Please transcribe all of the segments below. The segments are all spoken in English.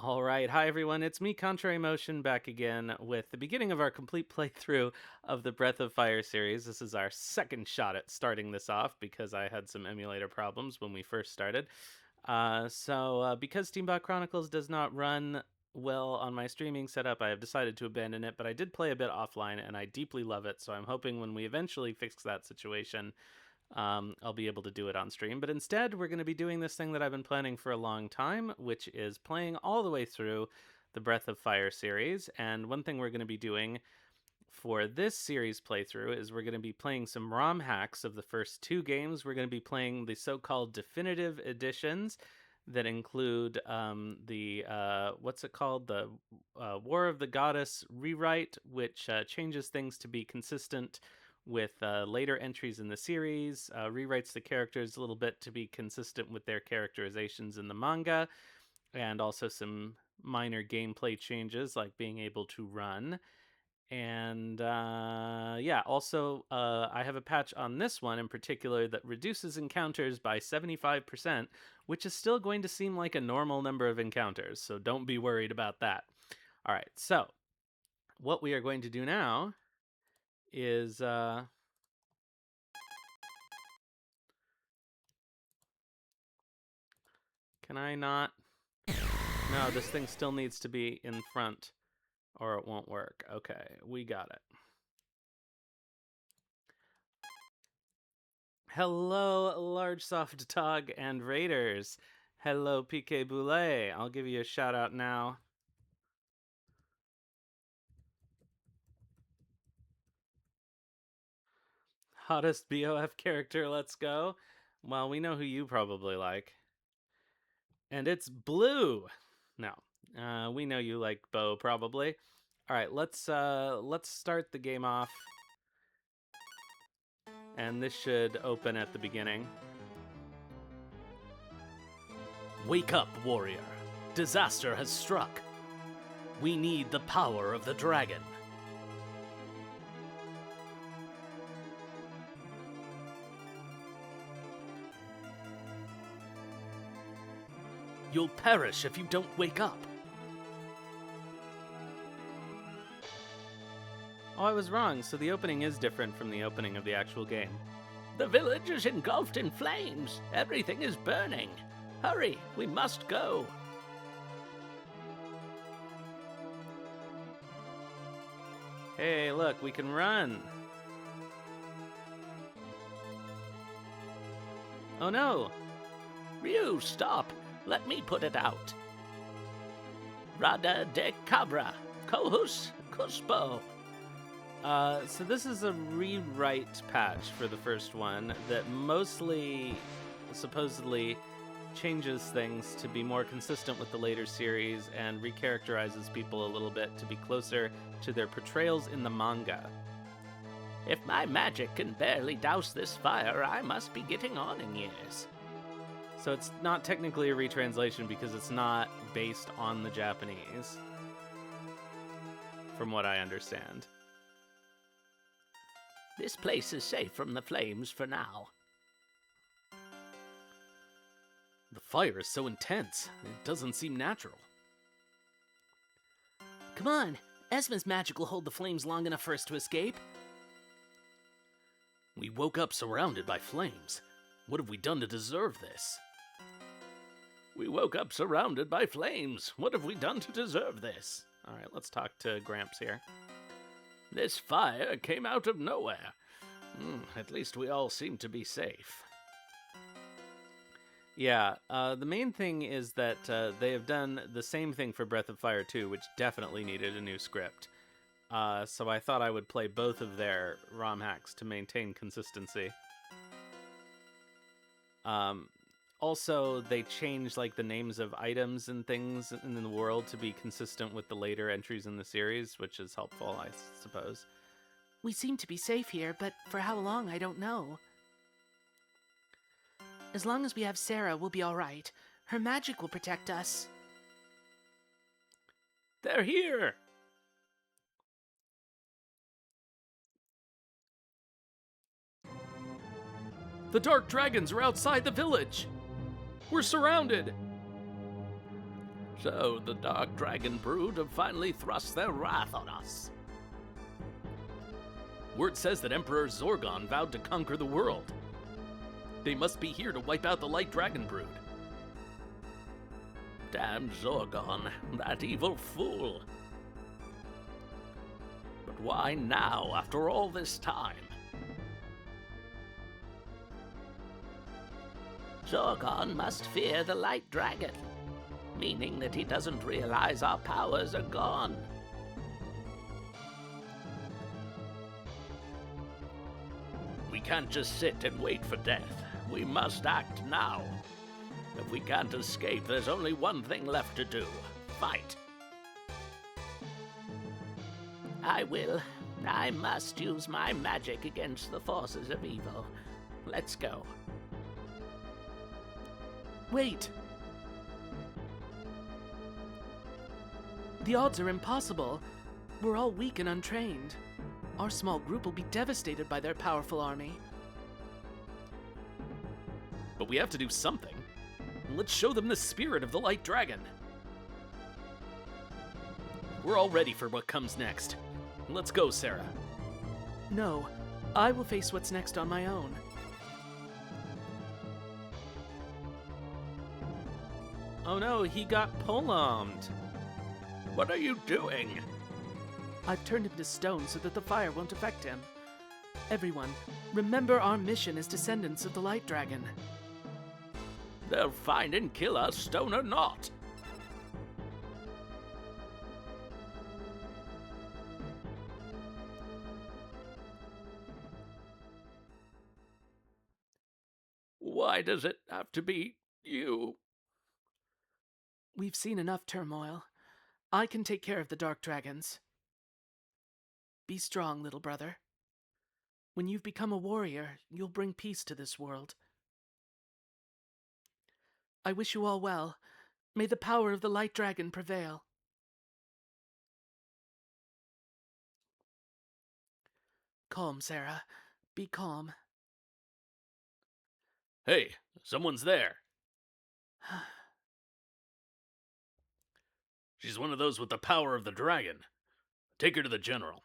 All right. Hi, everyone. It's me, Contrary Motion, back again with the beginning of our complete playthrough of the Breath of Fire series. This is our second shot at starting this off because I had some emulator problems when we first started. Because Steambot Chronicles does not run well on my streaming setup, I have decided to abandon it, but I did play a bit offline and I deeply love it. So I'm hoping when we eventually fix that situation, I'll be able to do it on stream. But instead, we're going to be doing this thing that I've been planning for a long time, which is playing all the way through the Breath of Fire series. And one thing we're going to be doing for this series playthrough is we're going to be playing some ROM hacks of the first two games. We're going to be playing the so-called definitive editions that include what's it called? The War of the Goddess rewrite, which changes things to be consistent with later entries in the series, rewrites the characters a little bit to be consistent with their characterizations in the manga, and also some minor gameplay changes like being able to run. And also, I have a patch on this one in particular that reduces encounters by 75%, which is still going to seem like a normal number of encounters, so don't be worried about that. All right, so what we are going to do now is can I not? No, this thing still needs to be in front or it won't work. Okay, we got it. Hello, Large Soft Dog and Raiders. Hello, PK Boulay. I'll give you a shout out now. Hottest BOF character, let's go. Well, we know who you probably like. And it's Blue. No, we know you like Bo probably. All right, let's start the game off. And this should open at the beginning. Wake up, warrior. Disaster has struck. We need the power of the dragon. You'll perish if you don't wake up. Oh, I was wrong. So the opening is different from the opening of the actual game. The village is engulfed in flames. Everything is burning. Hurry, we must go. Hey, look, we can run. Oh no. Ryu, stop. Let me put it out. Rada de Cabra. Kohus Cuspo. So this is a rewrite patch for the first one that mostly, supposedly, changes things to be more consistent with the later series and recharacterizes people a little bit to be closer to their portrayals in the manga. If my magic can barely douse this fire, I must be getting on in years. So it's not technically a retranslation because it's not based on the Japanese, from what I understand. This place is safe from the flames for now. The fire is so intense, it doesn't seem natural. Come on, Esma's magic will hold the flames long enough for us to escape. We woke up surrounded by flames. What have we done to deserve this? We woke up surrounded by flames. What have we done to deserve this? All right, let's talk to Gramps here. This fire came out of nowhere. At least we all seem to be safe. Yeah, the main thing is that they have done the same thing for Breath of Fire 2, which definitely needed a new script. So I thought I would play both of their ROM hacks to maintain consistency. Also, they changed like the names of items and things in the world to be consistent with the later entries in the series, which is helpful, I suppose. We seem to be safe here, but for how long, I don't know. As long as we have Sarah, we'll be all right. Her magic will protect us. They're here! The dark dragons are outside the village! We're surrounded! So the Dark Dragon Brood have finally thrust their wrath on us. Word says that Emperor Zorgon vowed to conquer the world. They must be here to wipe out the Light Dragon Brood. Damn Zorgon, that evil fool. But why now, after all this time? Zorgon must fear the Light Dragon, meaning that he doesn't realize our powers are gone. We can't just sit and wait for death. We must act now. If we can't escape, there's only one thing left to do. Fight. I will. I must use my magic against the forces of evil. Let's go. Wait. The odds are impossible. We're all weak and untrained. Our small group will be devastated by their powerful army. But we have to do something. Let's show them the spirit of the Light Dragon. We're all ready for what comes next. Let's go, Sarah. No, I will face what's next on my own. Oh no, he got polearmed. What are you doing? I've turned him to stone so that the fire won't affect him. Everyone, remember our mission as descendants of the Light Dragon. They'll find and kill us, stone or not. Why does it have to be you? We've seen enough turmoil. I can take care of the Dark Dragons. Be strong, little brother. When you've become a warrior, you'll bring peace to this world. I wish you all well. May the power of the Light Dragon prevail. Calm, Sarah. Be calm. Hey, someone's there. She's one of those with the power of the dragon. Take her to the general.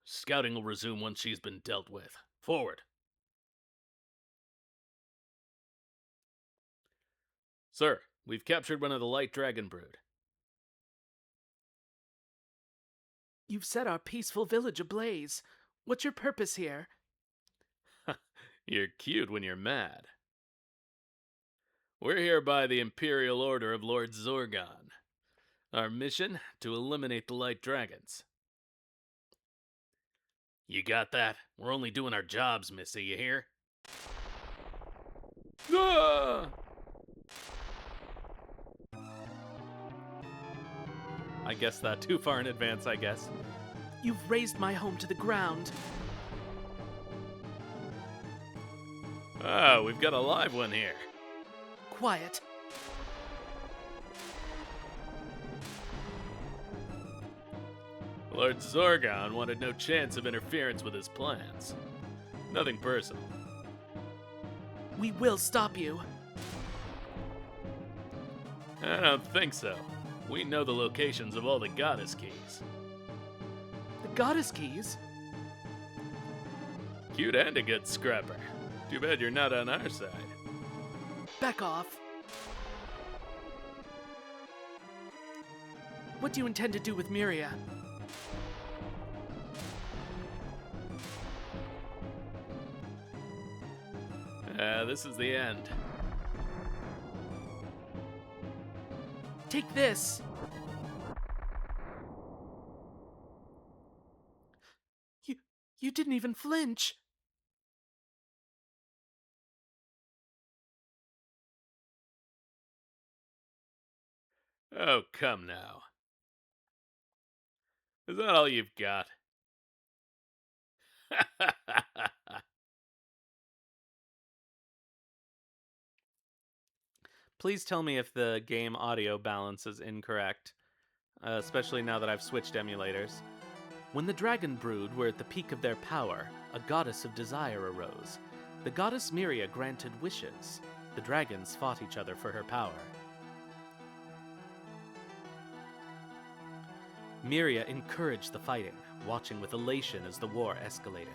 Scouting will resume once she's been dealt with. Forward. Sir, we've captured one of the Light Dragon Brood. You've set our peaceful village ablaze. What's your purpose here? You're cute when you're mad. We're here by the Imperial Order of Lord Zorgon. Our mission? To eliminate the Light Dragons. You got that? We're only doing our jobs, Missy, you hear? Ah! I guess that too far in advance, I guess. You've razed my home to the ground. Ah, we've got a live one here. Quiet. Lord Zorgon wanted no chance of interference with his plans. Nothing personal. We will stop you. I don't think so. We know the locations of all the goddess keys. The goddess keys? Cute and a good scrapper. Too bad you're not on our side. Back off. What do you intend to do with Miria? This is the end. Take this! You didn't even flinch! Oh, come now. Is that all you've got? Please tell me if the game audio balance is incorrect, especially now that I've switched emulators. When the Dragon Brood were at the peak of their power, a goddess of desire arose. The goddess Miria granted wishes. The dragons fought each other for her power. Miria encouraged the fighting, watching with elation as the war escalated.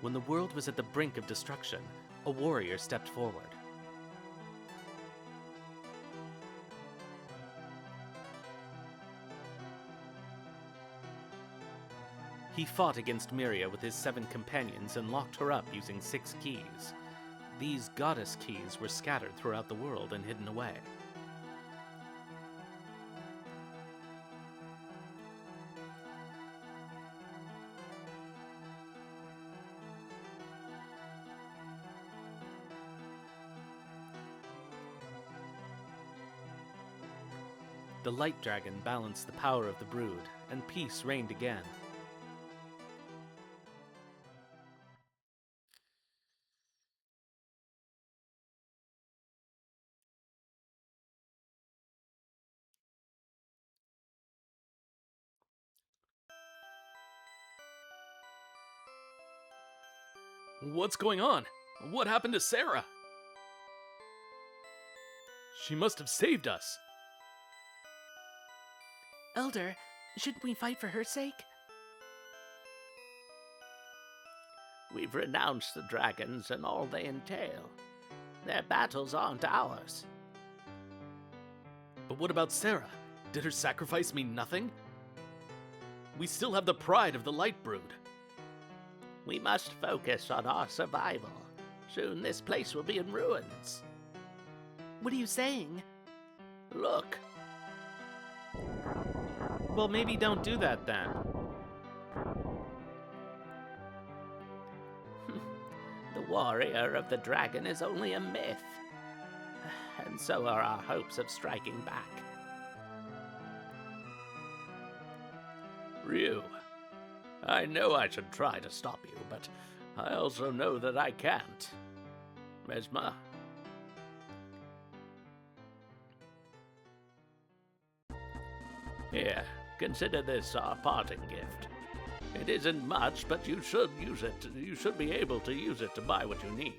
When the world was at the brink of destruction, a warrior stepped forward. He fought against Miria with his 7 companions and locked her up using 6 keys. These goddess keys were scattered throughout the world and hidden away. The light dragon balanced the power of the brood, and peace reigned again. What's going on? What happened to Sarah? She must have saved us. Elder, shouldn't we fight for her sake? We've renounced the dragons and all they entail. Their battles aren't ours. But what about Sarah? Did her sacrifice mean nothing? We still have the pride of the Light Brood. We must focus on our survival. Soon this place will be in ruins. What are you saying? Look. Well, maybe don't do that then. The warrior of the dragon is only a myth. And so are our hopes of striking back. Ryu, I know I should try to stop you, but I also know that I can't. Mesma? Here, consider this our parting gift. It isn't much, but you should use it. You should be able to use it to buy what you need.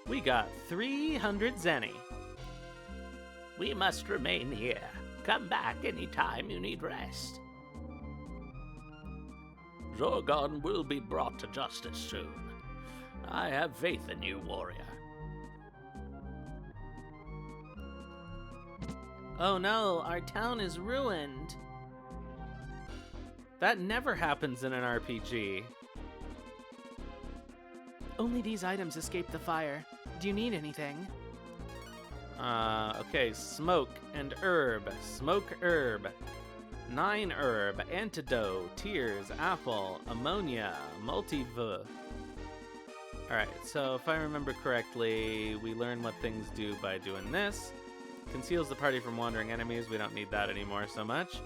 We got 300 zenny. We must remain here. Come back any time you need rest. Zorgon will be brought to justice soon. I have faith in you, warrior. Oh no, our town is ruined. That never happens in an RPG. Only these items escaped the fire. Do you need anything? Okay, smoke and herb. Smoke herb. 9 herb, antidote, tears, apple, ammonia, multiv. Alright, so if I remember correctly, we learn what things do by doing this. Conceals the party from wandering enemies. We don't need that anymore so much.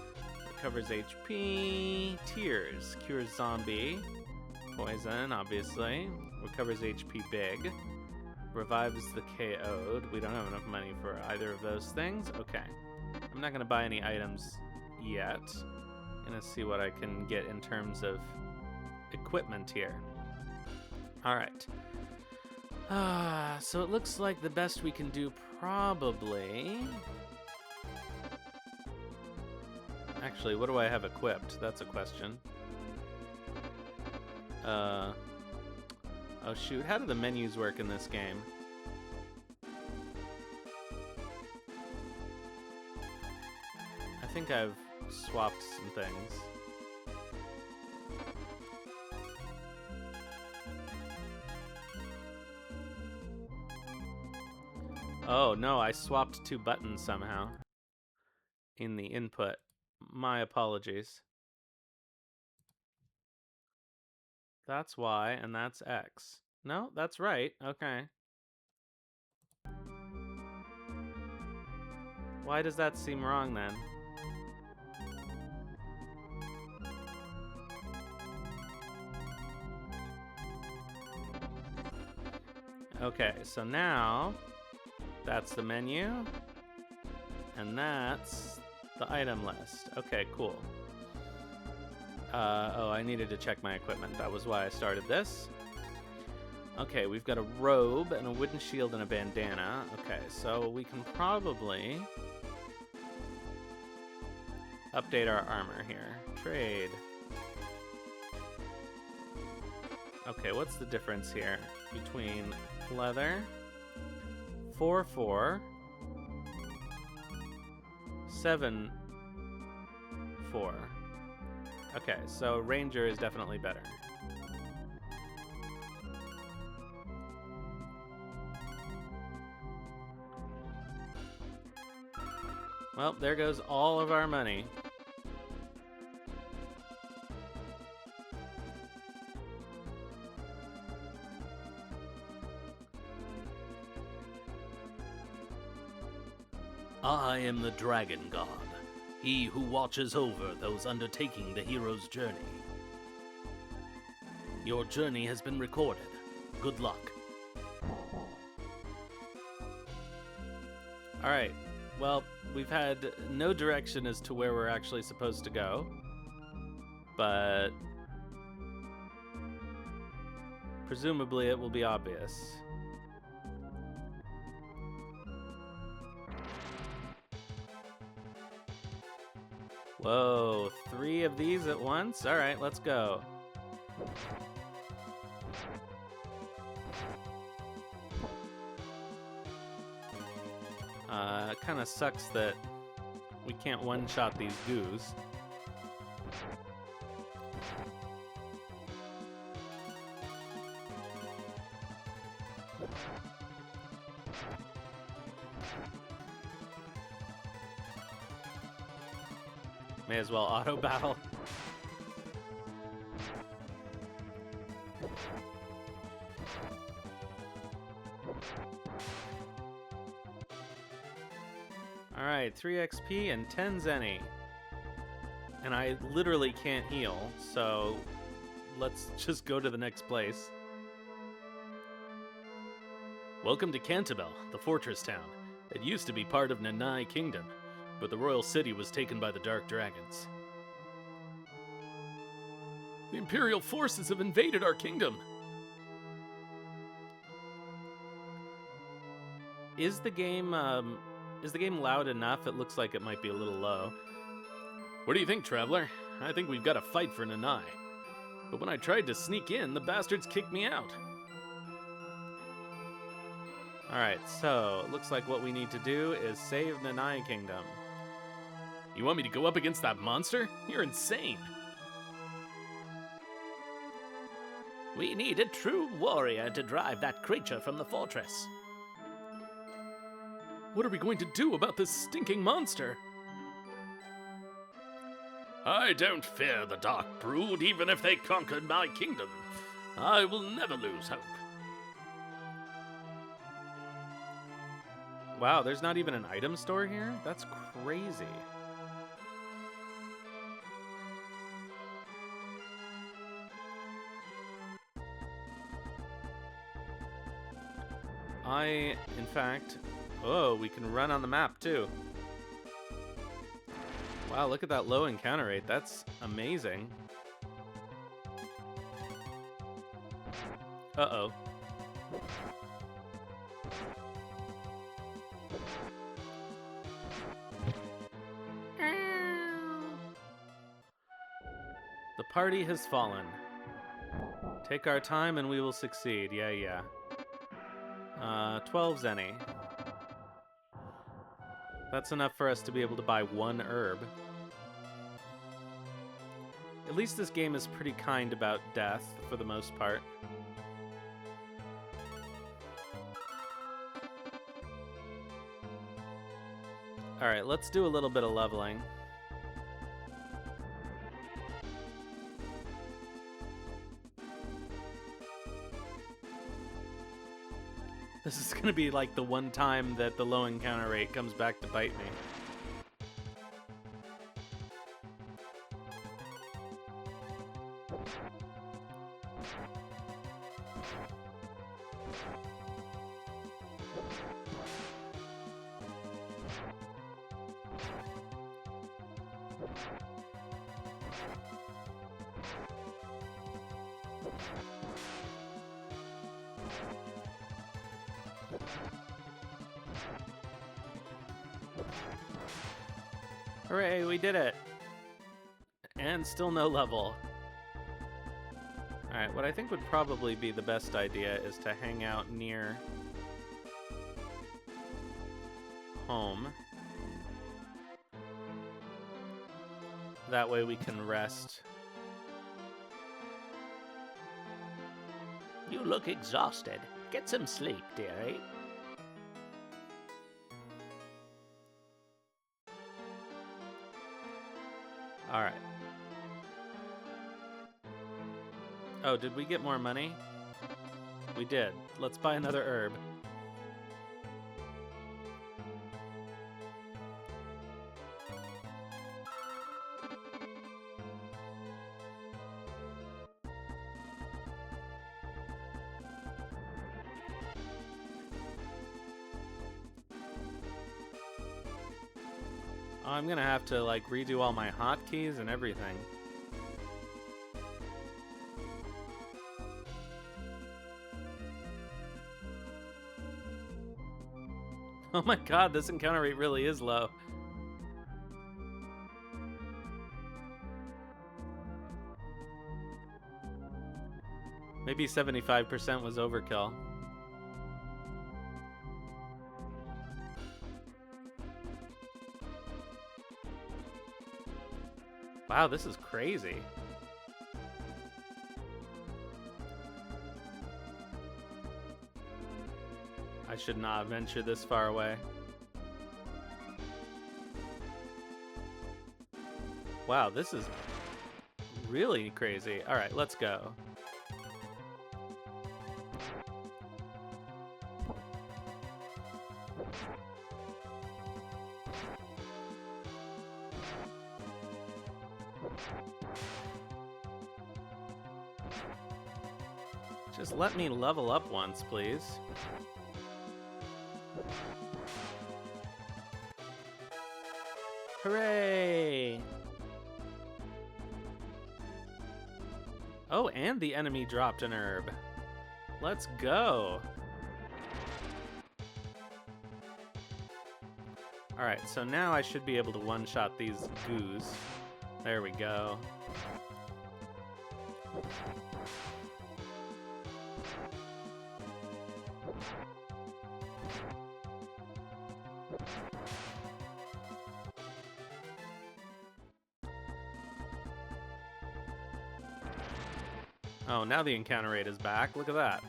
Recovers HP. Tears. Cures zombie. Poison, obviously. Recovers HP big. Revives the KO'd. We don't have enough money for either of those things. Okay. I'm not going to buy any items yet. I'm going to see what I can get in terms of equipment here. Alright. So it looks like the best we can do probably... Actually, what do I have equipped? That's a question. Oh shoot, how do the menus work in this game? I think I've swapped some things. Oh no, I swapped 2 buttons somehow in the input. My apologies. That's Y and that's X. No, that's right. Okay. Why does that seem wrong then? Okay, so now that's the menu, and that's the item list. Okay, cool. Oh, I needed to check my equipment. That was why I started this. Okay, we've got a robe and a wooden shield and a bandana. Okay, so we can probably update our armor here. Trade. Okay, what's the difference here between leather, 4-4, 7-4. Okay, so Ranger is definitely better. Well, there goes all of our money. I am the Dragon God, he who watches over those undertaking the hero's journey. Your journey has been recorded. Good luck. Alright, well, we've had no direction as to where we're actually supposed to go, but presumably it will be obvious. Whoa, 3 of these at once? Alright, let's go. Kind of sucks that we can't one-shot these goos. May as well auto battle. Alright, 3 XP and 10 Zenny. And I literally can't heal, so let's just go to the next place. Welcome to Cantabel, the fortress town. It used to be part of Nanai Kingdom, but the royal city was taken by the Dark Dragons. The Imperial forces have invaded our kingdom. Is the game loud enough? It looks like it might be a little low. What do you think, traveler? I think we've got to fight for Nanai. But when I tried to sneak in, the bastards kicked me out. Alright, so it looks like what we need to do is save Nanai Kingdom. You want me to go up against that monster? You're insane. We need a true warrior to drive that creature from the fortress. What are we going to do about this stinking monster? I don't fear the Dark Brood, even if they conquered my kingdom. I will never lose hope. Wow, there's not even an item store here? That's crazy. In fact... Oh, we can run on the map, too. Wow, look at that low encounter rate. That's amazing. Uh-oh. The party has fallen. Take our time and we will succeed. Yeah. 12 Zenny. That's enough for us to be able to buy 1 herb. At least this game is pretty kind about death, for the most part. Alright, let's do a little bit of leveling. This is gonna be like the one time that the low encounter rate comes back to bite me. Hooray, we did it! And still no level. Alright, what I think would probably be the best idea is to hang out near home. That way we can rest. You look exhausted. Get some sleep, dearie. Alright. Oh, did we get more money? We did. Let's buy another herb. Oh, I'm gonna have to, like, redo all my hotkeys and everything. Oh my god, this encounter rate really is low. Maybe 75% was overkill. Wow, this is crazy. I should not venture this far away. Wow, this is really crazy. All right, let's go. Just let me level up once, please. Hooray! Oh, and the enemy dropped an herb. Let's go. Alright, so now I should be able to one-shot these goos. There we go. Oh, now the encounter rate is back. Look at that.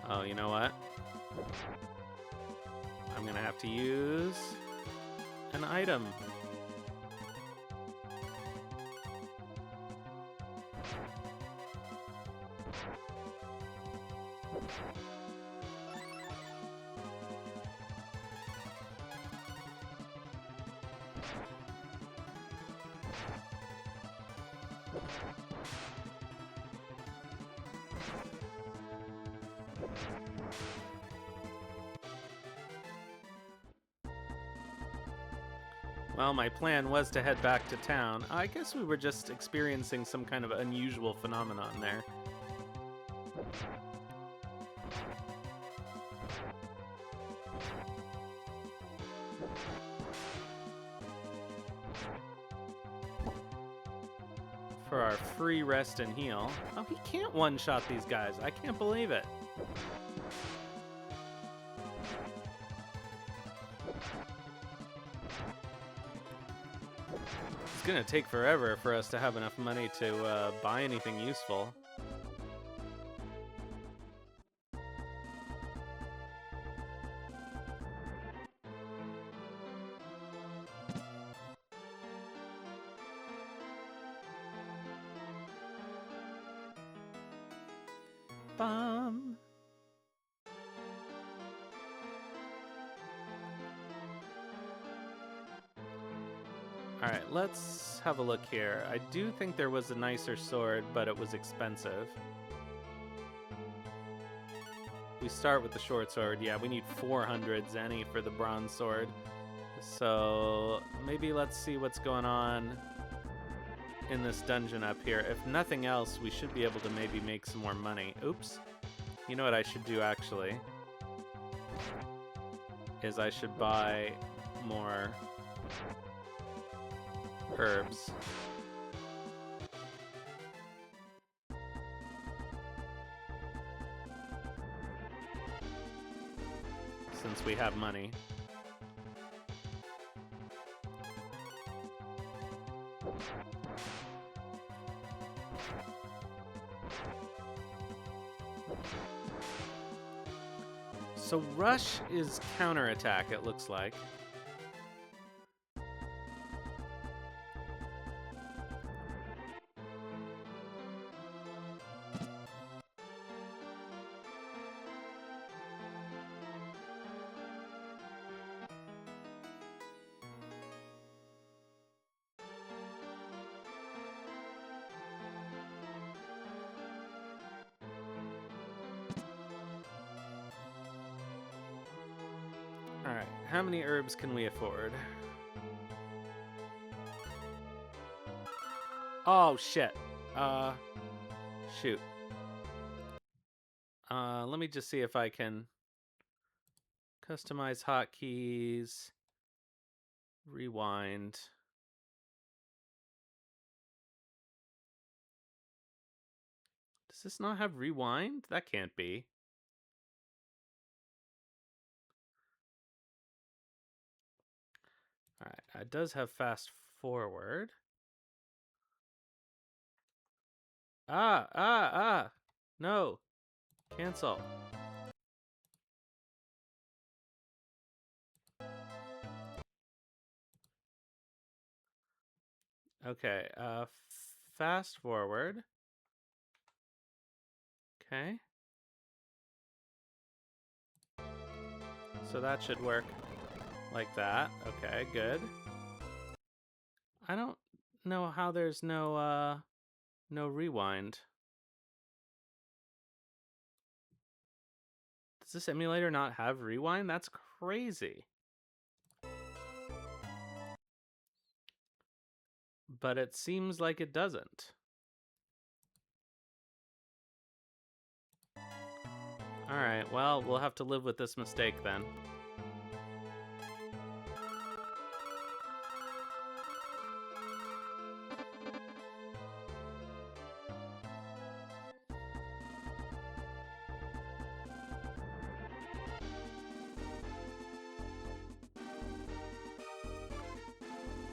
Oh, you know what? I'm gonna have to use an item. Well, my plan was to head back to town. I guess we were just experiencing some kind of unusual phenomenon there. For our free rest and heal. Oh, he can't one-shot these guys. I can't believe it. It's gonna take forever for us to have enough money to buy anything useful. Bum. Alright, let's have a look here. I do think there was a nicer sword, but it was expensive. We start with the short sword. Yeah, we need 400 zenny for the bronze sword. So maybe let's see what's going on in this dungeon up here. If nothing else, we should be able to maybe make some more money. Oops. You know what I should do, actually? Is I should buy more herbs. Since we have money. So rush is counterattack, it looks like. Alright, how many herbs can we afford? Oh, shit. Shoot. Let me just see if I can customize hotkeys, rewind. Does this not have rewind? That can't be. Alright, it does have fast forward. No. Cancel. Okay, fast forward. Okay. So that should work like that. Okay, good. I don't know how there's no rewind. Does this emulator not have rewind? That's crazy. But it seems like it doesn't. Alright, well, we'll have to live with this mistake then.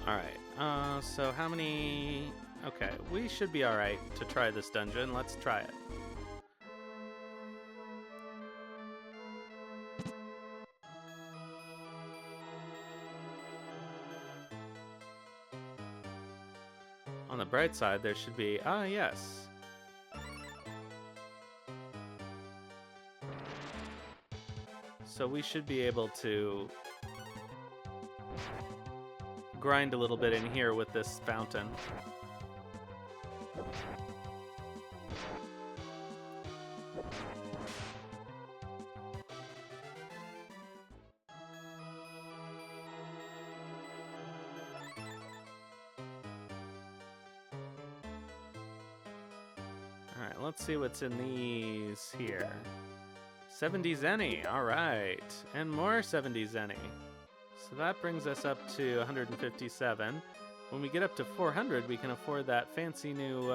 Alright, so how many... Okay, we should be alright to try this dungeon. Let's try it. On the bright side, there should be... Ah, yes. So we should be able to grind a little bit in here with this fountain. Alright, let's see what's in these here. 70 zenny, alright. And more 70 zenny. So that brings us up to 157. When we get up to 400, we can afford that fancy new,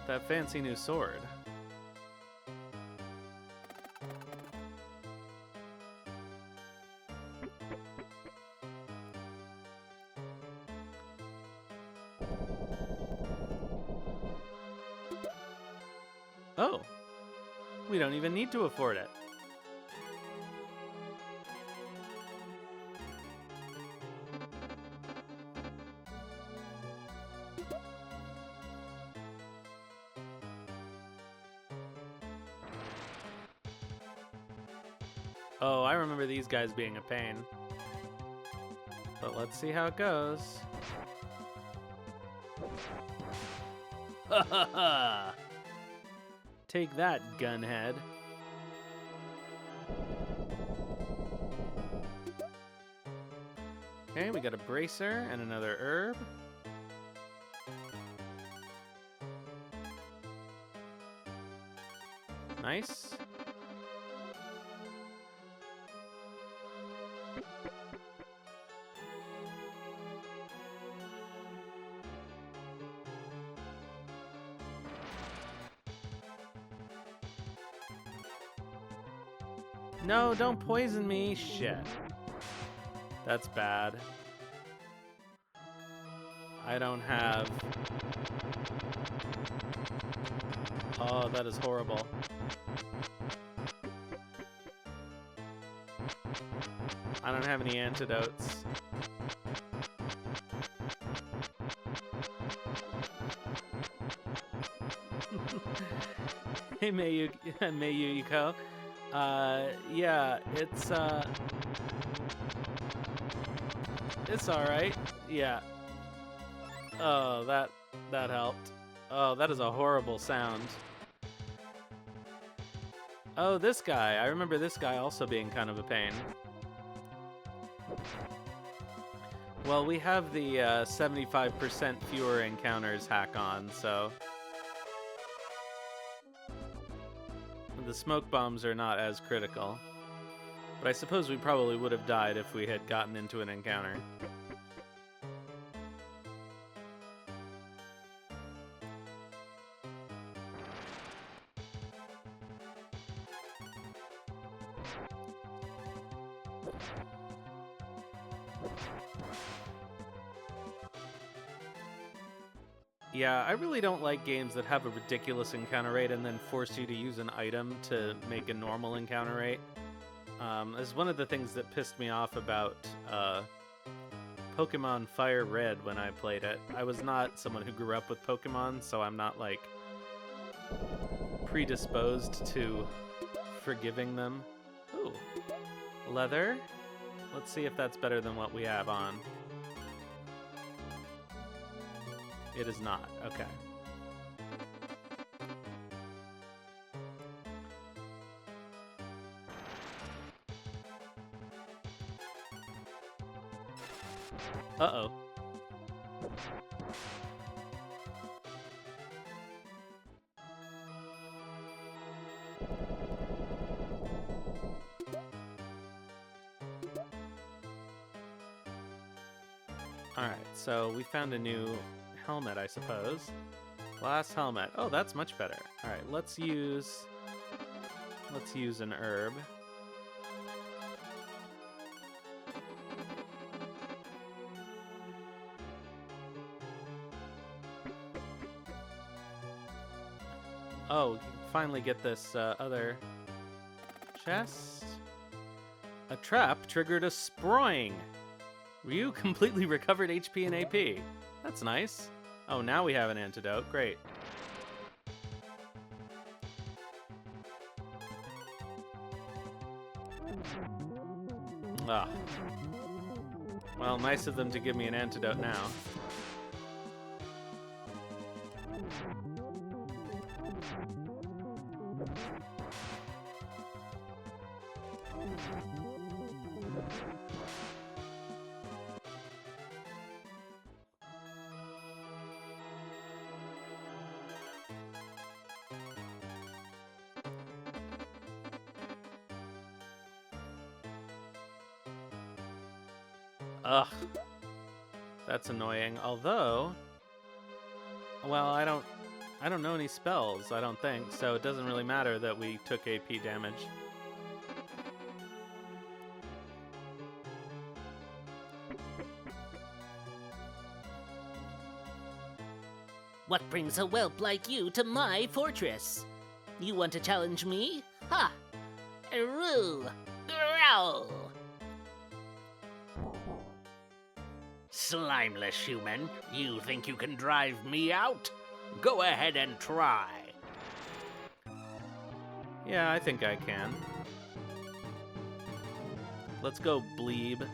that fancy new sword. Oh, we don't even need to afford it. Oh, I remember these guys being a pain. But let's see how it goes. Ha ha ha! Take that, gunhead. Okay, we got a bracer and another herb. Nice. No, don't poison me. Shit. That's bad. I don't have... Oh, that is horrible. I don't have any antidotes. Hey, Mayuko. Yeah, it's alright. Yeah. Oh, that helped. Oh, that is a horrible sound. Oh, this guy. I remember this guy also being kind of a pain. Well, we have the 75% fewer encounters hack on, so... The smoke bombs are not as critical. But I suppose we probably would have died if we had gotten into an encounter. Yeah, I really don't like games that have a ridiculous encounter rate and then force you to use an item to make a normal encounter rate. It's one of the things that pissed me off about Pokemon Fire Red when I played it. I was not someone who grew up with Pokemon, so I'm not, like, predisposed to forgiving them. Ooh. Leather? Let's see if that's better than what we have on. It is not. Okay. Uh-oh. Alright, so we found a new helmet, I suppose. Glass helmet. Oh, that's much better. Alright, let's use an herb. Oh, we can finally get this other chest. A trap triggered a sproing. Ryu completely recovered HP and AP. That's nice. Oh, now we have an antidote. Great. Ah. Well, nice of them to give me an antidote now. Ugh. That's annoying. Although, well, I don't know any spells, I don't think, so it doesn't really matter that we took AP damage. What brings a whelp like you to my fortress? You want to challenge me? Ha! Roo! Growl! Slimeless human, you think you can drive me out? Go ahead and try. Yeah, I think I can. Let's go, Bleeb.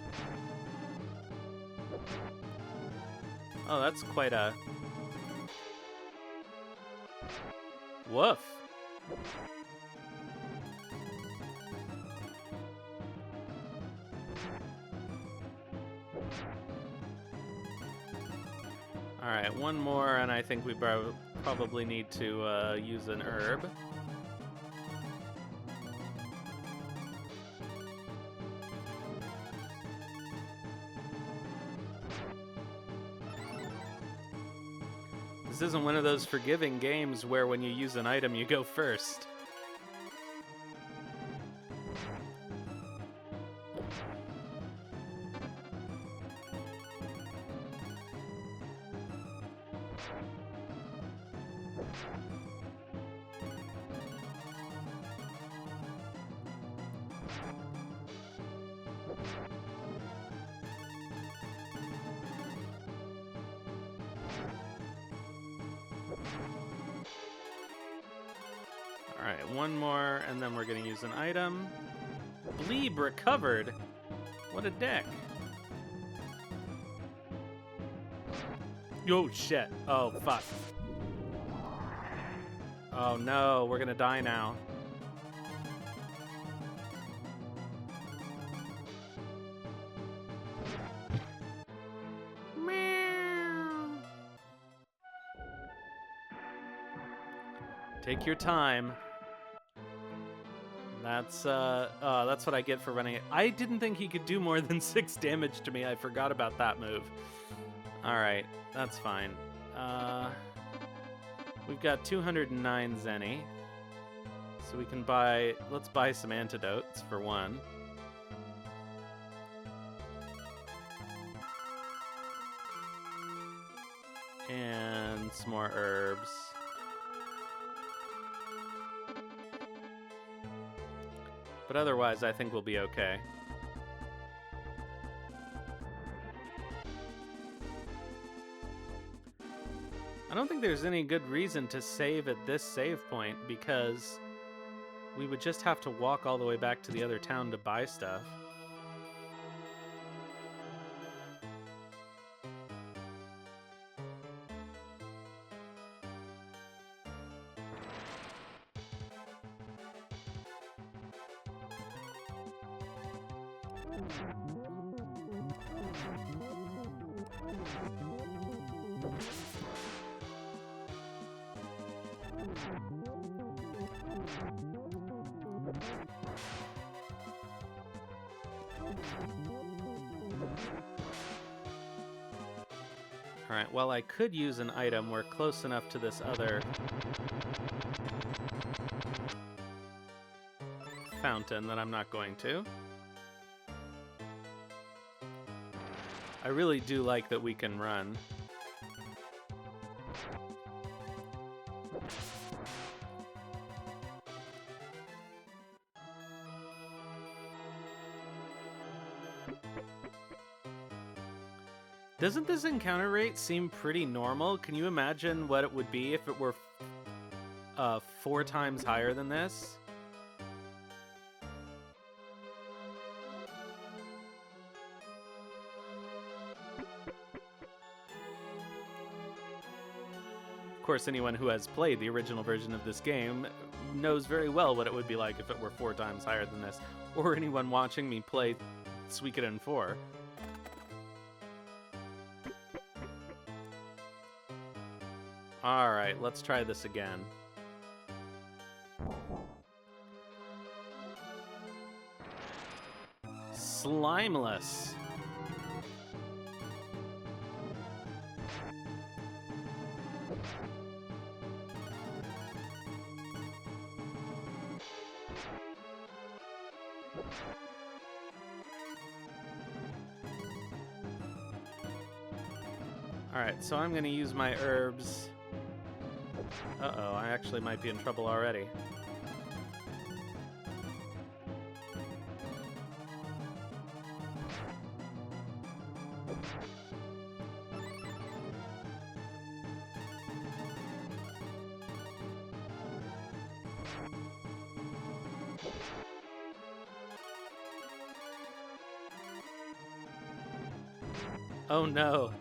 Oh, that's quite a... Woof. Alright, one more, and I think we probably need to use an herb. This isn't one of those forgiving games where when you use an item, you go first. Alright, one more, and then we're gonna use an item. Bleeb recovered! What a dick. Oh, shit. Oh, fuck. Oh, no. We're gonna die now. Meow. Take your time. That's what I get for running it. I didn't think he could do more than 6 damage to me. I forgot about that move. Alright, that's fine. We've got 209 zenny. So we can let's buy some antidotes for one. And some more herbs. But otherwise, I think we'll be okay. I don't think there's any good reason to save at this save point because we would just have to walk all the way back to the other town to buy stuff. Alright, well, I could use an item. We're close enough to this other fountain that I'm not going to. I really do like that we can run. Doesn't this encounter rate seem pretty normal? Can you imagine what it would be if it were 4 times higher than this? Of course, anyone who has played the original version of this game knows very well what it would be like if it were 4 times higher than this, or anyone watching me play Suikoden 4. Alright, let's try this again. Slimeless. Alright, so I'm gonna use my herbs. Uh-oh, I actually might be in trouble already. Oh no.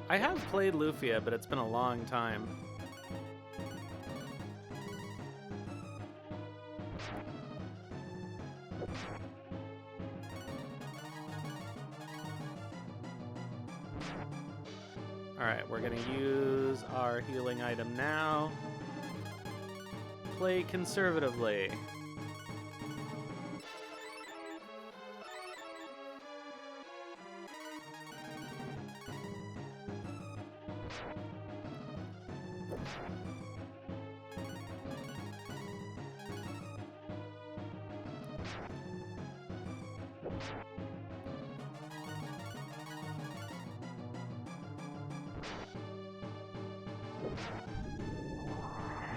I have played Lufia, but it's been a long time. Alright, we're gonna use our healing item now. Play conservatively.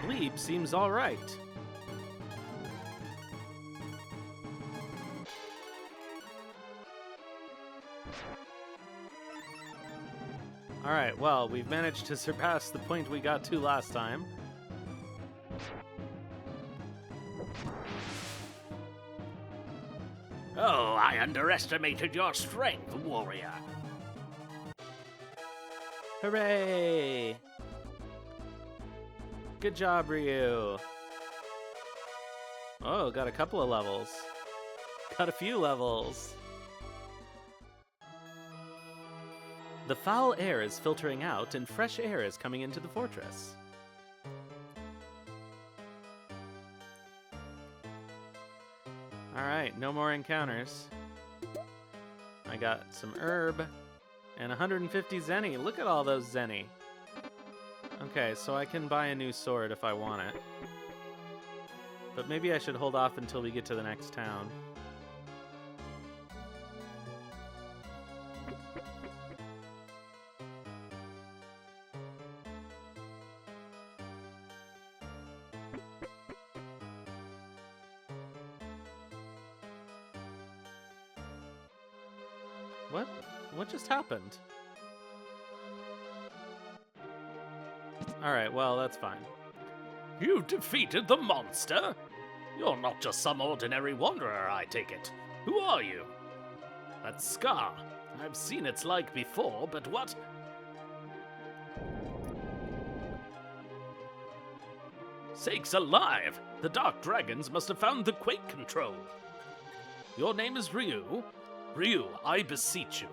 Bleep seems alright. Alright, well, we've managed to surpass the point we got to last time. Oh, I underestimated your strength, warrior. Hooray! Good job, Ryu. Oh, got a couple of levels. Got a few levels. The foul air is filtering out and fresh air is coming into the fortress. Alright, no more encounters. I got some herb and 150 zenny. Look at all those zenny. Okay, so I can buy a new sword if I want it. But maybe I should hold off until we get to the next town. What? What just happened? Alright, well, that's fine. You've defeated the monster? You're not just some ordinary wanderer, I take it. Who are you? That scar. I've seen its like before, but what? Sakes alive! The Dark Dragons must have found the quake control. Your name is Ryu? Ryu, I beseech you.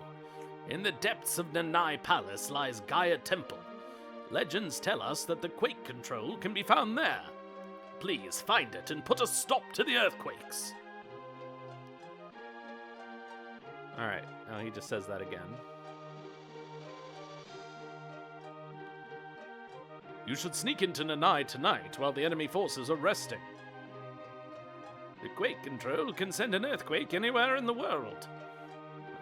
In the depths of Nanai Palace lies Gaia Temple. Legends tell us that the quake control can be found there. Please find it and put a stop to the earthquakes. Alright, oh, he just says that again. You should sneak into Nanai tonight while the enemy forces are resting. The quake control can send an earthquake anywhere in the world.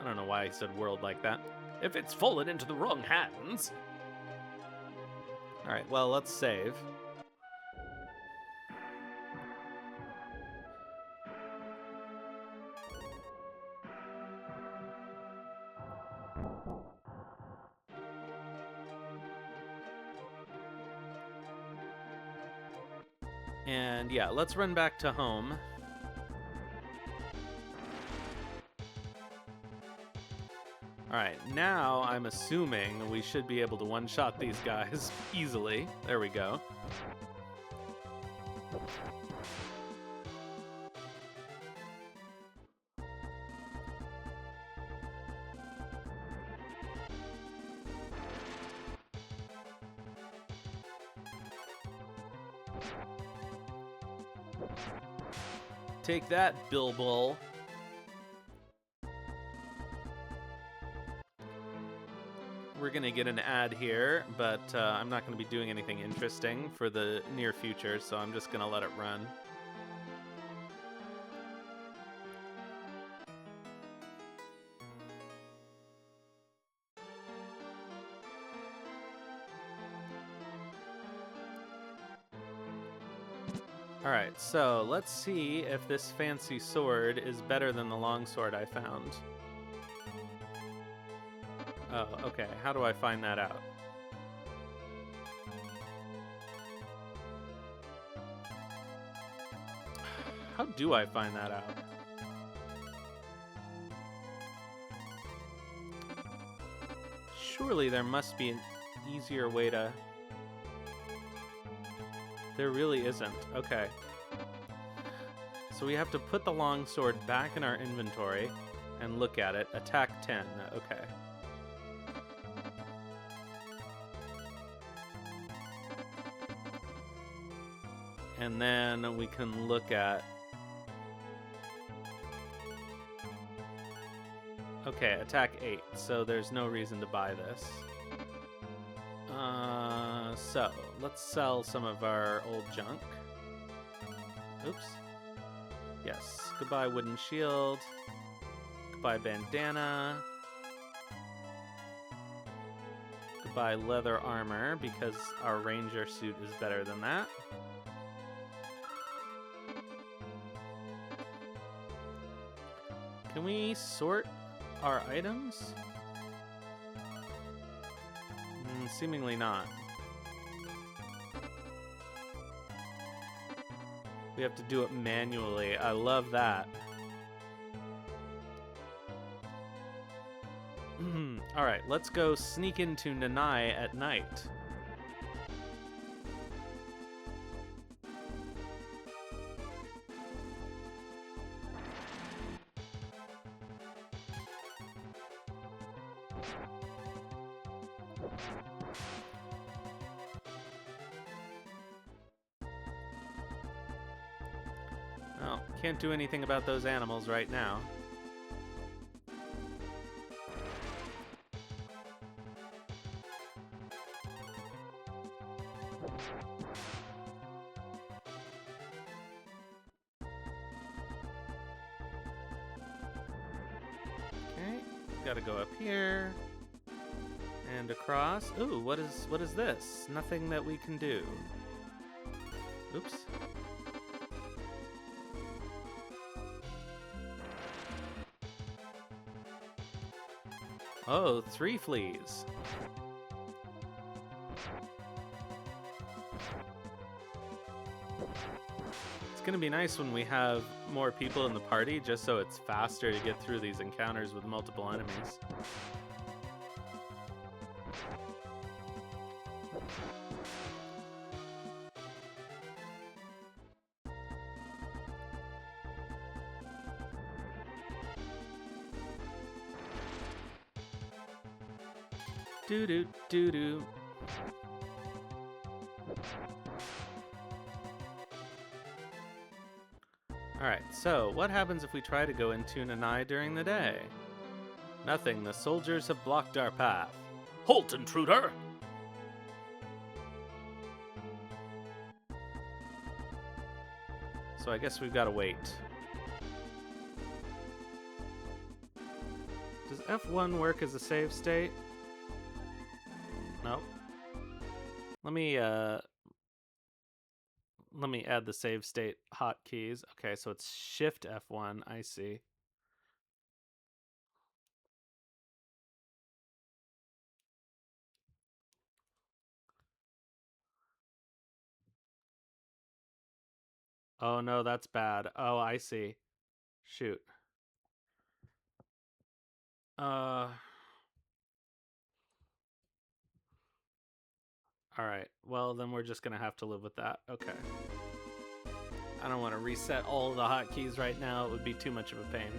I don't know why he said world like that. If it's fallen into the wrong hands... Alright, well, let's save. And yeah, let's run back to home. Alright, now I'm assuming we should be able to one-shot these guys easily. There we go. Take that, Bilbo. We're gonna get an ad here, but I'm not gonna be doing anything interesting for the near future, so I'm just gonna let it run. Alright, so let's see if this fancy sword is better than the longsword I found. Oh, okay. How do I find that out? How do I find that out? Surely there must be an easier way to... There really isn't. Okay. So we have to put the longsword back in our inventory and look at it. Attack 10. Okay. And then we can look at... Okay, attack 8, so there's no reason to buy this. So, let's sell some of our old junk. Oops. Yes, goodbye wooden shield. Goodbye bandana. Goodbye leather armor, because our ranger suit is better than that. Can we sort our items? Seemingly not. We have to do it manually. I love that. Alright, let's go sneak into Nanai at night. Well, can't do anything about those animals right now. Okay, gotta go up here and across. Ooh, what is this? Nothing that we can do. Oops. Oh, 3 fleas. It's gonna be nice when we have more people in the party, just so it's faster to get through these encounters with multiple enemies. Doo-doo-doo-doo. Alright, so what happens if we try to go into Nanai during the day? Nothing, the soldiers have blocked our path. Halt, intruder! So I guess we've got to wait. Does F1 work as a save state? No. Let me add the save state hotkeys. Okay, so it's Shift F1. I see. Oh no, that's bad. Oh, I see. Shoot. All right. Well, then we're just gonna have to live with that. Okay. I don't want to reset all the hotkeys right now. It would be too much of a pain.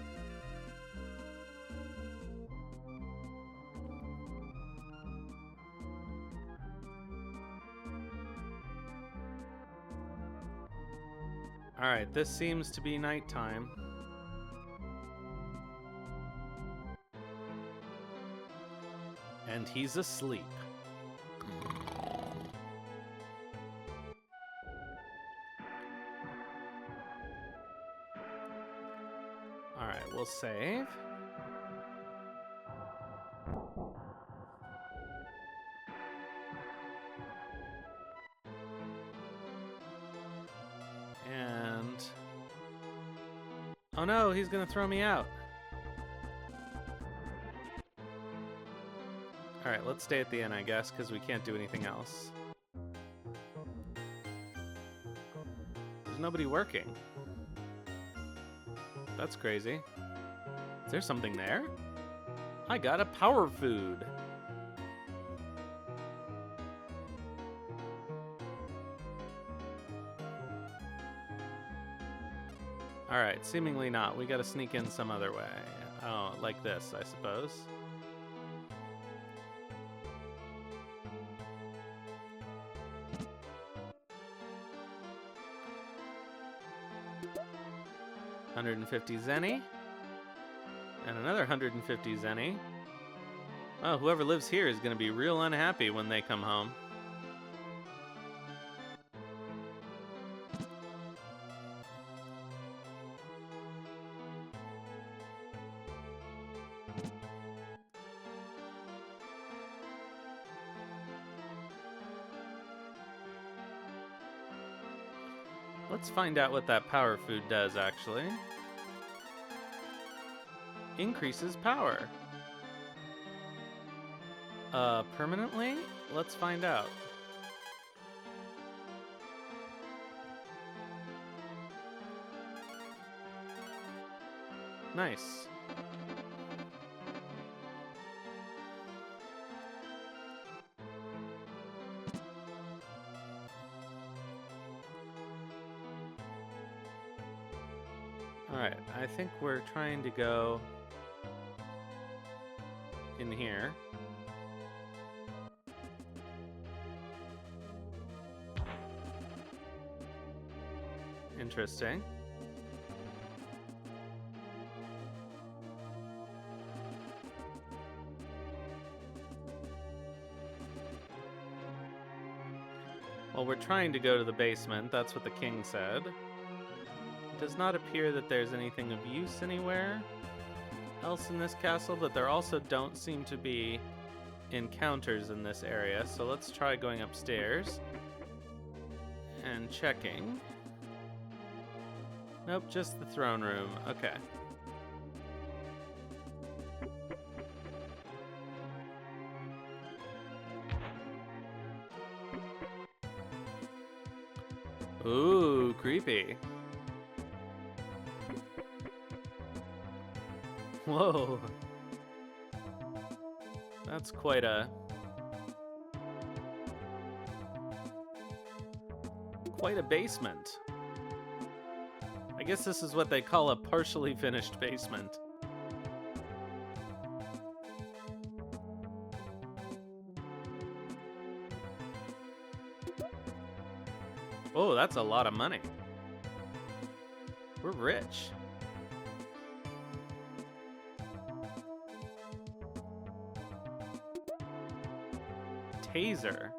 All right, this seems to be nighttime. And he's asleep. All right, we'll save. And... oh no, he's gonna throw me out. Alright, let's stay at the inn, I guess, because we can't do anything else. There's nobody working. That's crazy. Is there something there? I got a power food. Alright, seemingly not. We gotta sneak in some other way. Oh, like this, I suppose. 150 zenny. And another 150 zenny. Oh, whoever lives here is going to be real unhappy when they come home. Let's find out what that power food does, actually. Increases power. Permanently? Let's find out. Nice. Alright, I think we're trying to go in here. Interesting. Well, we're trying to go to the basement. That's what the king said. It does not appear that there's anything of use anywhere else in this castle, but there also don't seem to be encounters in this area. So let's try going upstairs and checking. Nope, just the throne room. Okay. Ooh, creepy. Whoa. That's quite a basement. I guess this is what they call a partially finished basement. Oh, that's a lot of money. We're rich. Taser.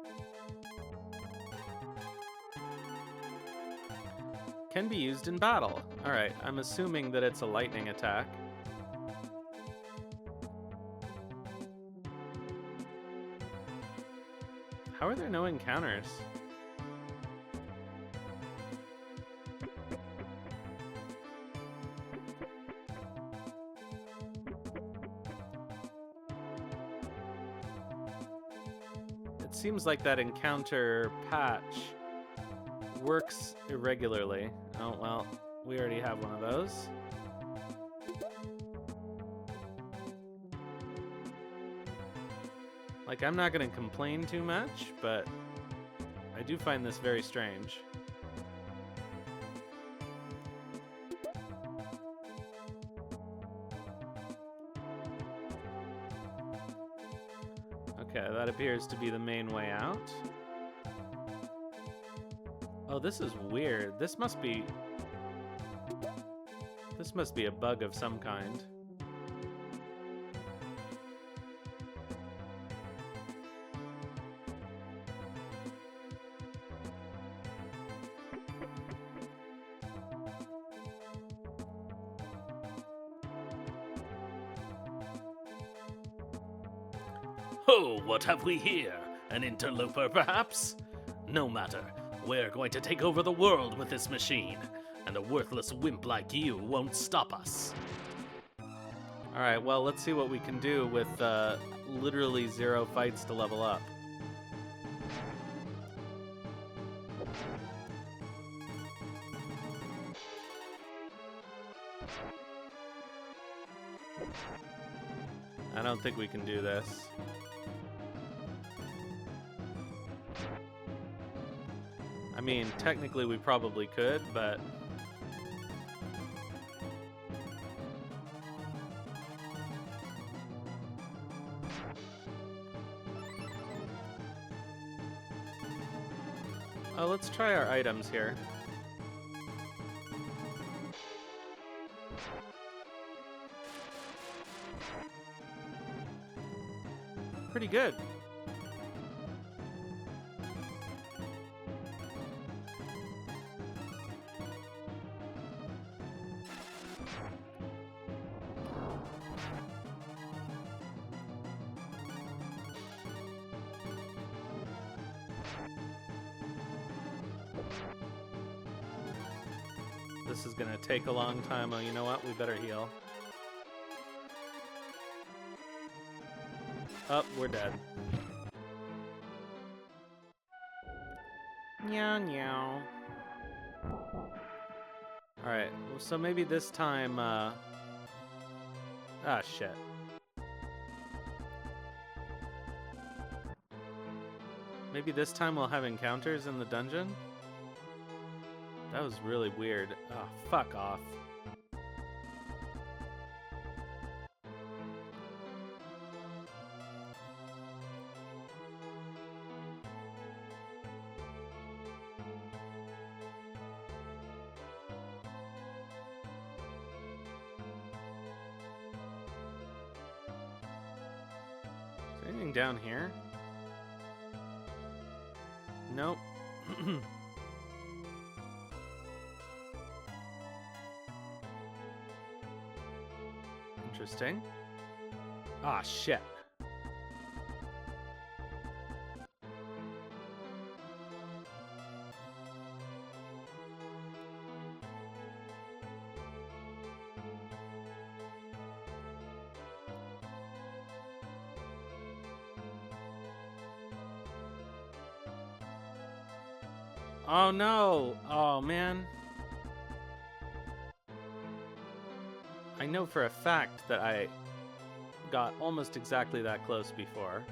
Can be used in battle. Alright, I'm assuming that it's a lightning attack. How are there no encounters? It seems like that encounter patch works irregularly. Oh, well, we already have one of those. Like, I'm not going to complain too much, but I do find this very strange. Okay, that appears to be the main way out. Oh, this is weird. This must be a bug of some kind. Oh, what have we here? An interloper, perhaps? No matter. We're going to take over the world with this machine, and a worthless wimp like you won't stop us. Alright, well, let's see what we can do with literally 0 fights to level up. I don't think we can do this. I mean, technically we probably could, but... Oh, let's try our items here. pretty good. This is gonna take a long time. Oh, you know what? We better heal. Oh, we're dead. Meow, meow. Alright, so maybe this time, ah, shit. Maybe this time we'll have encounters in the dungeon? That was really weird. Oh, fuck off. Is there anything down here? Nope. Interesting. Ah, shit. Oh no! Oh man. I know for a fact that I got almost exactly that close before.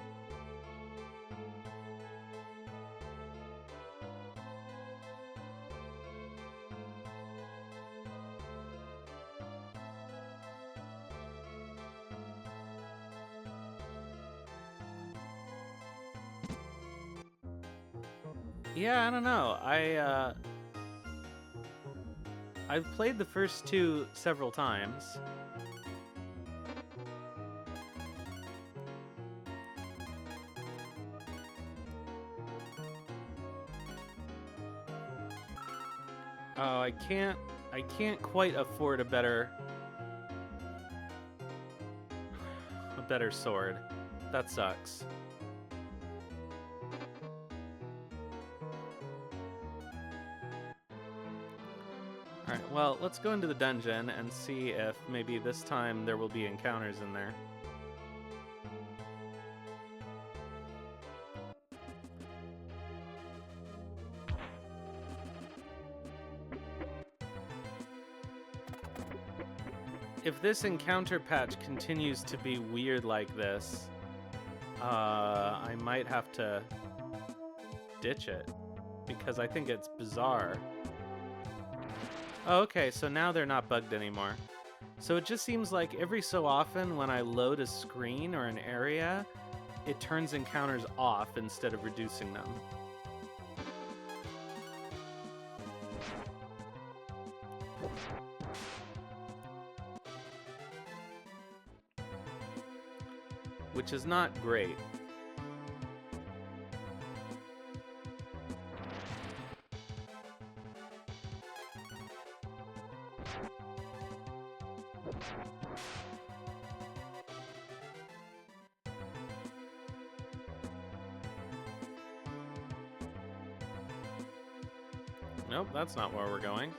Yeah, I don't know. I've played the first two several times. Oh, I can't quite afford a better sword. That sucks. Alright, well, let's go into the dungeon and see if maybe this time there will be encounters in there. If this encounter patch continues to be weird like this, I might have to ditch it, because I think it's bizarre. Oh, okay, so now they're not bugged anymore. So it just seems like every so often when I load a screen or an area, it turns encounters off instead of reducing them. Which is not great. Nope, that's not where we're going.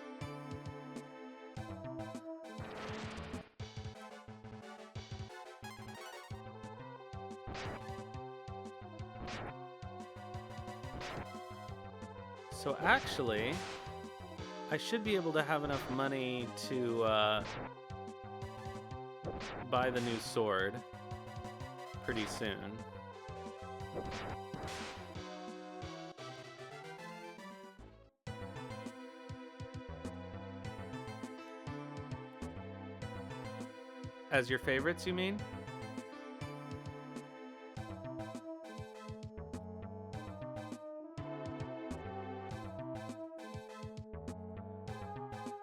So actually, I should be able to have enough money to buy the new sword pretty soon. As your favorites, you mean?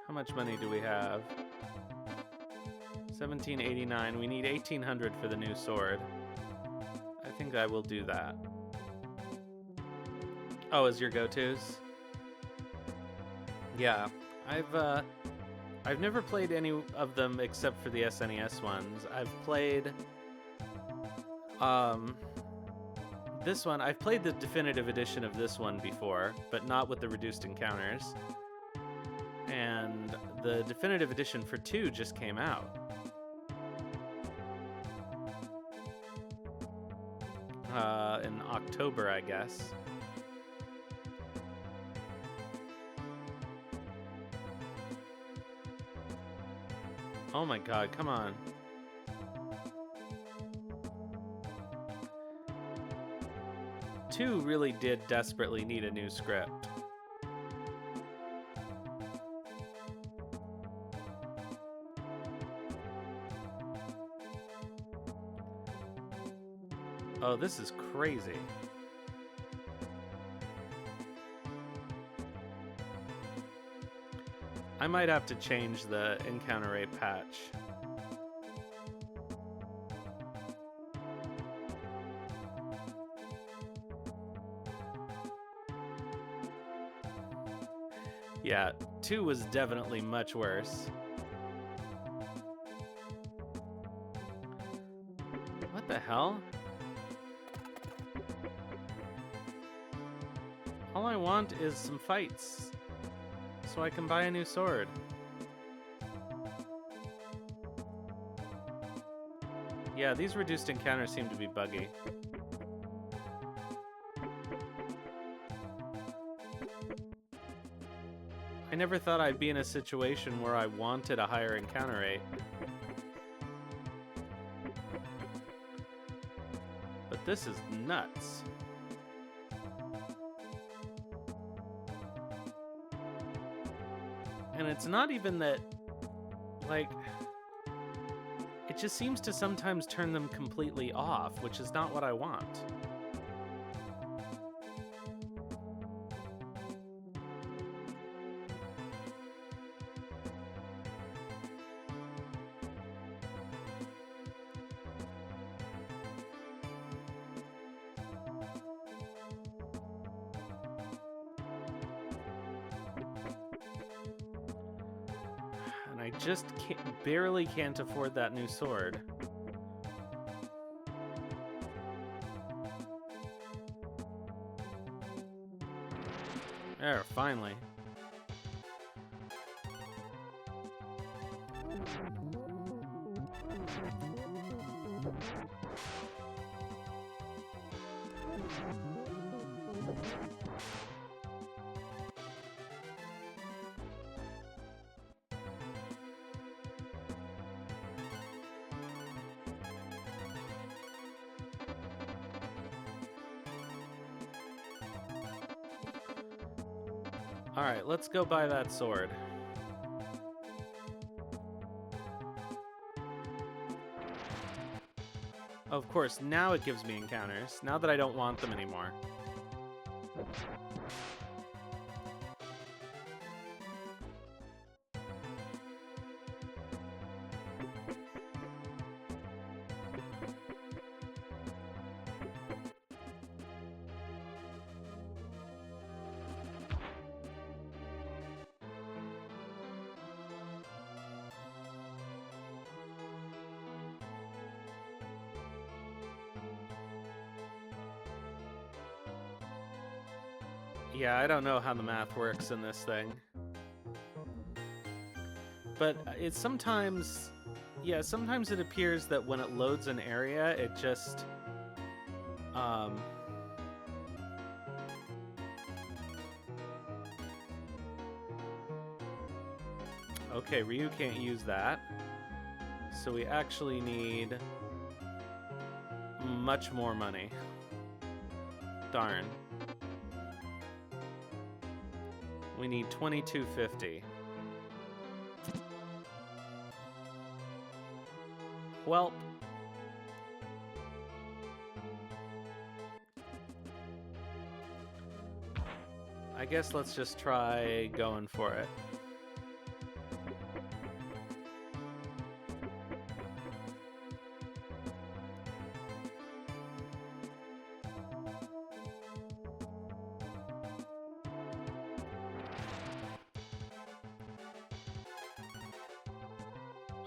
How much money do we have? 1789. We need 1800 for the new sword. I think I will do that. Oh, as your go-tos? Yeah, I've never played any of them except for the SNES ones. I've played this one. I've played the definitive edition of this one before, but not with the reduced encounters. And the definitive edition for 2 just came out. In October, I guess. Oh my god, come on. Two really did desperately need a new script. Oh, this is crazy. I might have to change the encounter rate patch. Yeah, 2 was definitely much worse. What the hell? All I want is some fights, so I can buy a new sword. Yeah, these reduced encounters seem to be buggy. I never thought I'd be in a situation where I wanted a higher encounter rate. But this is nuts. And it's not even that, like, it just seems to sometimes turn them completely off, which is not what I want. I just barely can't afford that new sword. There, finally. Alright, let's go buy that sword. Of course, now it gives me encounters, now that I don't want them anymore. Yeah, I don't know how the math works in this thing. But it's sometimes... Yeah, sometimes it appears that when it loads an area, it just... Okay, Ryu can't use that. So we actually need... much more money. Darn. We need $22.50. Well, I guess let's just try going for it.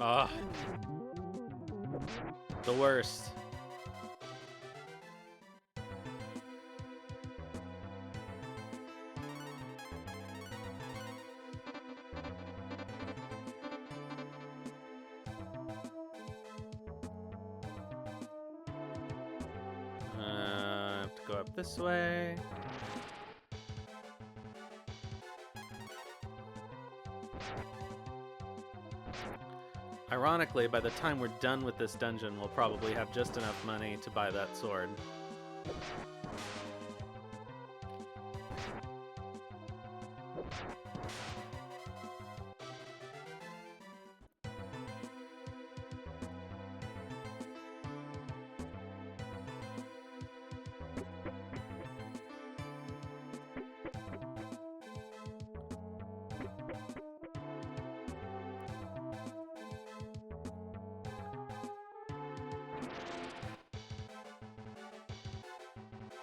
Ugh. The worst. I have to go up this way. Ironically, by the time we're done with this dungeon, we'll probably have just enough money to buy that sword.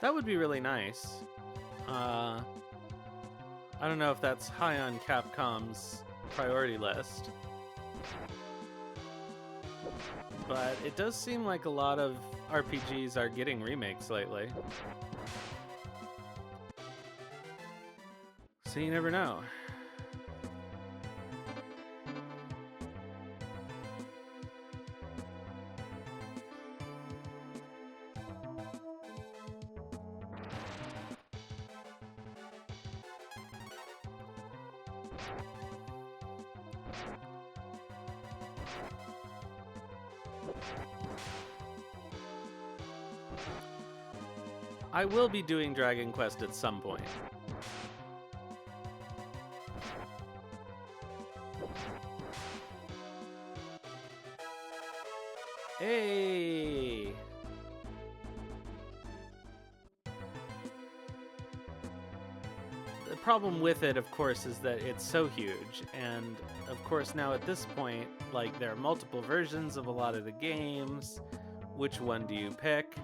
That would be really nice. I don't know if that's high on Capcom's priority list. But it does seem like a lot of RPGs are getting remakes lately. So you never know. I will be doing Dragon Quest at some point. Hey! The problem with it, of course, is that it's so huge. And, of course, now at this point, like, there are multiple versions of a lot of the games. Which one do you pick?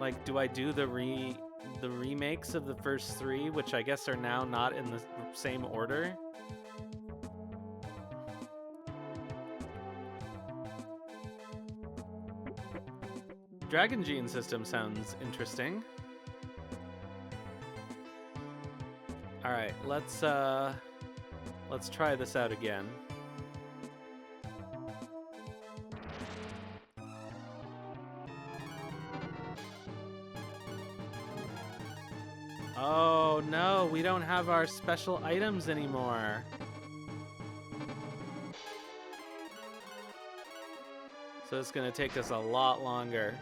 Like, do I do the remakes of the first three, which I guess are now not in the same order? Dragon Gene system sounds interesting. All right, let's try this out again. Oh no, we don't have our special items anymore. So it's gonna take us a lot longer.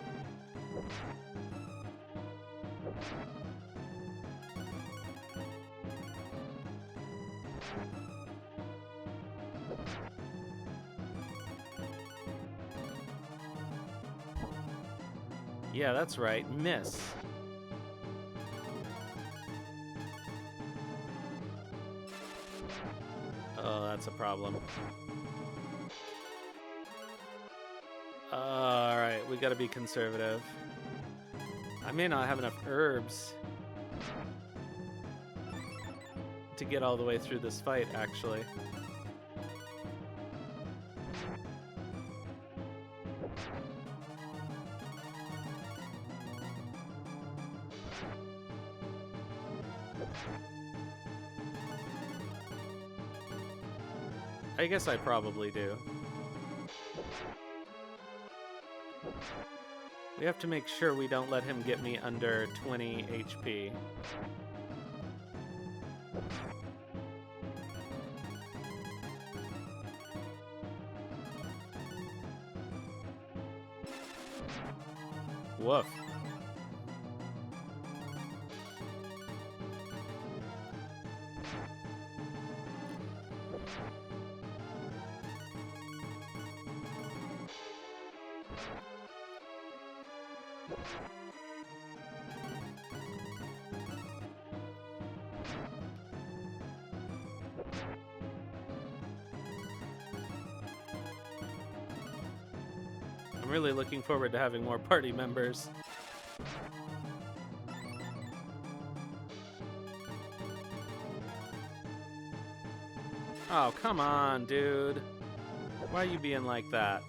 Yeah, that's right, miss. Oh, that's a problem. Alright, we gotta be conservative. I may not have enough herbs to get all the way through this fight, actually. I guess I probably do. We have to make sure we don't let him get me under 20 HP. Woof. I'm really looking forward to having more party members. Oh, come on, dude. Why are you being like that?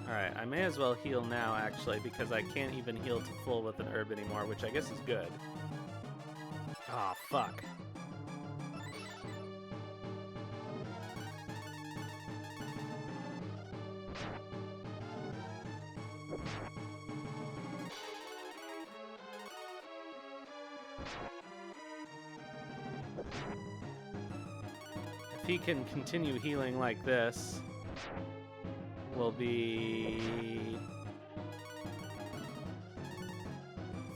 Alright, I may as well heal now, actually, because I can't even heal to full with an herb anymore, which I guess is good. Aw, fuck. If he can continue healing like this, we'll be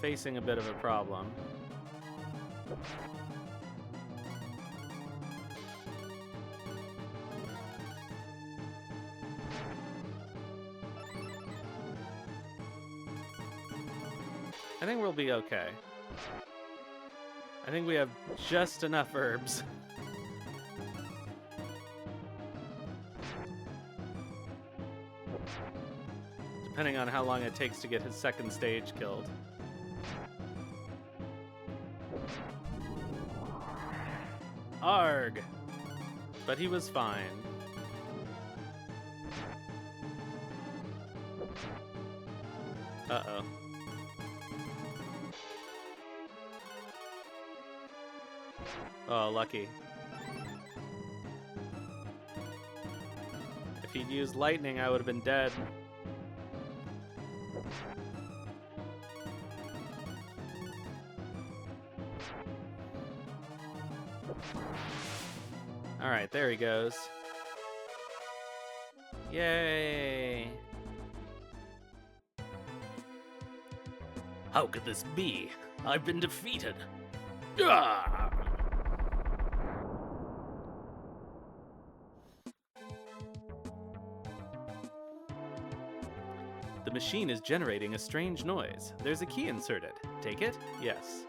facing a bit of a problem. I think we'll be okay. I think we have just enough herbs. Depending on how long it takes to get his second stage killed. Arg! But he was fine. Uh-oh. Oh, lucky. If he'd used lightning, I would have been dead. Alright, there he goes. Yay! How could this be? I've been defeated. Ah! The machine is generating a strange noise. There's a key inserted. Take it? Yes.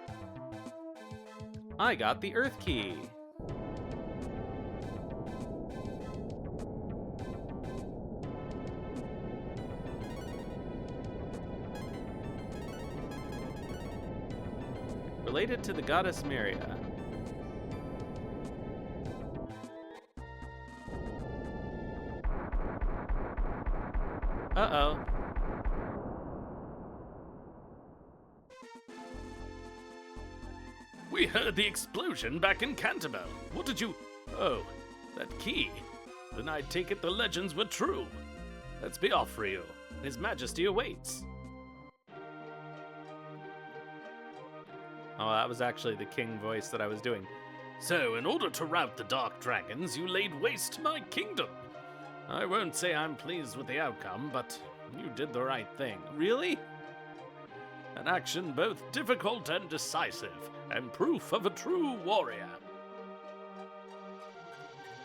I got the Earth Key. Related to the goddess Myria. Uh-oh. We heard the explosion back in Canterbury. What did you... Oh, that key. Then I take it the legends were true. Let's be off, Ryu. His Majesty awaits. Oh, that was actually the king voice that I was doing. So, in order to rout the Dark Dragons, you laid waste to my kingdom. I won't say I'm pleased with the outcome, but you did the right thing. Really? An action both difficult and decisive, and proof of a true warrior.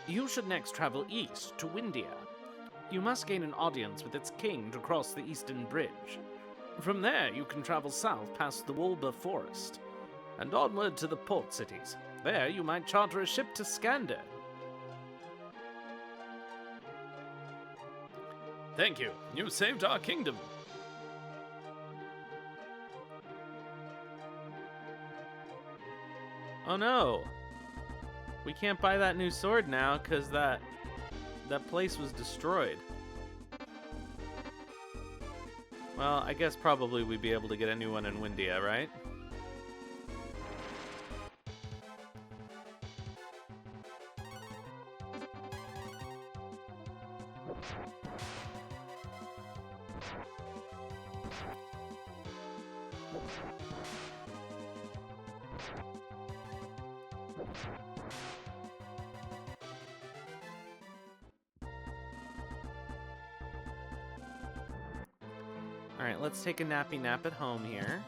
You should next travel east to Windia. You must gain an audience with its king to cross the Eastern Bridge. From there, you can travel south past the Wolba Forest, and onward to the port cities. There, you might charter a ship to Skander. Thank you. You saved our kingdom. Oh no! We can't buy that new sword now, because that place was destroyed. Well, I guess probably we'd be able to get a new one in Windia, right? Alright, let's take a nappy nap at home here.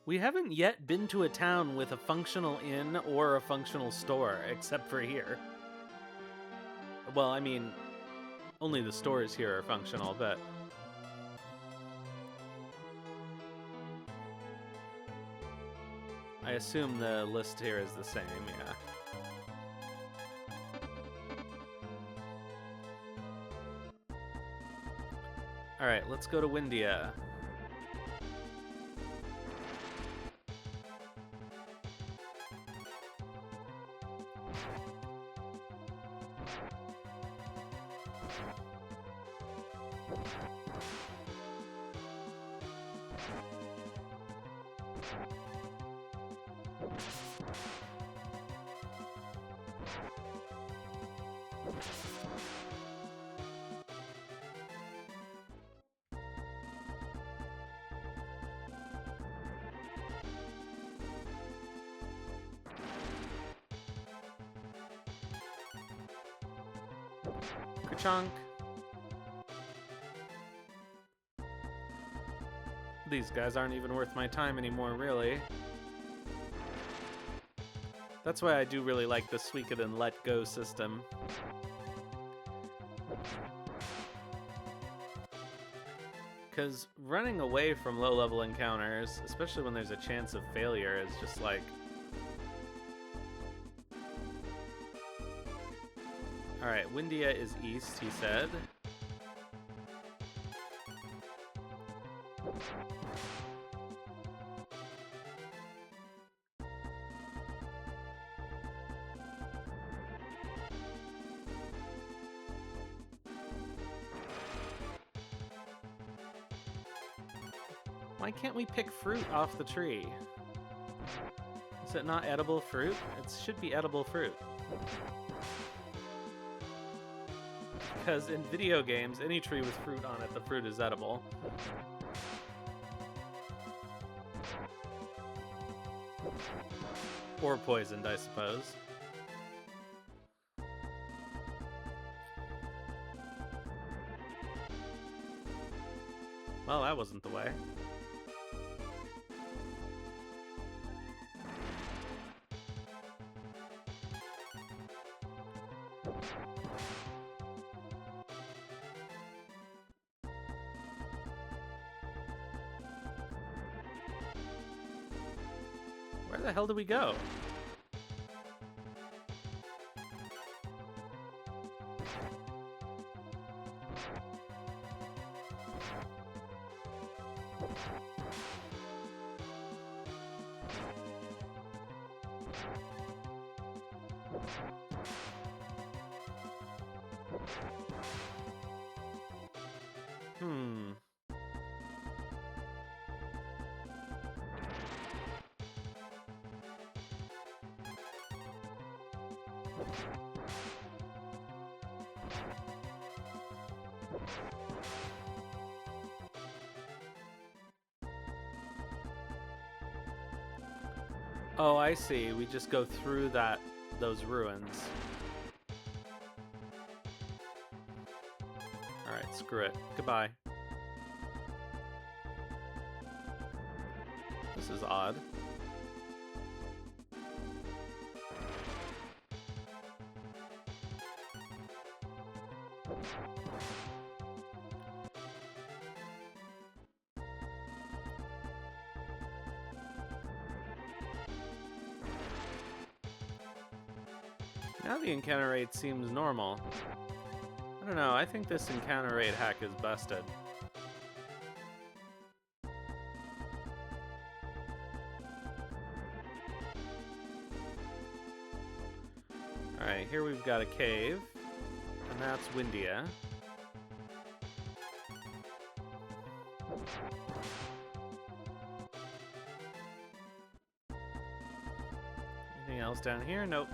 We haven't yet been to a town with a functional inn or a functional store, except for here. Well, I mean, only the stores here are functional, but... I assume the list here is the same, yeah. Alright, let's go to Windia. Chunk. These guys aren't even worth my time anymore, really. That's why I do really like the Suikoden Let Go system. Because running away from low-level encounters, especially when there's a chance of failure, is just like... Alright, Windia is east, he said. Why can't we pick fruit off the tree? Is it not edible fruit? It should be edible fruit. Because in video games, any tree with fruit on it, the fruit is edible. Or poisoned, I suppose. Well, that wasn't the way. Where the hell do we go? Oh, I see. We just go through those ruins. Alright, screw it. Goodbye. This is odd. Now the encounter rate seems normal. I don't know, I think this encounter rate hack is busted. Alright, here we've got a cave, and that's Windia. Anything else down here? Nope.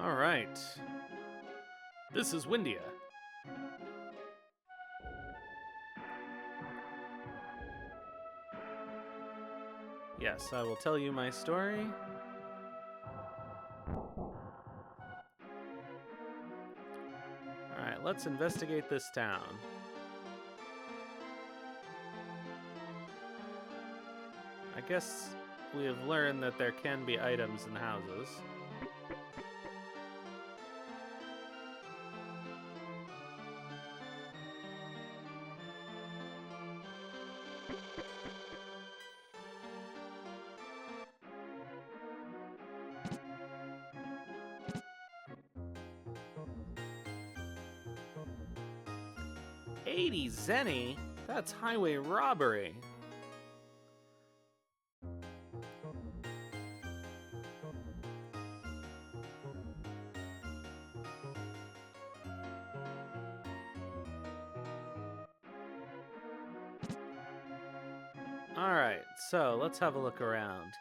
All right. This is Windia. Yes, I will tell you my story. Alright, let's investigate this town. I guess we have learned that there can be items in houses. $80 zenny? That's highway robbery. Alright, so let's have a look around.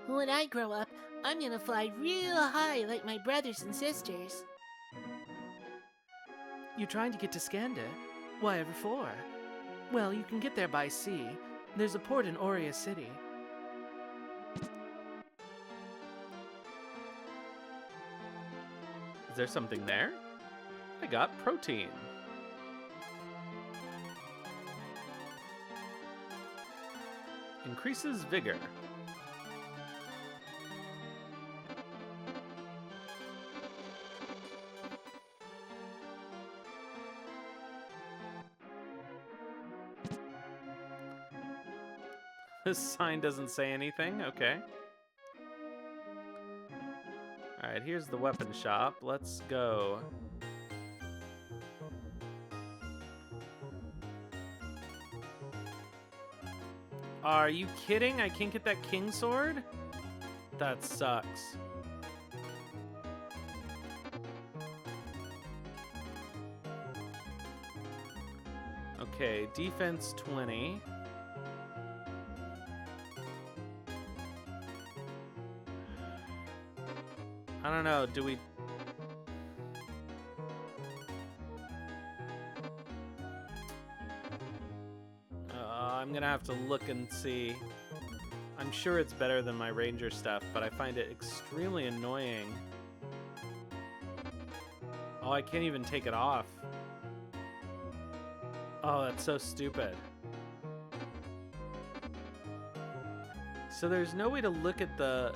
When I grow up, I'm gonna fly real high like my brothers and sisters. You trying to get to Skanda? Why ever for? Well, you can get there by sea. There's a port in Aurea City. Is there something there? I got protein. Increases vigor. This sign doesn't say anything. Okay. Alright, here's the weapon shop. Let's go. Are you kidding? I can't get that king sword? That sucks. Okay, defense 20. I don't know, do we... I'm gonna have to look and see. I'm sure it's better than my ranger stuff, but I find it extremely annoying. Oh, I can't even take it off. Oh, that's so stupid. So there's no way to look at the...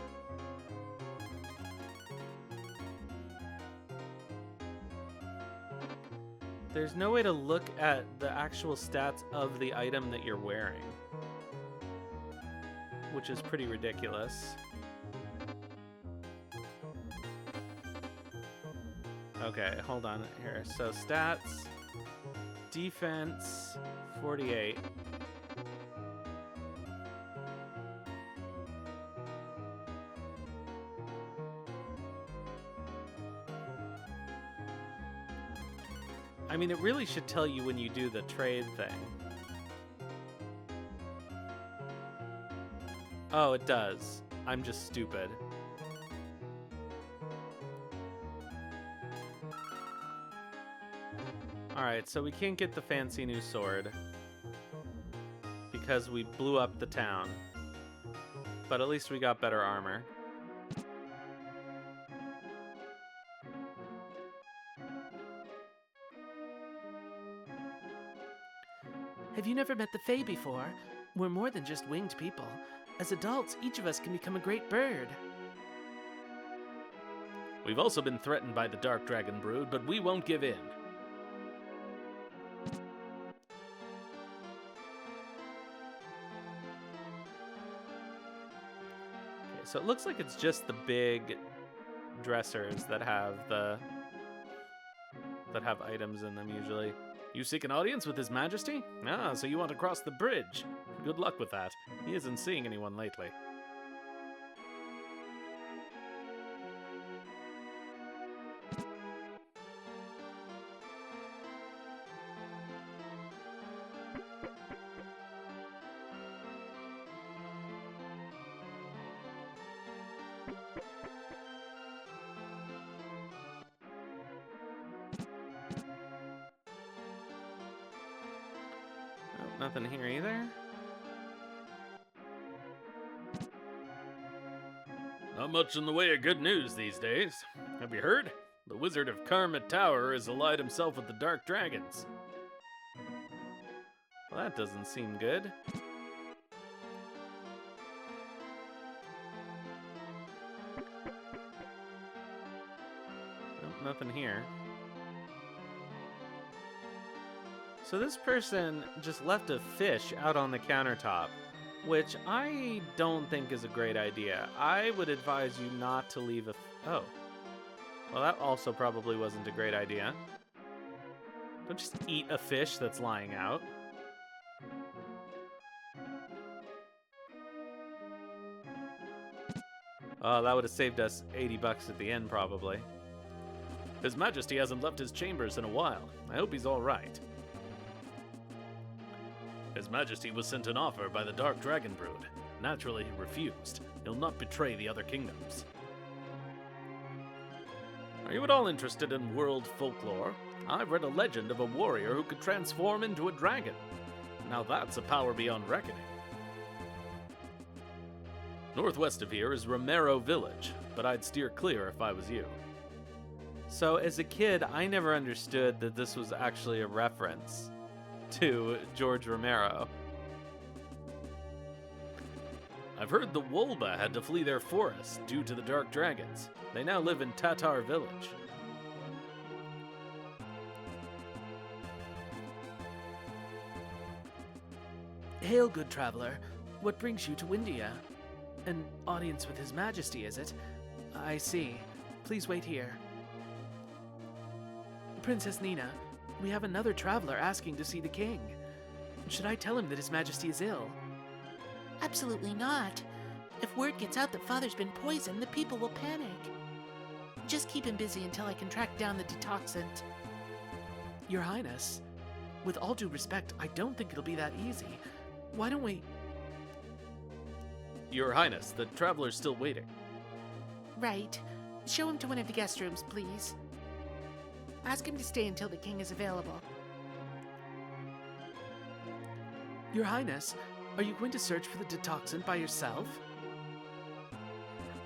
There's no way to look at the actual stats of the item that you're wearing, which is pretty ridiculous. Okay, hold on here. So stats, defense, 48. I mean, it really should tell you when you do the trade thing. Oh, it does. I'm just stupid. Alright, so we can't get the fancy new sword because we blew up the town. But at least we got better armor. Have you never met the Fae before? We're more than just winged people. As adults, each of us can become a great bird. We've also been threatened by the Dark Dragon brood, but we won't give in. Okay, so it looks like it's just the big dressers that have items in them usually. You seek an audience with His Majesty? Ah, so you want to cross the bridge. Good luck with that. He isn't seeing anyone lately. Oh, nothing here either. Not much in the way of good news these days. Have you heard? The Wizard of Karma Tower has allied himself with the Dark Dragons. Well, that doesn't seem good. Nope, nothing here. So this person just left a fish out on the countertop, which I don't think is a great idea. I would advise you not to leave oh. Well, that also probably wasn't a great idea. Don't just eat a fish that's lying out. Oh, that would have saved us 80 bucks at the end, probably. His Majesty hasn't left his chambers in a while. I hope he's all right. His Majesty was sent an offer by the Dark Dragon Brood. Naturally, he refused. He'll not betray the other kingdoms. Are you at all interested in world folklore? I've read a legend of a warrior who could transform into a dragon. Now that's a power beyond reckoning. Northwest of here is Romero Village, but I'd steer clear if I was you. So as a kid, I never understood that this was actually a reference to George Romero. I've heard the Wolba had to flee their forest due to the Dark Dragons. They now live in Tatar Village. Hail, good traveler. What brings you to India? An audience with His Majesty, is it? I see. Please wait here. Princess Nina, we have another traveler asking to see the king. Should I tell him that His Majesty is ill? Absolutely not. If word gets out that Father's been poisoned, the people will panic. Just keep him busy until I can track down the detoxant. Your Highness, with all due respect, I don't think it'll be that easy. Why don't we... Your Highness, the traveler's still waiting. Right. Show him to one of the guest rooms, please. Ask him to stay until the king is available. Your Highness, are you going to search for the detoxant by yourself?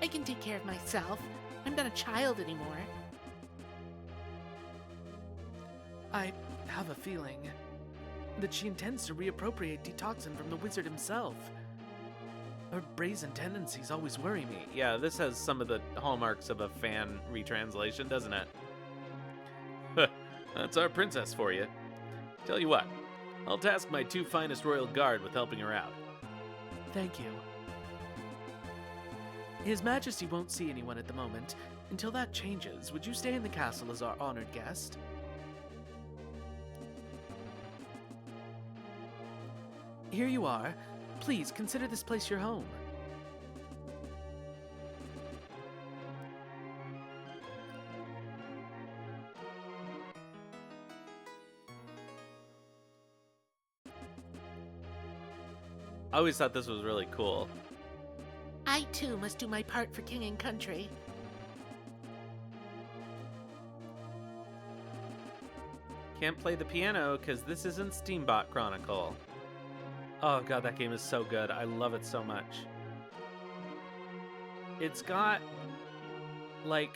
I can take care of myself. I'm not a child anymore. I have a feeling that she intends to reappropriate detoxin from the wizard himself. Her brazen tendencies always worry me. Yeah, this has some of the hallmarks of a fan retranslation, doesn't it? That's our princess for you. Tell you what, I'll task my 2 finest royal guard with helping her out. Thank you. His Majesty won't see anyone at the moment. Until that changes, would you stay in the castle as our honored guest? Here you are. Please consider this place your home. I always thought this was really cool. I too must do my part for king and country. Can't play the piano because this isn't Steambot Chronicle. Oh god, that game is so good. I love it so much. It's got, like,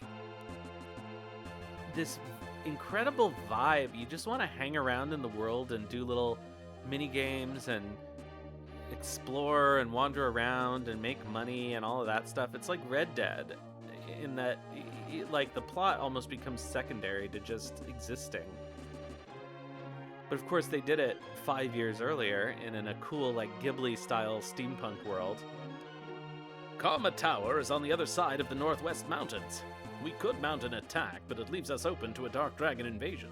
this incredible vibe. You just want to hang around in the world and do little mini games and explore and wander around and make money and all of that stuff. It's like Red Dead in that, like, the plot almost becomes secondary to just existing. But of course they did it 5 years earlier and in a cool, like, Ghibli-style steampunk world. Karma Tower is on the other side of the Northwest Mountains. We could mount an attack, but it leaves us open to a Dark Dragon invasion.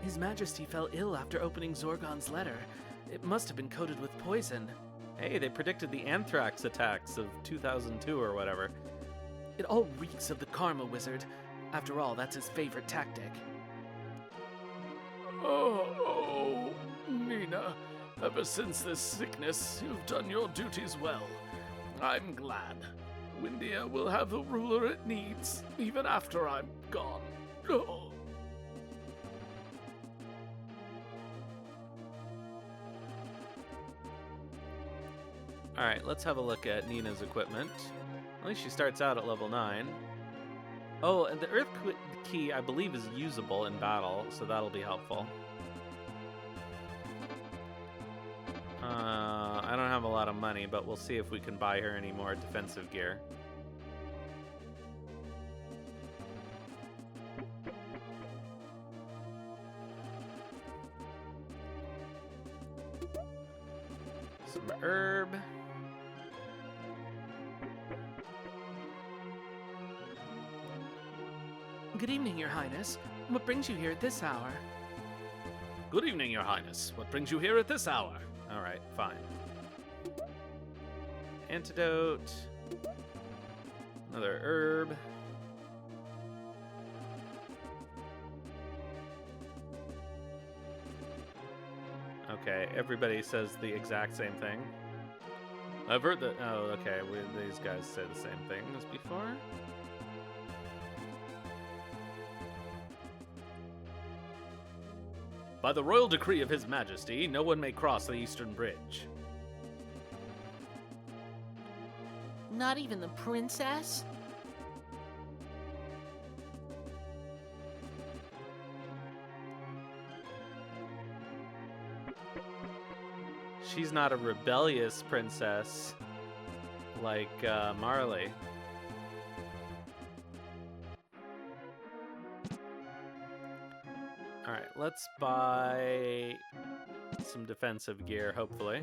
His Majesty fell ill after opening Zorgon's letter. It must have been coated with poison. Hey, they predicted the anthrax attacks of 2002 or whatever. It all reeks of the Karma Wizard. After all, that's his favorite tactic. Oh, Nina, ever since this sickness, you've done your duties well. I'm glad. Windia will have the ruler it needs, even after I'm gone. Oh. Alright, let's have a look at Nina's equipment. At least she starts out at level 9. Oh, and the Earth Key, I believe, is usable in battle, so that'll be helpful. I don't have a lot of money, but we'll see if we can buy her any more defensive gear. Some herb. Good evening, Your Highness. What brings you here at this hour? Good evening, Your Highness. What brings you here at this hour? Alright, fine. Antidote. Another herb. Okay, everybody says the exact same thing. I've heard that. Oh, okay. These guys say the same thing as before. By the royal decree of His Majesty, no one may cross the Eastern Bridge. Not even the princess? She's not a rebellious princess like Marley. Alright, let's buy some defensive gear, hopefully.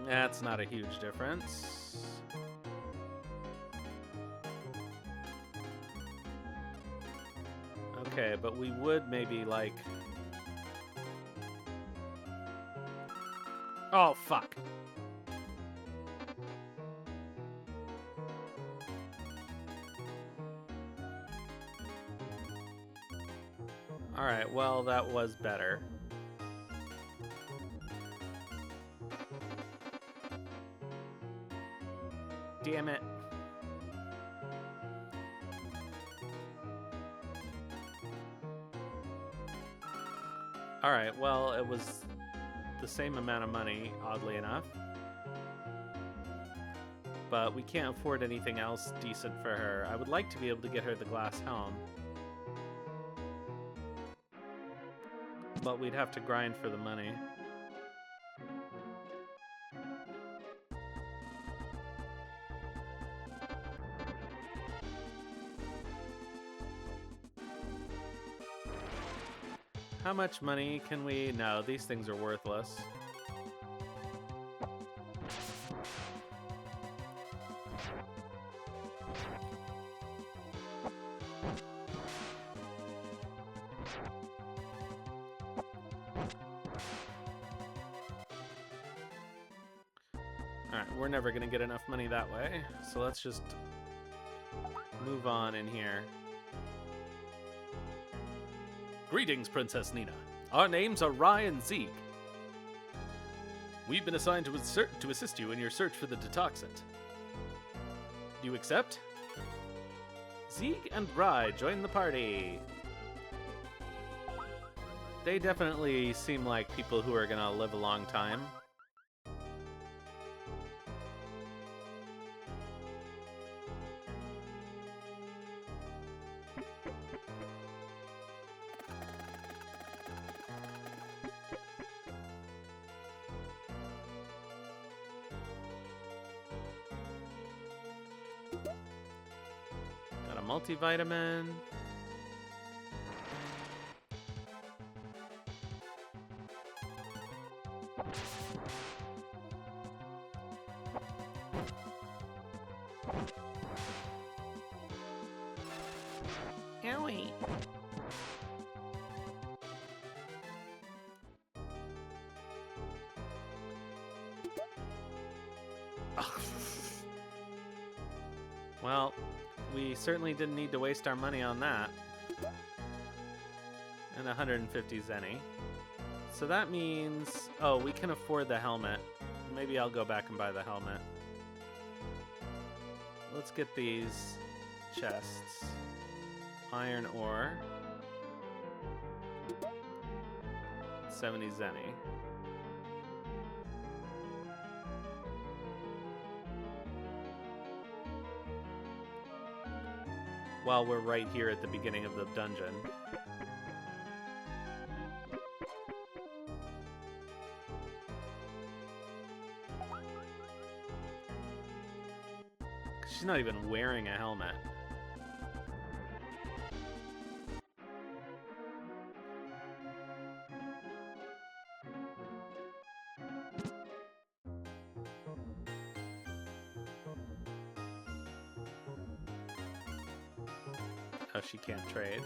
That's not a huge difference. Okay, but we would maybe like... Oh, fuck. Alright, well, that was better. Damn it. Alright, well, it was the same amount of money, oddly enough. But we can't afford anything else decent for her. I would like to be able to get her the glass helm. But we'd have to grind for the money. How much money can we... No, these things are worthless. Alright, we're never gonna get enough money that way, so let's just move on in here. Greetings, Princess Nina. Our names are Rai and Zeeg. We've been assigned to assist you in your search for the detoxant. Do you accept? Zeeg and Rai join the party. They definitely seem like people who are gonna live a long time. Got a multivitamin. Owie. Well, we certainly didn't need to waste our money on that. And 150 zenny. So that means... Oh, we can afford the helmet. Maybe I'll go back and buy the helmet. Let's get these chests. Iron ore. 70 zenny. While we're right here at the beginning of the dungeon. She's not even wearing a helmet. Oh, she can't trade.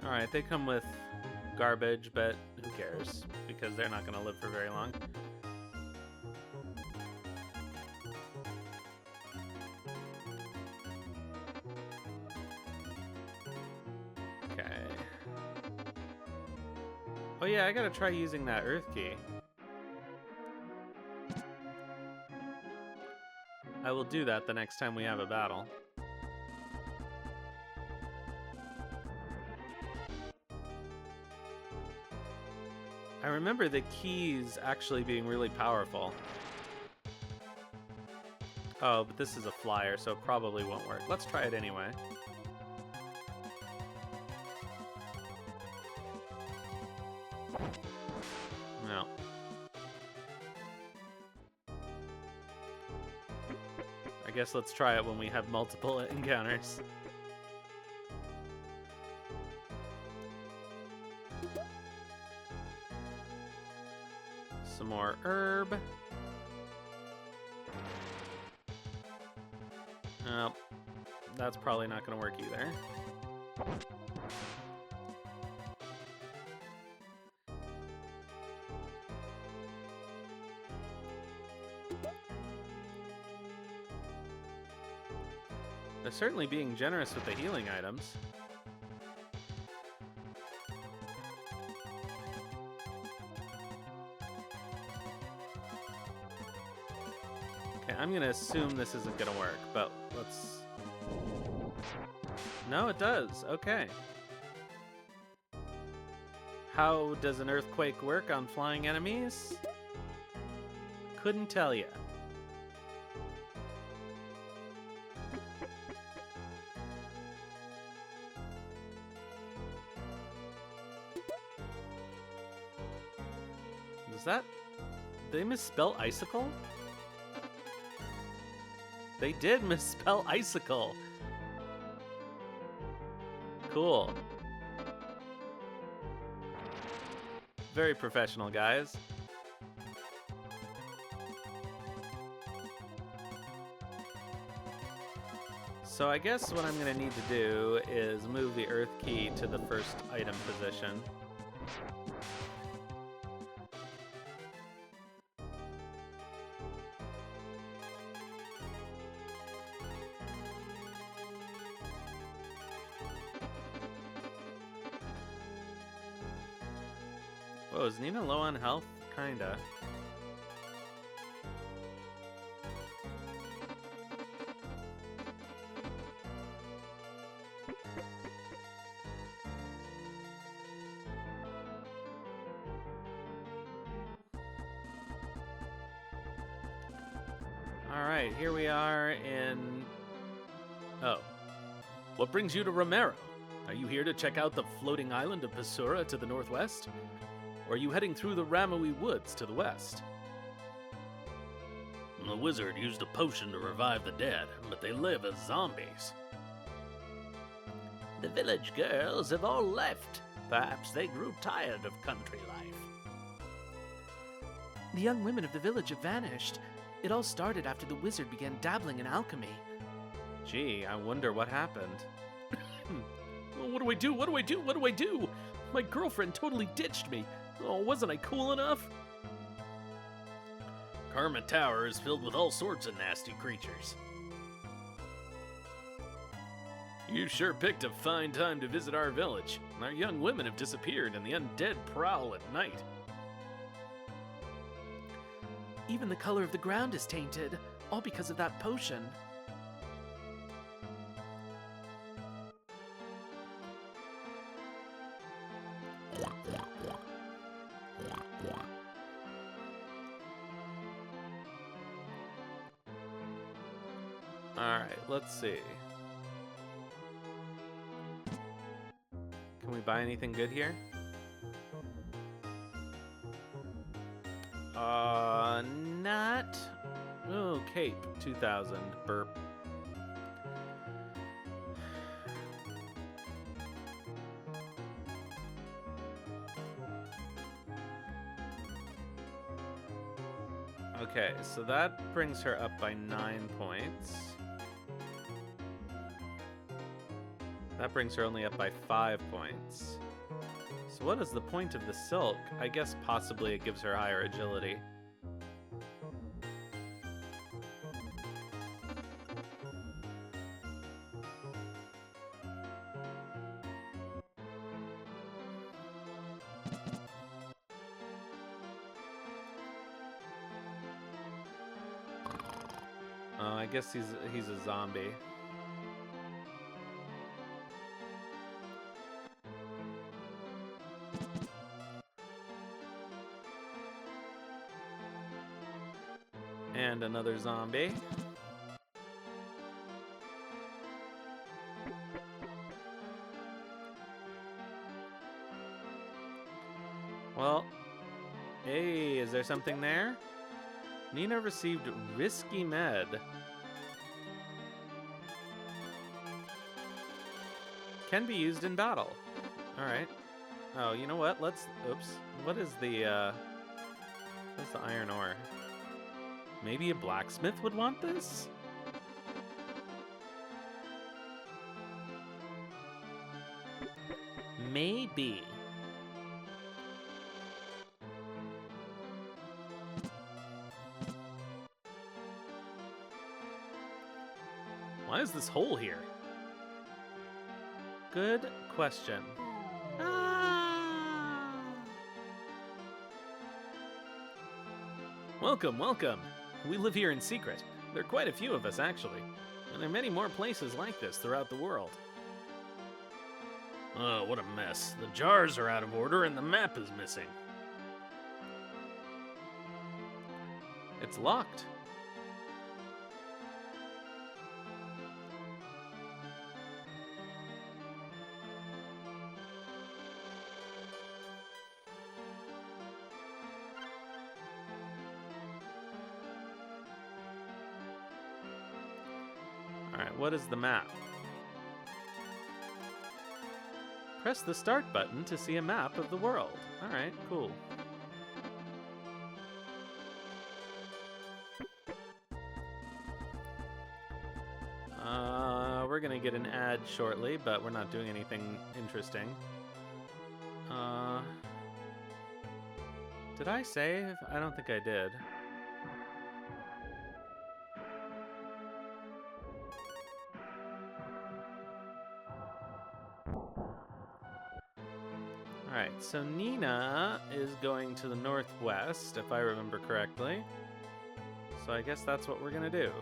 All right, they come with garbage, but who cares? Because they're not going to live for very long. Okay. Oh yeah, I gotta try using that earth key. I will do that the next time we have a battle. I remember the keys actually being really powerful. Oh, but this is a flyer, so it probably won't work. Let's try it anyway. No. I guess let's try it when we have multiple encounters. Some more herb. Oh, that's probably not going to work either. They're certainly being generous with the healing items. Okay, I'm gonna assume this isn't gonna work, but let's... No, it does. Okay. How does an earthquake work on flying enemies? Couldn't tell you. Is that... Did they misspell icicle? They did misspell icicle. Cool. Very professional, guys. So I guess what I'm going to need to do is move the earth key to the first item position. Whoa, is Nina low on health? Kinda. Alright, here we are in... Oh. What brings you to Romero? Are you here to check out the floating island of Pasura to the northwest? Or are you heading through the Ramawi woods to the west? The wizard used a potion to revive the dead, but they live as zombies. The village girls have all left. Perhaps they grew tired of country life. The young women of the village have vanished. It all started after the wizard began dabbling in alchemy. Gee, I wonder what happened. What do I do? What do I do? What do I do? My girlfriend totally ditched me. Oh, wasn't I cool enough? Karma Tower is filled with all sorts of nasty creatures. You sure picked a fine time to visit our village. Our young women have disappeared and the undead prowl at night. Even the color of the ground is tainted, all because of that potion. Alright, let's see. Can we buy anything good here? Not. Oh, cape, 2,000. Burp. Okay, so that brings her up by 9 points. That brings her only up by 5 points. So what is the point of the silk? I guess possibly it gives her higher agility. Oh, I guess he's a zombie. And another zombie. Well, hey, is there something there? Nina received Risky Med. Can be used in battle. Alright. Oh, you know what? Let's... Oops. What is the, what's the iron ore? Maybe a blacksmith would want this? Maybe. Why is this hole here? Good question. Welcome, welcome. We live here in secret. There are quite a few of us, actually. And there are many more places like this throughout the world. Oh, what a mess. The jars are out of order and the map is missing. It's locked. Alright, what is the map? Press the start button to see a map of the world. Alright, cool. We're gonna get an ad shortly, but we're not doing anything interesting. Did I save? I don't think I did. Alright, so Nina is going to the northwest, if I remember correctly. So I guess that's what we're gonna do.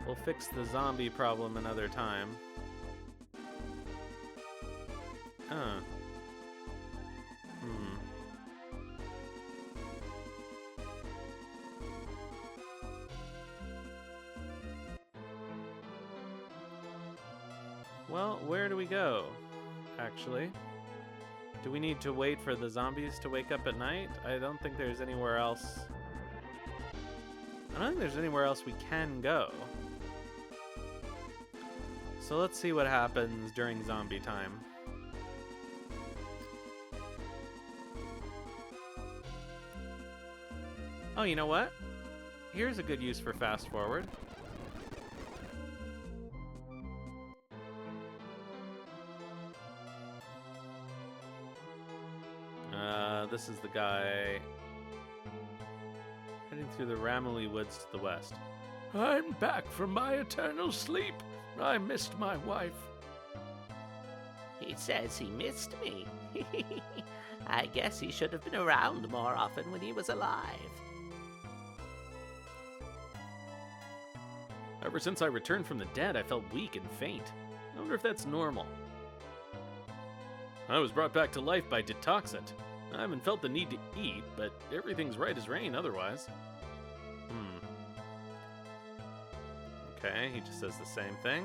We'll fix the zombie problem another time. Well, where do we go, actually? Do we need to wait for the zombies to wake up at night? I don't think there's anywhere else. I don't think there's anywhere else we can go. So let's see what happens during zombie time. Oh, you know what? Here's a good use for fast forward. this is the guy heading through the Ramilly Woods to the west. I'm back from my eternal sleep. I missed my wife. He says he missed me. I guess he should have been around more often when he was alive. Ever since I returned from the dead, I felt weak and faint. I wonder if that's normal. I was brought back to life by Detoxit. I haven't felt the need to eat, but everything's right as rain otherwise. Okay, he just says the same thing.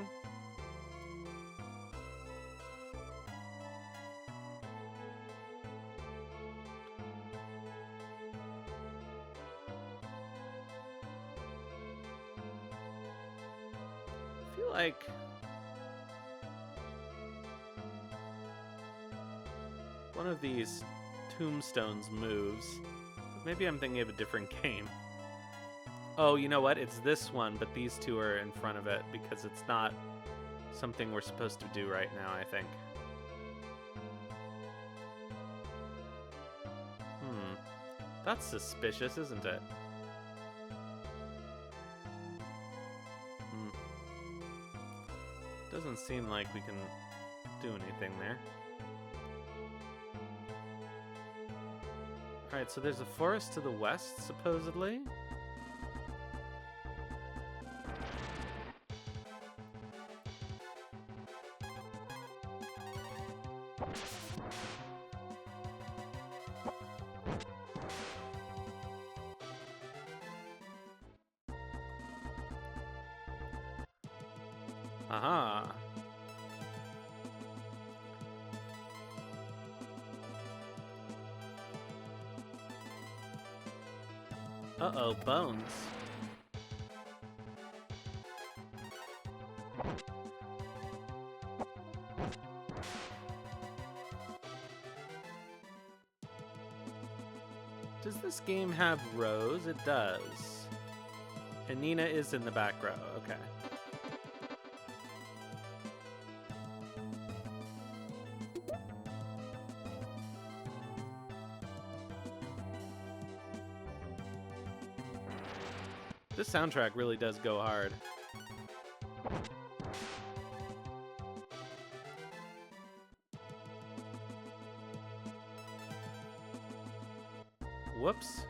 I feel like one of these tombstones moves. But maybe I'm thinking of a different game. Oh, you know what? It's this one, but these two are in front of it because it's not something we're supposed to do right now, I think. That's suspicious, isn't it? Doesn't seem like we can do anything there. Alright, so there's a forest to the west, supposedly. Aha. Uh-oh, bones. Does this game have rows? It does. And Nina is in the back row. Okay. This soundtrack really does go hard. Whoops.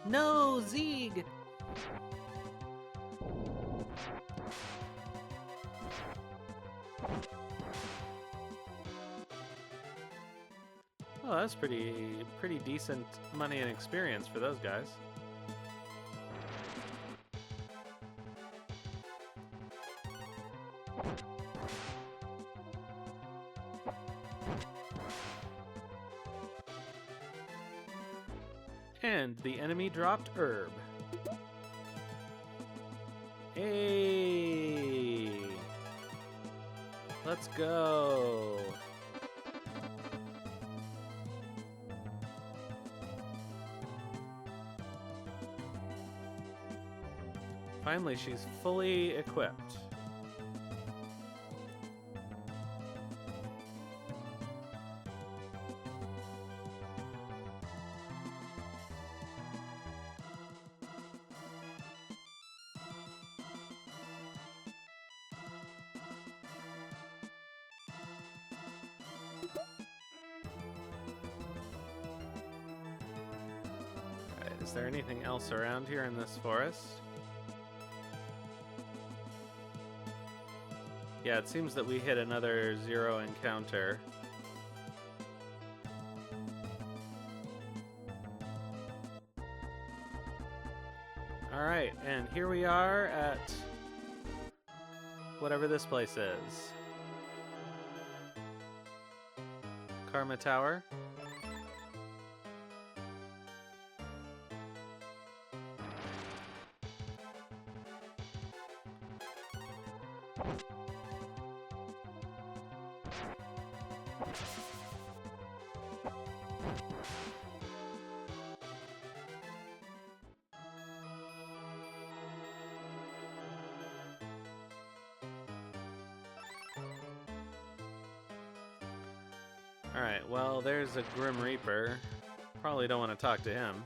No, Zeeg! Oh, that's pretty decent money and experience for those guys. And the enemy dropped herb. Hey! Let's go! Finally, she's fully equipped. Alright, is there anything else around here in this forest? Yeah, it seems that we hit another 0 encounter. Alright, and here we are at whatever this place is. Karma Tower. Alright, well, there's a Grim Reaper. Probably don't want to talk to him.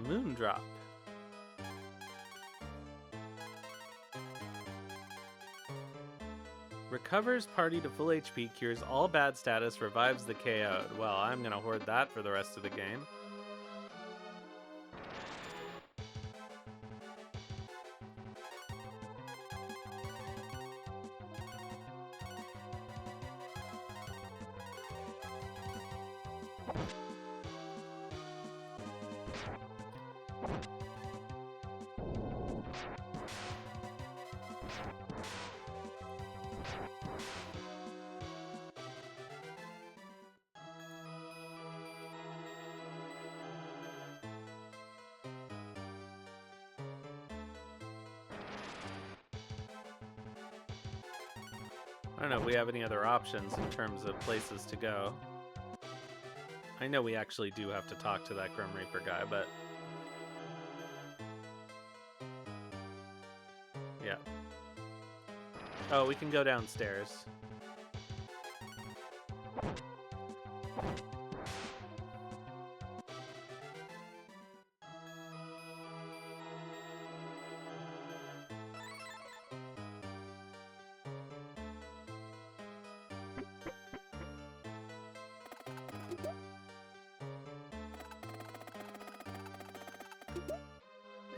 Moondrop. Recovers party to full HP, cures all bad status, revives the KO'd. Well, I'm gonna hoard that for the rest of the game. I don't know if we have any other options in terms of places to go. I know we actually do have to talk to that Grim Reaper guy, but... yeah. Oh, we can go downstairs.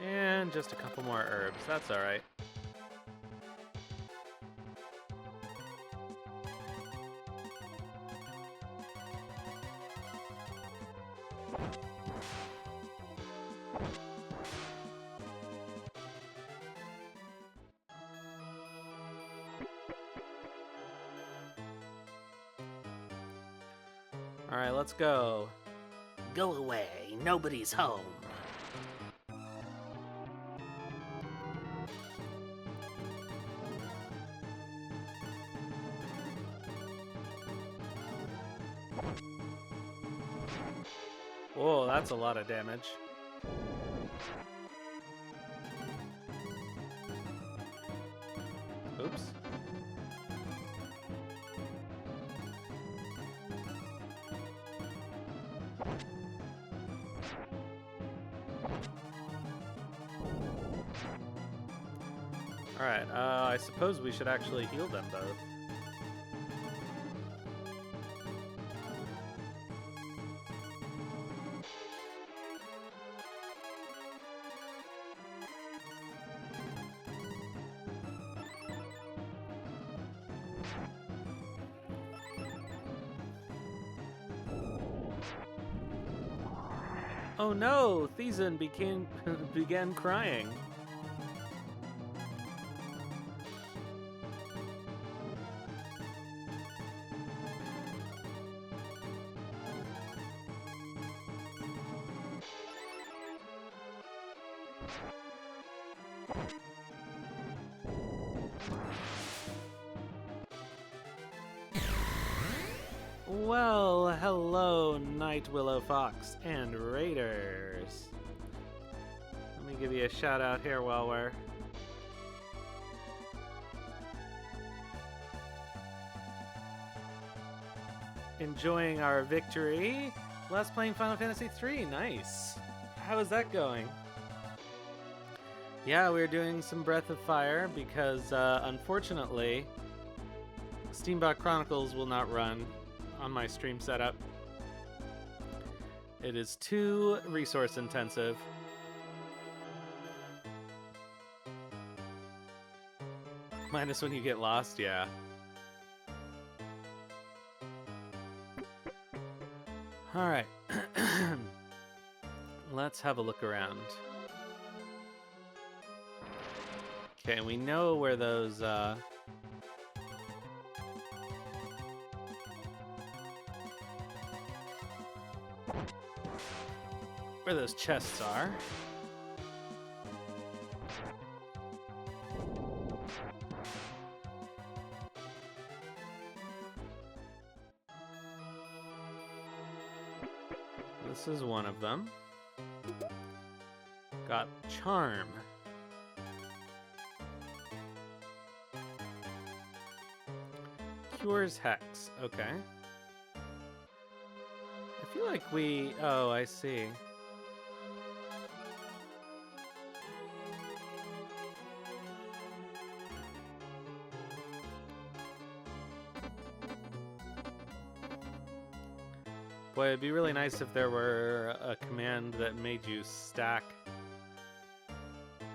And just a couple more herbs. That's all right. All right, let's go. Go away. Nobody's home. Whoa, that's a lot of damage. Oops. Alright, I suppose we should actually heal them both. Oh no! Thiessen began crying. Well, hello, Night Willow Fox and Raiders. Let me give you a shout out here while we're enjoying our victory. Last playing Final Fantasy III. Nice. How is that going? Yeah, we're doing some Breath of Fire because, unfortunately, Steambot Chronicles will not run on my stream setup. It is too resource intensive. Minus when you get lost, yeah. All right. Let's have a look around. Okay, we know where those where those chests are. This is one of them. Got charm. Cures hex. Okay. I feel like we... Oh, I see. Boy, it'd be really nice if there were a command that made you stack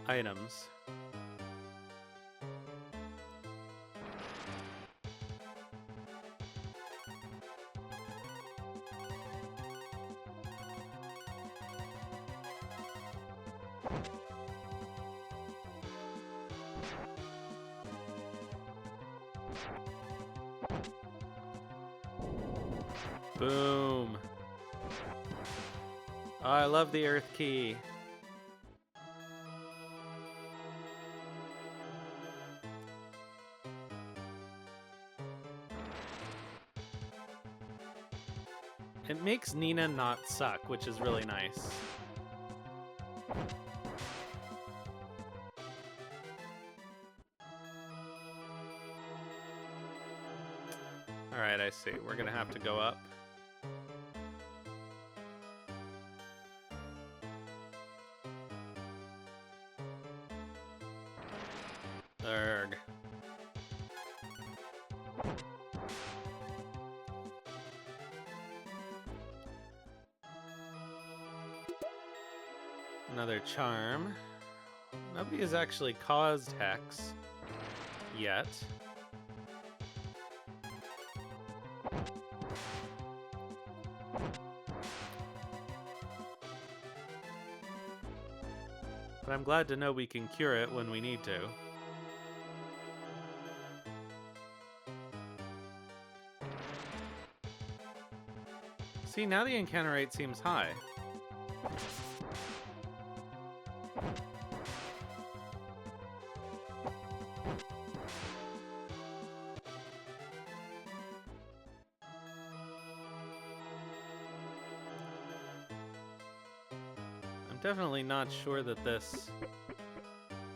items. Boom. Oh, I love the earth key. It makes Nina not suck, which is really nice. Alright, I see. We're gonna have to go up. Erg. Another charm. Nobody has actually caused hex yet. But I'm glad to know we can cure it when we need to. See, now the encounter rate seems high. I'm definitely not sure that this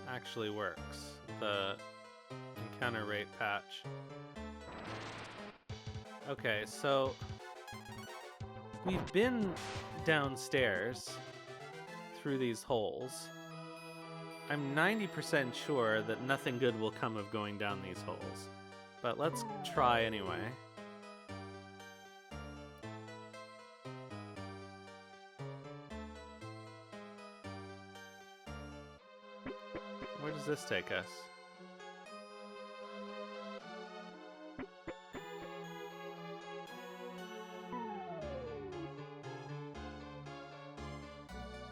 actually works, the encounter rate patch. Okay, so we've been downstairs through these holes. I'm 90% sure that nothing good will come of going down these holes, but let's try anyway. Where does this take us?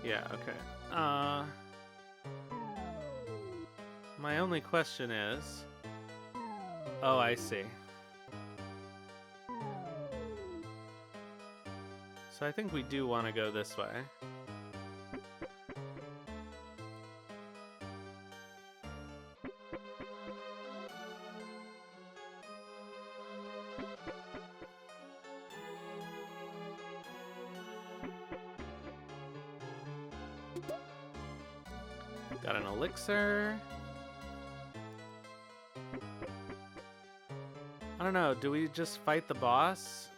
Yeah, okay. My only question is... Oh, I see. So I think we do want to go this way. Got an elixir. I don't know, do we just fight the boss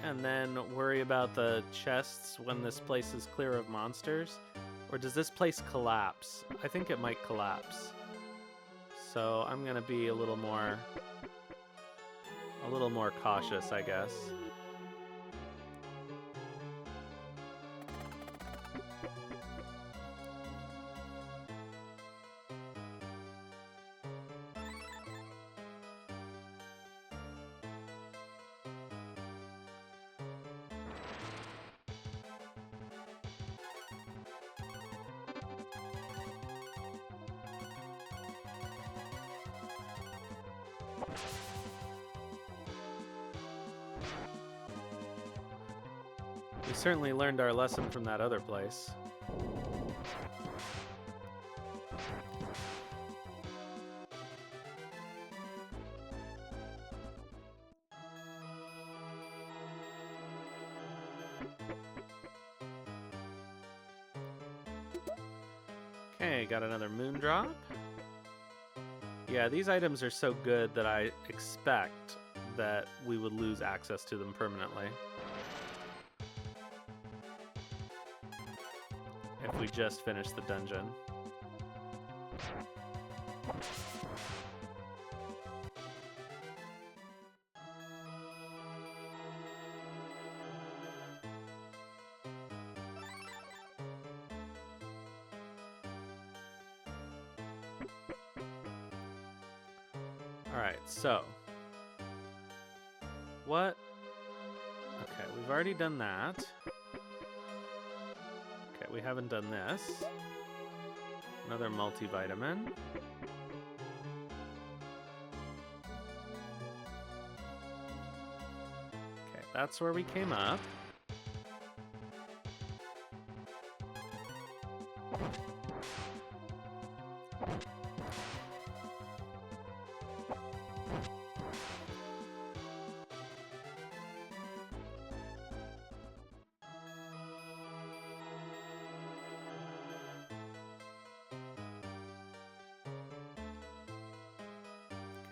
and then worry about the chests when this place is clear of monsters? Or does this place collapse? I think it might collapse. So I'm gonna be a little more cautious, I guess. We certainly learned our lesson from that other place. Okay, got another moon drop. Yeah, these items are so good that I expect that we would lose access to them permanently if we just finish the dungeon. Alright, so what? Okay, we've already done that. Okay, we haven't done this. Another multivitamin. Okay, that's where we came up.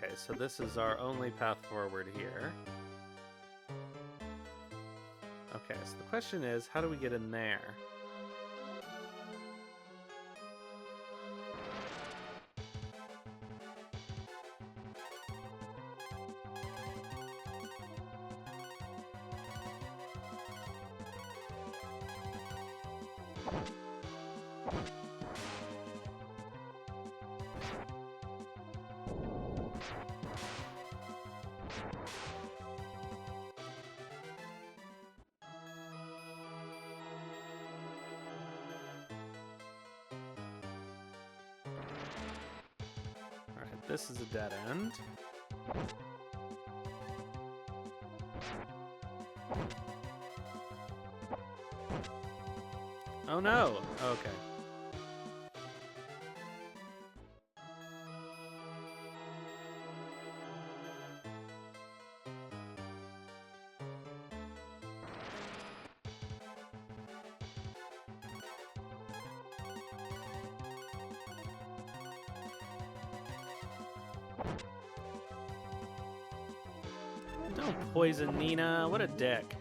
Okay, so this is our only path forward here. Okay, so the question is, how do we get in there? Alright, this is a dead end. Oh no! Okay. Don't poison Nina, what a dick.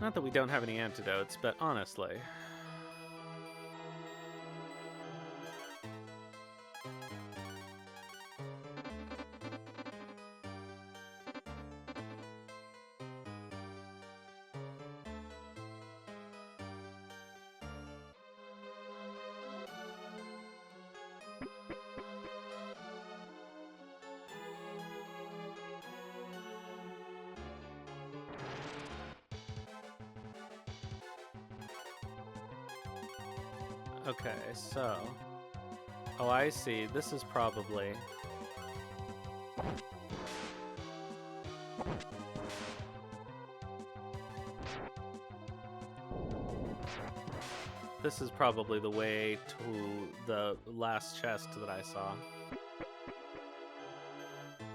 Not that we don't have any antidotes, but honestly. Okay, so... Oh, I see. This is probably... This is probably the way to the last chest that I saw.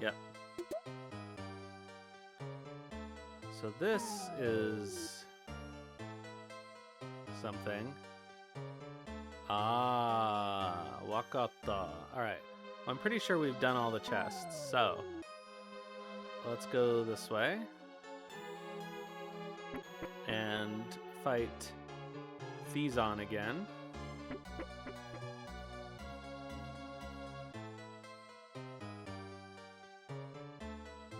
Yep. So this is... something. Ah, wakata. Alright. Well, I'm pretty sure we've done all the chests, so... Let's go this way. And fight Thizon again.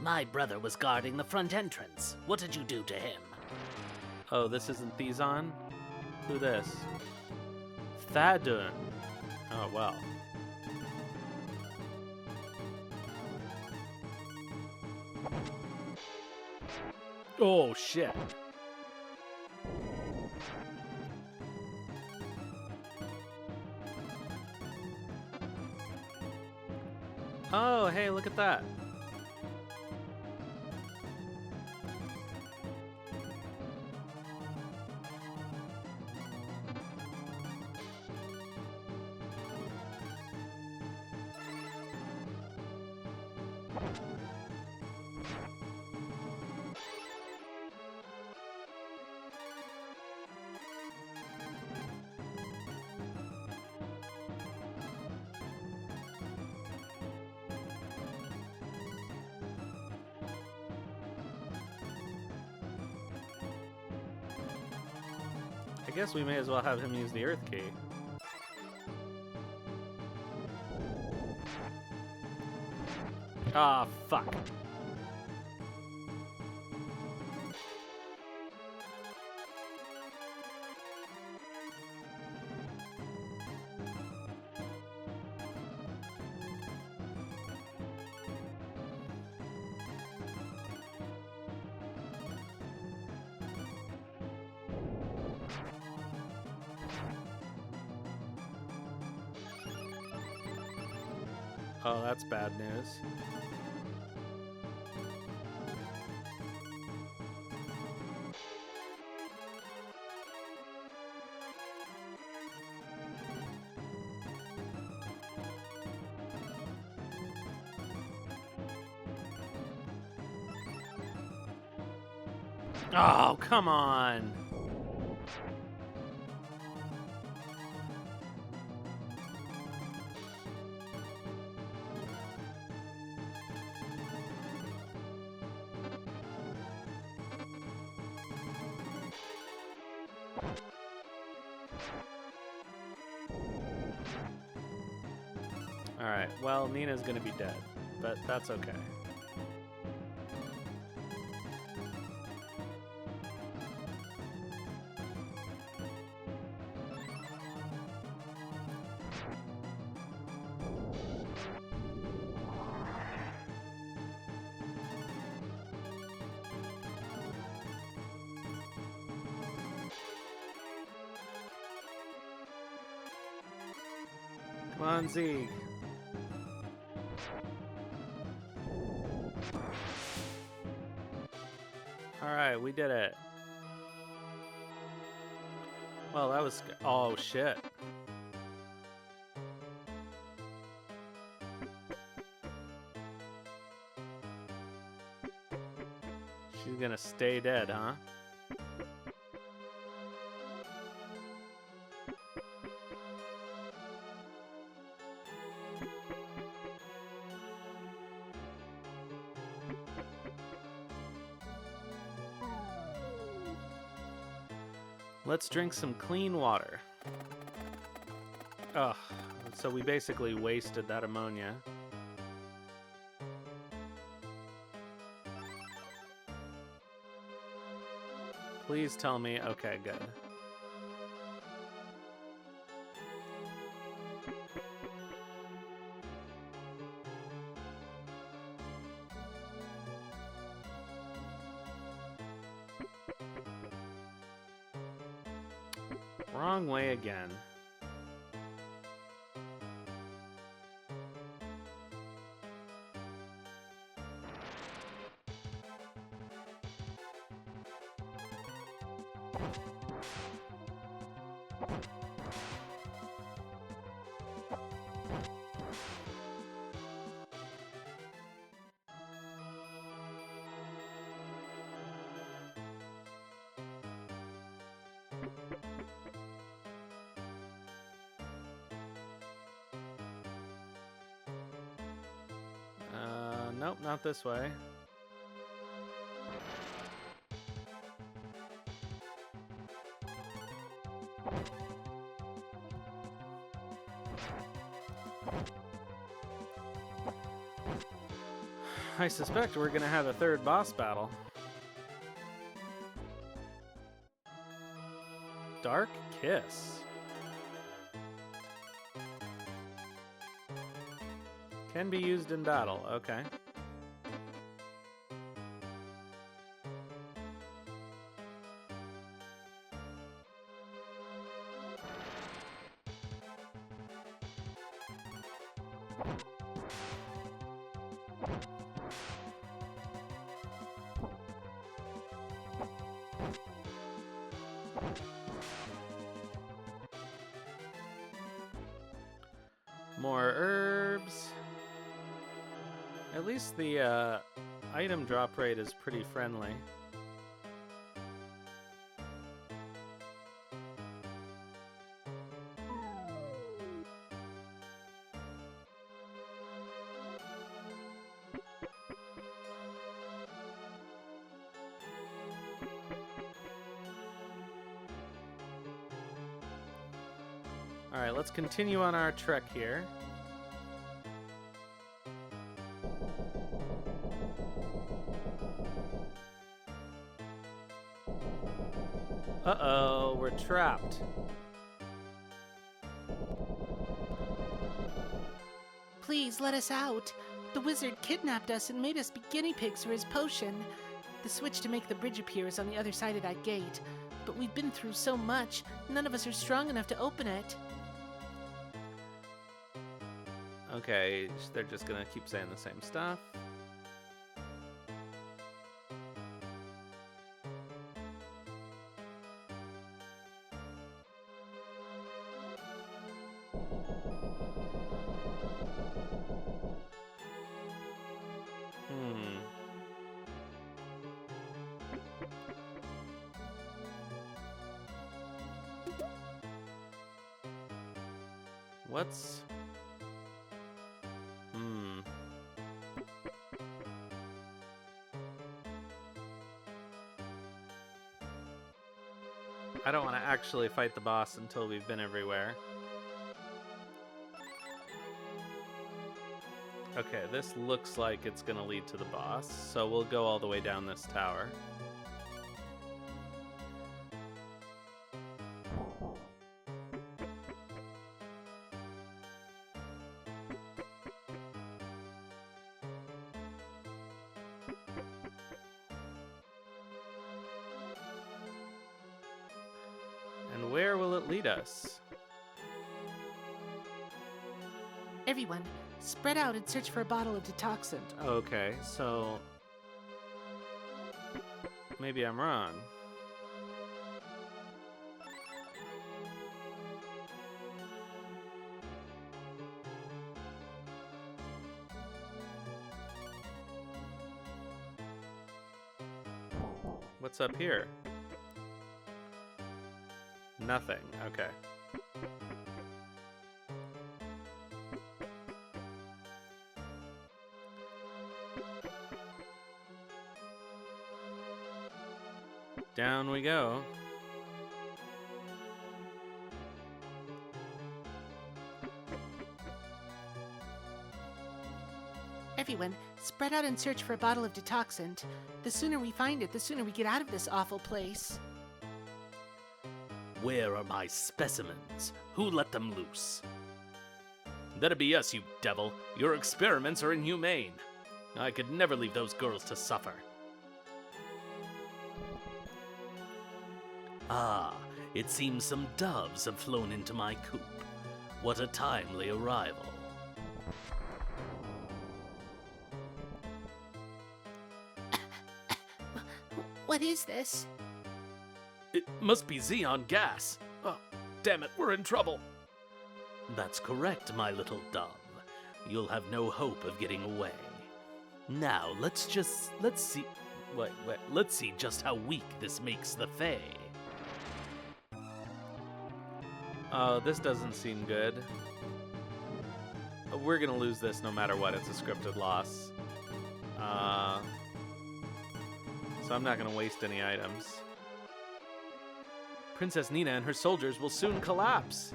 My brother was guarding the front entrance. What did you do to him? Oh, this isn't Thizon? Who this? Thadun. Oh, well. Oh, shit. Oh, hey, look at that. I guess we may as well have him use the Earth Key. Ah, fuck. Oh, that's bad news. Oh, come on. Alright, well, Nina's gonna be dead, but that's okay. Come on, Zeke. Alright, we did it. Well, that was... Oh, shit. She's gonna stay dead, huh? Let's drink some clean water. Ugh, so we basically wasted that ammonia. Please tell me, okay, good. Wrong way again. Nope, not this way. I suspect we're gonna have a third boss battle. Dark Kiss. Can be used in battle, okay. More herbs. At least the item drop rate is pretty friendly. Alright, let's continue on our trek here. Uh-oh, we're trapped. Please let us out. The wizard kidnapped us and made us be guinea pigs for his potion. The switch to make the bridge appear is on the other side of that gate. But we've been through so much, none of us are strong enough to open it. Okay, they're just gonna keep saying the same stuff. What's... I don't want to actually fight the boss until we've been everywhere. Okay, this looks like it's going to lead to the boss, so we'll go all the way down this tower. And where will it lead us? Everyone, spread out and search for a bottle of detoxant. Okay, so... maybe I'm wrong. What's up here? Nothing. Okay. Down we go. Everyone, spread out and search for a bottle of detoxant. The sooner we find it, the sooner we get out of this awful place. Where are my specimens? Who let them loose? That'd be us, you devil. Your experiments are inhumane. I could never leave those girls to suffer. Ah, it seems some doves have flown into my coop. What a timely arrival. What is this? It must be xenon gas. Oh, damn it, we're in trouble. That's correct, my little dove. You'll have no hope of getting away. Now, let's see... Wait, let's see just how weak this makes the Fae. Oh, this doesn't seem good. We're gonna lose this no matter what. It's a scripted loss. So I'm not gonna waste any items. Princess Nina and her soldiers will soon collapse.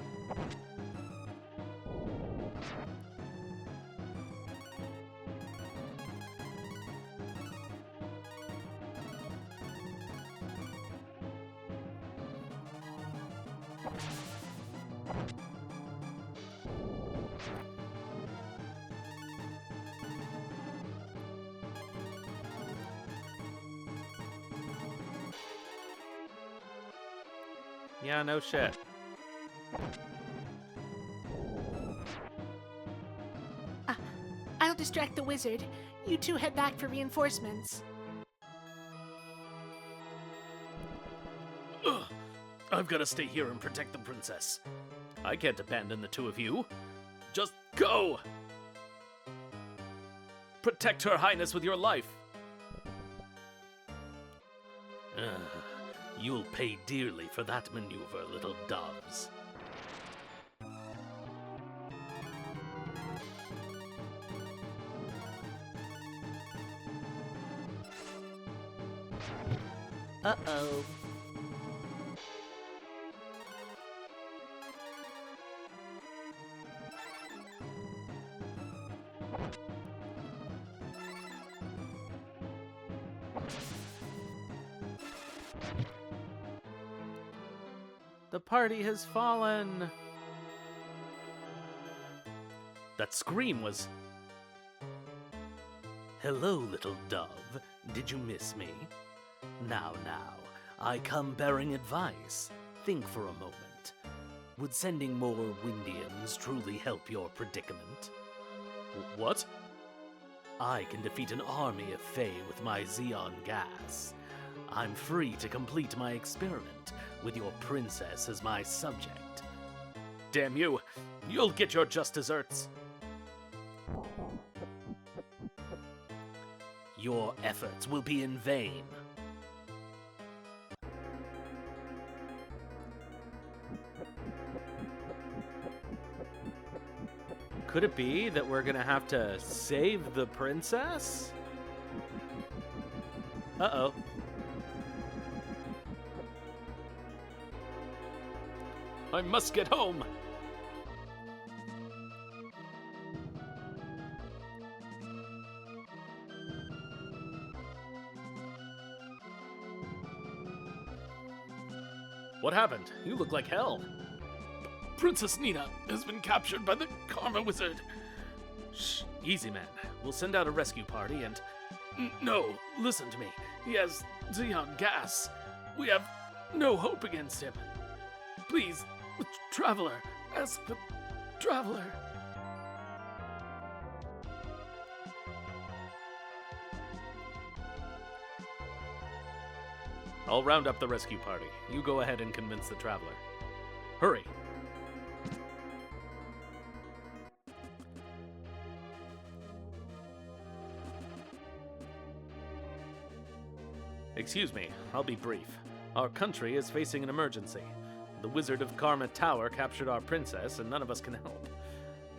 Yeah, no shit. I'll distract the wizard. You two head back for reinforcements. Ugh. I've got to stay here and protect the princess. I can't abandon the two of you. Just go! Protect Her Highness with your life. You'll pay dearly for that maneuver, little doves. Uh-oh. The party has fallen. That scream was... Hello, little dove. Did you miss me? Now, I come bearing advice. Think for a moment. Would sending more Windians truly help your predicament? What? I can defeat an army of Fae with my Xeon gas. I'm free to complete my experiment with your princess as my subject. Damn you! You'll get your just desserts! Your efforts will be in vain. Could it be that we're gonna have to save the princess? Uh-oh. I must get home! What happened? You look like hell. Princess Nina has been captured by the Karma Wizard. Shh, easy, man. We'll send out a rescue party and... No, listen to me. He has Xeon gas. We have no hope against him. Please, Traveler, ask the Traveler. I'll round up the rescue party. You go ahead and convince the Traveler. Hurry. Excuse me, I'll be brief. Our country is facing an emergency. The Wizard of Karma Tower captured our princess, and none of us can help.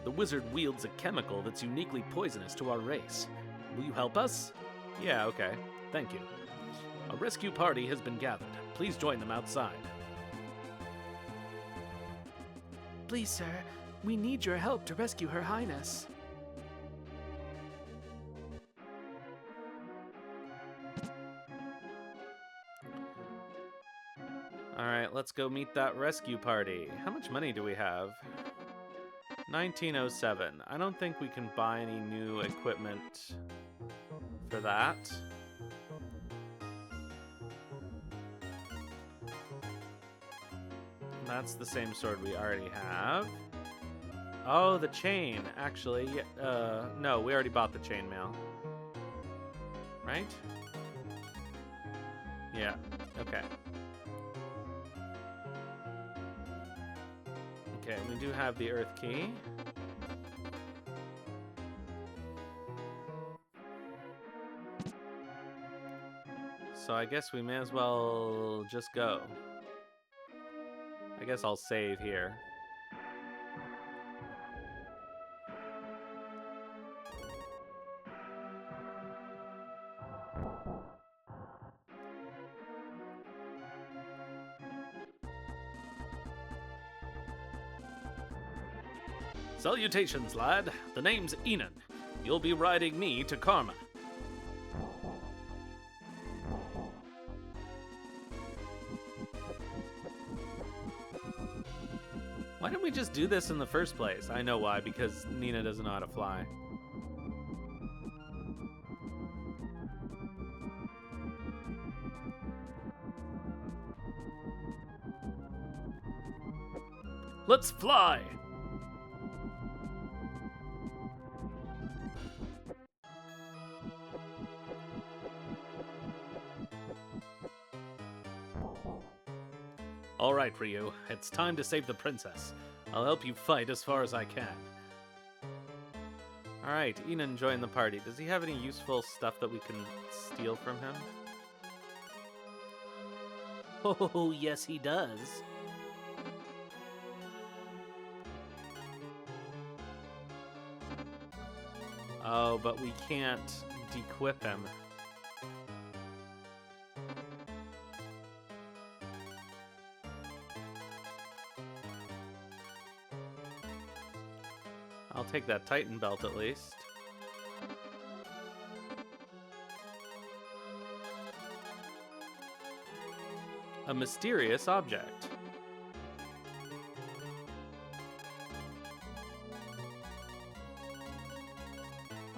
The wizard wields a chemical that's uniquely poisonous to our race. Will you help us? Yeah, okay. Thank you. A rescue party has been gathered. Please join them outside. Please, sir, we need your help to rescue Her Highness. Alright, let's go meet that rescue party. How much money do we have? 1907. I don't think we can buy any new equipment for that. That's the same sword we already have. Oh, the chain, actually. No, we already bought the chainmail. Right? Yeah, okay. Okay, we do have the Earth Key. So I guess we may as well just go. I guess I'll save here. Salutations, lad. The name's Enon. You'll be riding me to Karma. Why didn't we just do this in the first place? I know why, because Nina doesn't know how to fly. Let's fly! All right, Ryu. It's time to save the princess. I'll help you fight as far as I can. Alright, Enon joined the party. Does he have any useful stuff that we can steal from him? Oh, yes, he does. Oh, but we can't dequip him. I'll take that Titan belt at least. A mysterious object.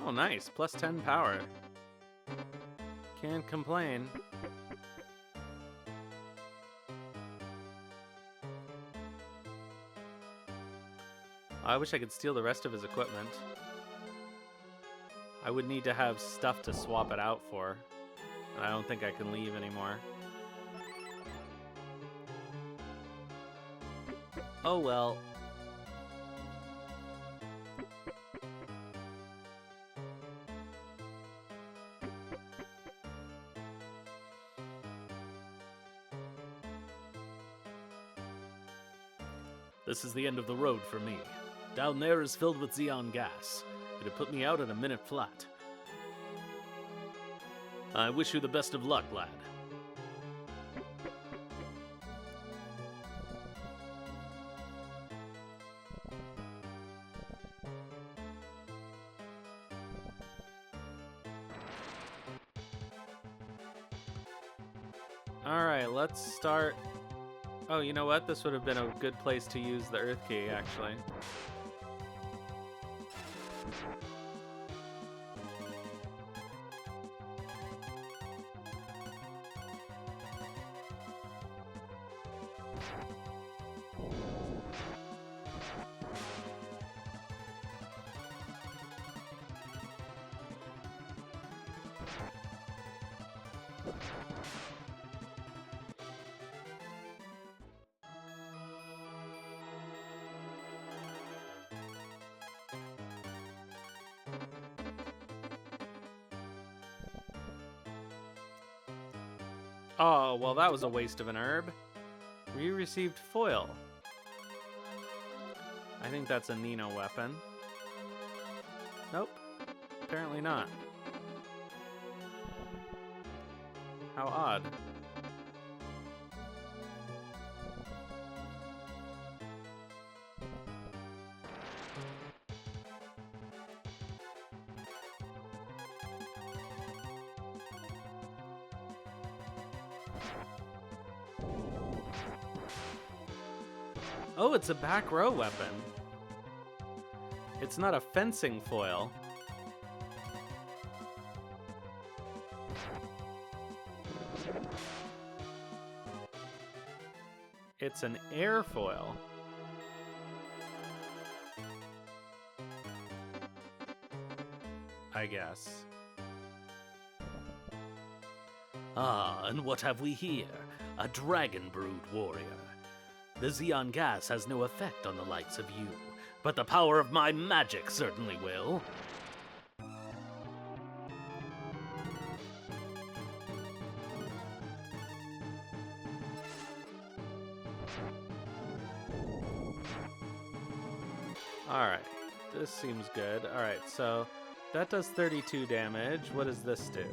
Oh, nice. Plus 10 power. Can't complain. I wish I could steal the rest of his equipment. I would need to have stuff to swap it out for. I don't think I can leave anymore. Oh well. This is the end of the road for me. Down there is filled with xeon gas. It'd put me out in a minute flat. I wish you the best of luck, lad. Alright, let's start. Oh, you know what? This would have been a good place to use the Earth Key, actually. Oh, well, that was a waste of an herb. We received foil. I think that's a Nino weapon. Nope. Apparently not. How odd. Oh, it's a back row weapon. It's not a fencing foil. It's an airfoil. I guess. Ah, and what have we here? A dragon brood warrior. The xeon gas has no effect on the likes of you, but the power of my magic certainly will. Alright, this seems good. Alright, so that does 32 damage. What does this do?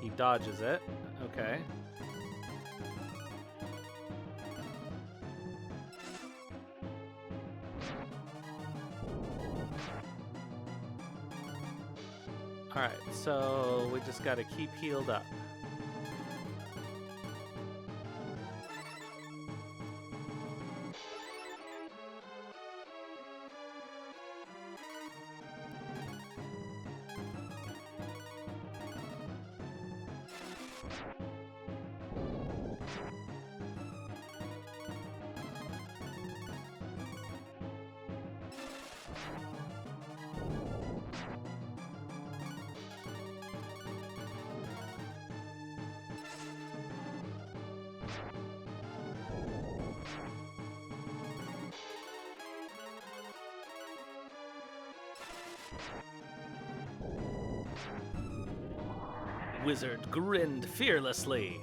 He dodges it. Okay. Alright, so we just gotta keep healed up. Wizard grinned fearlessly.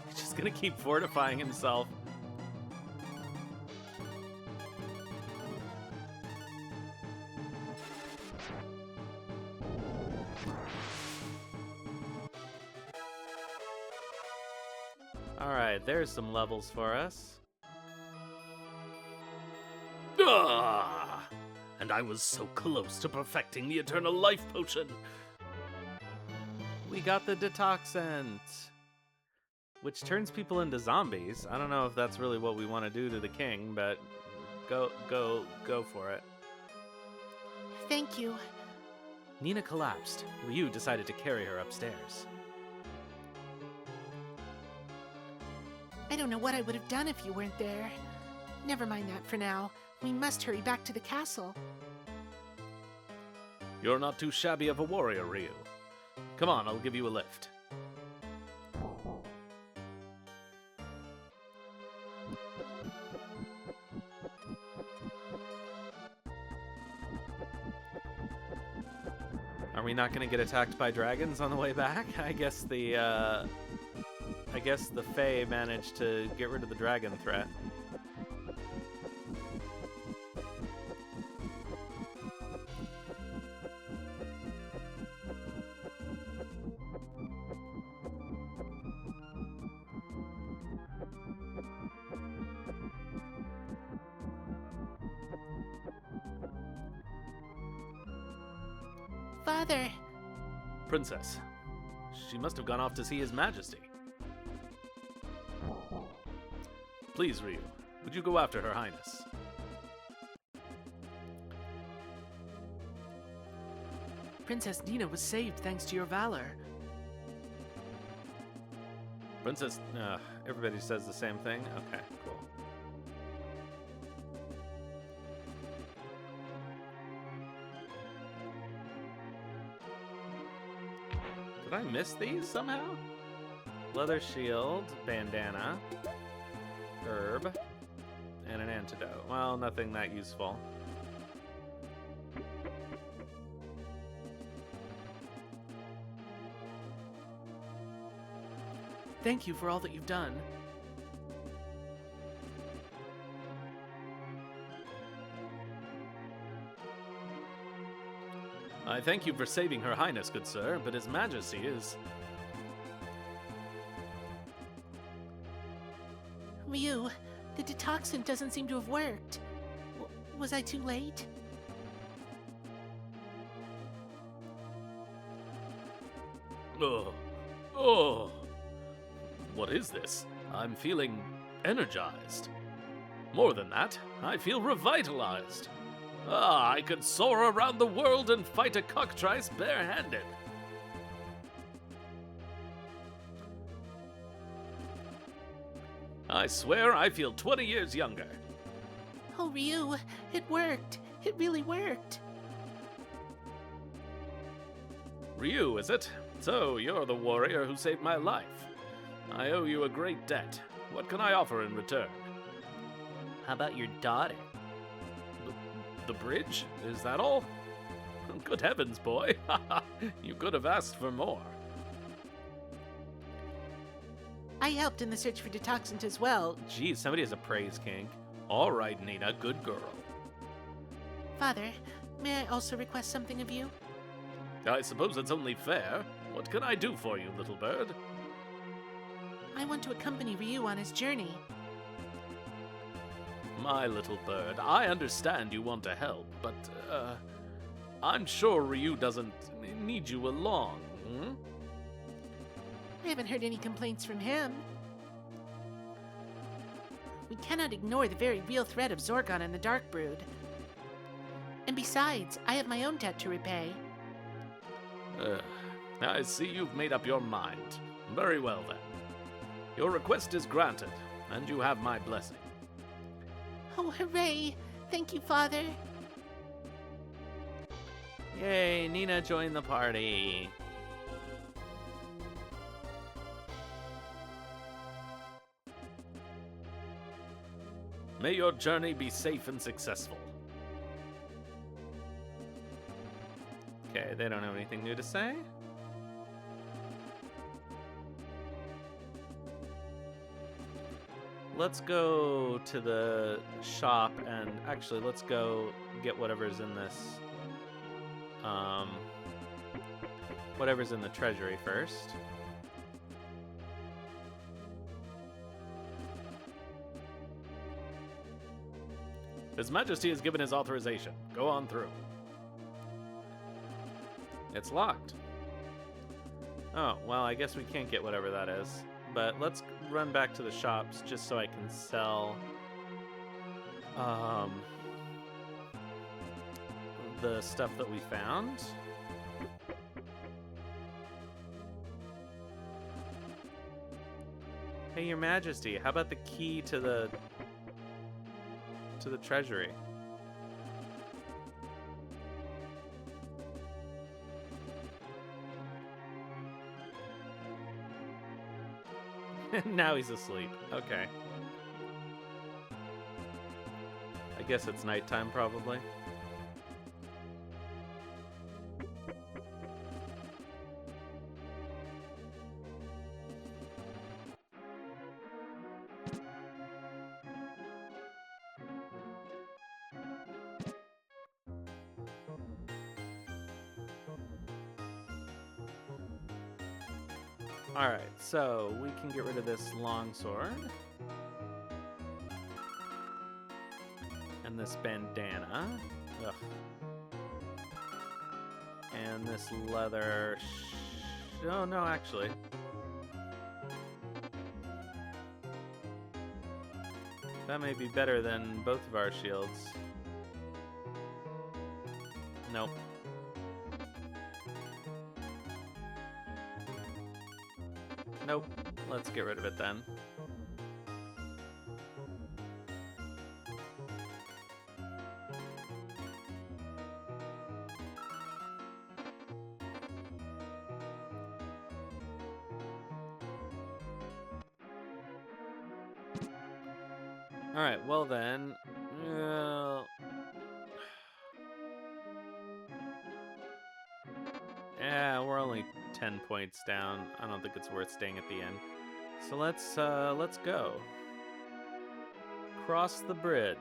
He's just gonna keep fortifying himself. Alright, there's some levels for us. Ah! And I was so close to perfecting the eternal life potion. We got the detoxant, which turns people into zombies. I don't know if that's really what we want to do to the king, but go for it. Thank you. Nina collapsed. Ryu decided to carry her upstairs. I don't know what I would have done if you weren't there. Never mind that for now. We must hurry back to the castle. You're not too shabby of a warrior, Ryu. Come on, I'll give you a lift. Are we not going to get attacked by dragons on the way back? I guess the Fae managed to get rid of the dragon threat. Father, Princess, she must have gone off to see His Majesty. Please, Ryu, would you go after Her Highness? Princess Nina was saved thanks to your valor. Princess, everybody says the same thing? Okay, cool. Did I miss these somehow? Leather shield, bandana, herb, and an antidote. Well, nothing that useful. Thank you for all that you've done. I thank you for saving Her Highness, good sir, but His Majesty is... Ryu, the detoxant doesn't seem to have worked. Was I too late? Oh. What is this? I'm feeling energized. More than that, I feel revitalized. I could soar around the world and fight a cockatrice barehanded. I swear I feel 20 years younger. Oh, Ryu, it worked. It really worked. Ryu, is it? So, you're the warrior who saved my life. I owe you a great debt. What can I offer in return? How about your daughter? The bridge? Is that all? Good heavens, boy. You could have asked for more. I helped in the search for detoxant as well. Geez, somebody has a praise kink. All right, Nina, good girl. Father, may I also request something of you? I suppose it's only fair. What can I do for you, little bird? I want to accompany Ryu on his journey. My little bird, I understand you want to help, but, I'm sure Ryu doesn't need you along, hmm? I haven't heard any complaints from him. We cannot ignore the very real threat of Zorgon and the Dark Brood. And besides, I have my own debt to repay. I see you've made up your mind. Very well, then. Your request is granted, and you have my blessing. Oh, hooray! Thank you, Father. Yay, Nina joined the party. May your journey be safe and successful. Okay, they don't have anything new to say. Let's go to the shop and actually let's go get whatever's in this. Whatever's in the treasury first. His Majesty has given his authorization. Go on through. It's locked. Oh, well, I guess we can't get whatever that is. But let's run back to the shops just so I can sell the stuff that we found. Hey, Your Majesty, how about the key to the treasury? Now he's asleep. Okay. I guess it's nighttime, probably. Alright, so we can get rid of this longsword. And this bandana. Ugh. And this leather... Oh, no, actually. That may be better than both of our shields. Nope. Nope. Let's get rid of it then. Alright, well then... Yeah, we're only 10 points down. I don't think it's worth staying at the end. So let's go. Cross the bridge.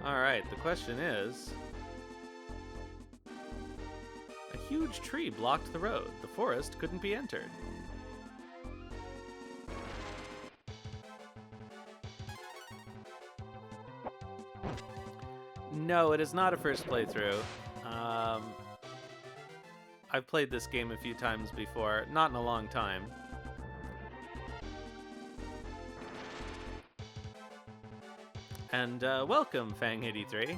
Alright, the question is... A huge tree blocked the road. The forest couldn't be entered. No, it is not a first playthrough. I've played this game a few times before, not in a long time. And welcome, Fang83.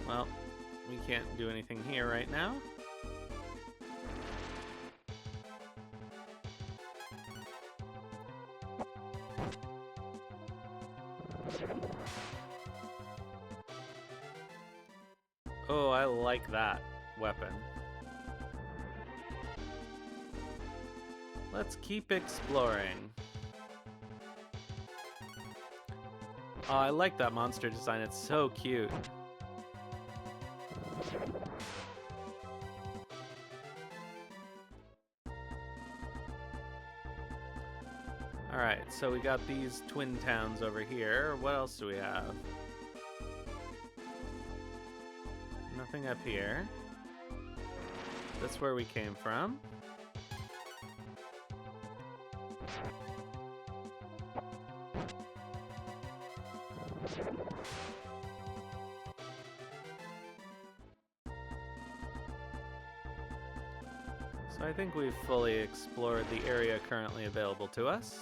Well, we can't do anything here right now. Oh, I like that weapon. Let's keep exploring. Oh, I like that monster design. It's so cute. Alright, so we got these twin towns over here. What else do we have? Nothing up here. That's where we came from. So I think we've fully explored the area currently available to us.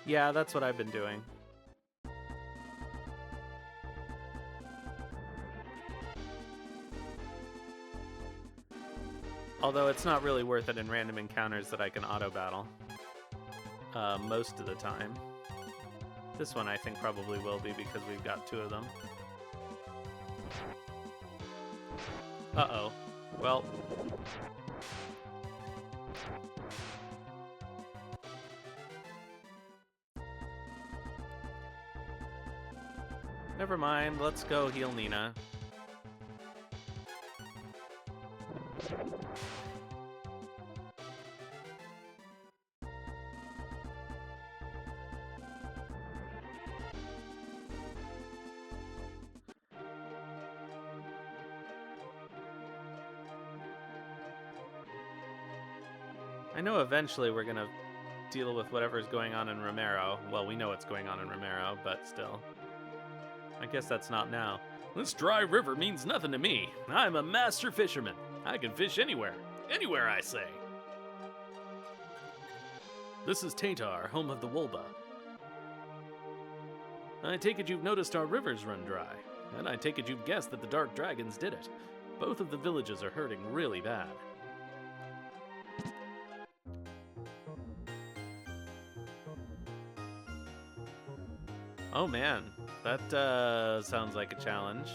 Yeah, that's what I've been doing. Although it's not really worth it in random encounters that I can auto-battle. Most of the time. This one I think probably will be because we've got 2 of them. Uh-oh. Well... Never mind, let's go heal Nina. I know eventually we're gonna deal with whatever's going on in Romero. Well, we know what's going on in Romero, but still. I guess that's not now. This dry river means nothing to me. I'm a master fisherman. I can fish anywhere. Anywhere, I say. This is Tatar, home of the Wolba. I take it you've noticed our rivers run dry, and I take it you've guessed that the Dark Dragons did it. Both of the villages are hurting really bad. Oh man, that sounds like a challenge.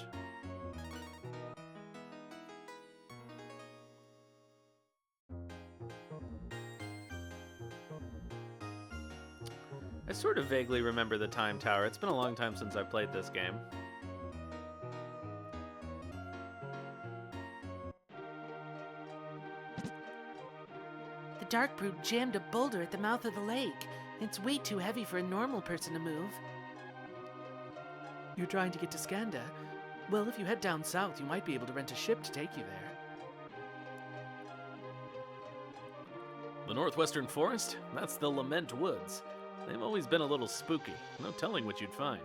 I sort of vaguely remember the Time Tower. It's been a long time since I played this game. The Dark Brood jammed a boulder at the mouth of the lake. It's way too heavy for a normal person to move. You're trying to get to Skanda? Well, if you head down south, you might be able to rent a ship to take you there. The Northwestern Forest? That's the Lament Woods. They've always been a little spooky. No telling what you'd find.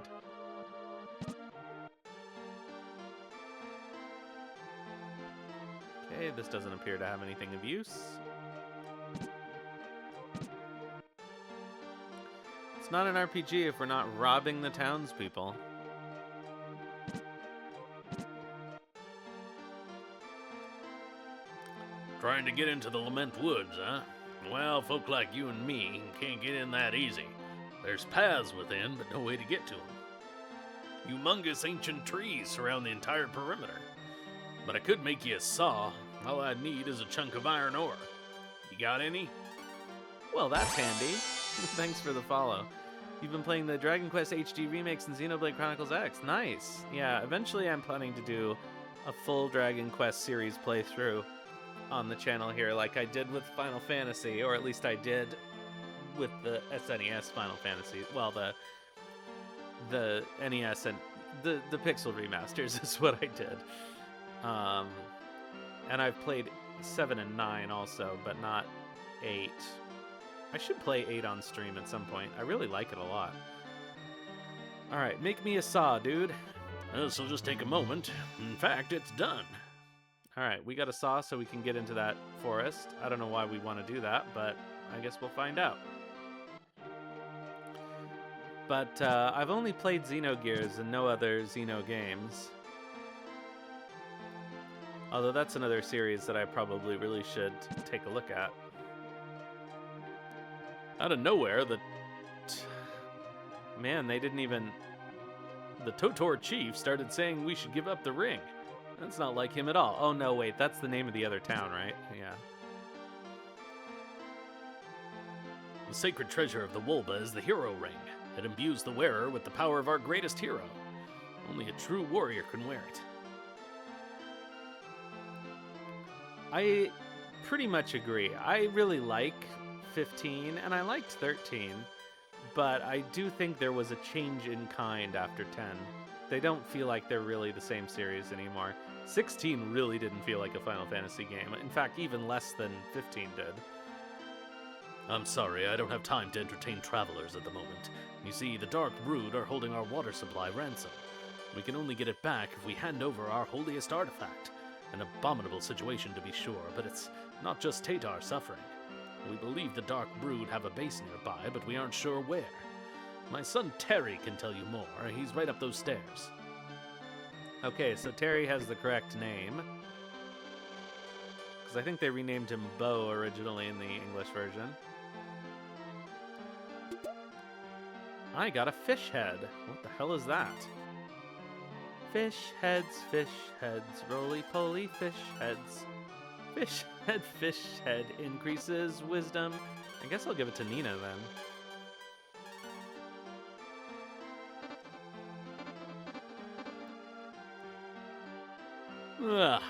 Okay, this doesn't appear to have anything of use. It's not an RPG if we're not robbing the townspeople. Trying to get into the Lament Woods, huh? Well, folk like you and me can't get in that easy. There's paths within, but no way to get to them. Humongous ancient trees surround the entire perimeter. But I could make you a saw. All I need is a chunk of iron ore. You got any? Well, that's handy. Thanks for the follow. You've been playing the Dragon Quest HD remakes and Xenoblade Chronicles X. Nice. Yeah, eventually I'm planning to do a full Dragon Quest series playthrough on the channel here, like I did with Final Fantasy, or at least I did with the SNES Final Fantasy. Well, the NES and the Pixel remasters is what I did. And I've played 7 and 9 also, but not 8. I should play 8 on stream at some point. I really like it a lot. Alright, make me a saw, dude. This'll just take a moment. In fact, it's done. Alright, we got a saw so we can get into that forest. I don't know why we want to do that, but I guess we'll find out. But I've only played Xenogears and no other Xeno games. Although that's another series that I probably really should take a look at. Out of nowhere, Man, they didn't even... The Totor chief started saying we should give up the ring. That's not like him at all. Oh, no, wait. That's the name of the other town, right? Yeah. The sacred treasure of the Wolba is the Hero Ring. It imbues the wearer with the power of our greatest hero. Only a true warrior can wear it. I pretty much agree. I really like 15, and I liked 13, but I do think there was a change in kind after 10. They don't feel like they're really the same series anymore. 16 really didn't feel like a Final Fantasy game. In fact, even less than 15 did. I'm sorry, I don't have time to entertain travelers at the moment. You see, the Dark Brood are holding our water supply ransom. We can only get it back if we hand over our holiest artifact. An abominable situation, to be sure, but it's not just Tatar suffering. We believe the Dark Brood have a base nearby, but we aren't sure where. My son Terry can tell you more. He's right up those stairs. Okay, so Terry has the correct name. Because I think they renamed him Bo originally in the English version. I got a fish head. What the hell is that? Fish heads, roly-poly fish heads. Fish head increases wisdom. I guess I'll give it to Nina then. Ugh.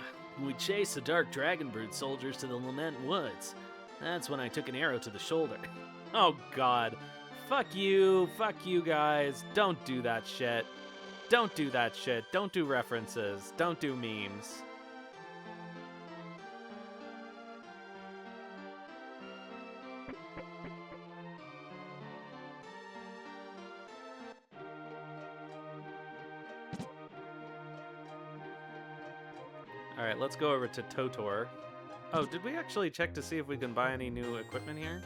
We chased the Dark Dragon Brood soldiers to the Lament Woods. That's when I took an arrow to the shoulder. Oh god. Fuck you guys. Don't do that shit. Don't do that shit. Don't do references. Don't do memes. Alright, let's go over to Totor. Oh, did we actually check to see if we can buy any new equipment here?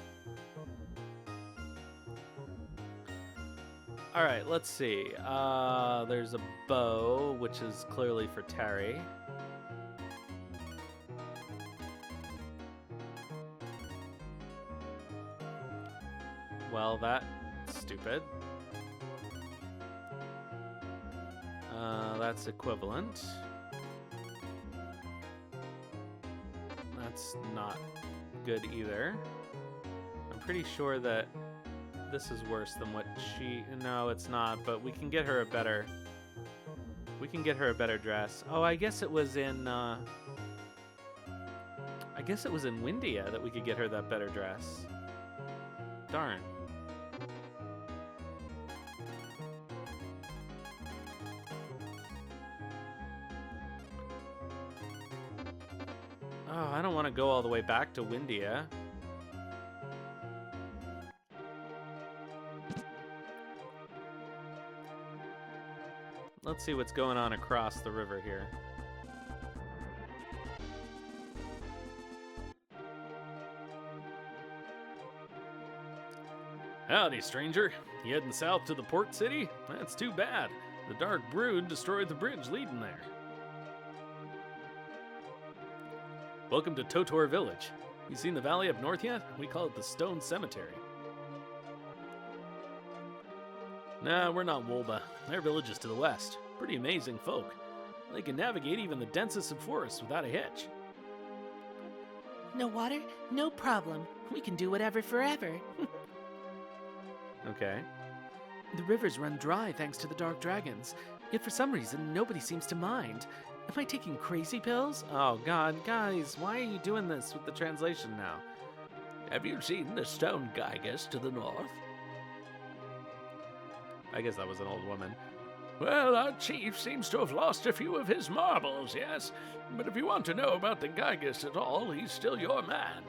Alright, let's see. There's a bow, which is clearly for Terry. Well, that's stupid. That's equivalent. That's not good either. I'm pretty sure that this is worse than what she... No, it's not, but we can get her a better... We can get her a better dress. Oh, I guess it was in... I guess it was in Windia that we could get her that better dress. Darn. Oh, I don't want to go all the way back to Windia. Let's see what's going on across the river here. Howdy, stranger. You heading south to the port city? That's too bad. The Dark Brood destroyed the bridge leading there. Welcome to Totor Village. You seen the valley up north yet? We call it the Stone Cemetery. Nah, we're not Wolba. Their village is to the west. Pretty amazing folk. They can navigate even the densest of forests without a hitch. No water? No problem. We can do whatever forever. Okay. The rivers run dry thanks to the dark dragons, yet for some reason nobody seems to mind. Am I taking crazy pills? Oh god, guys, why are you doing this with the translation now? Have you seen the Stone Gigas to the north? I guess that was an old woman. Well, our chief seems to have lost a few of his marbles, yes. But if you want to know about the Gigas at all, he's still your man.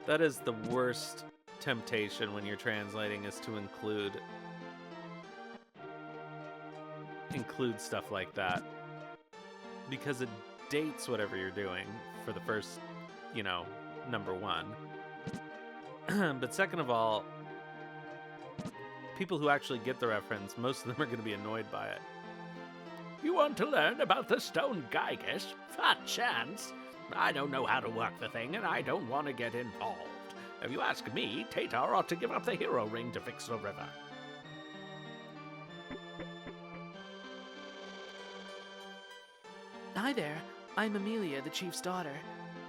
That is the worst temptation when you're translating, is to include stuff like that. Because it dates whatever you're doing for the first, number one. But second of all, people who actually get the reference, most of them are going to be annoyed by it. You want to learn about the Stone Gigas? Fat chance. I don't know how to work the thing, and I don't want to get involved. If you ask me, Tatar ought to give up the hero ring to fix the river. Hi there. I'm Amelia, the chief's daughter.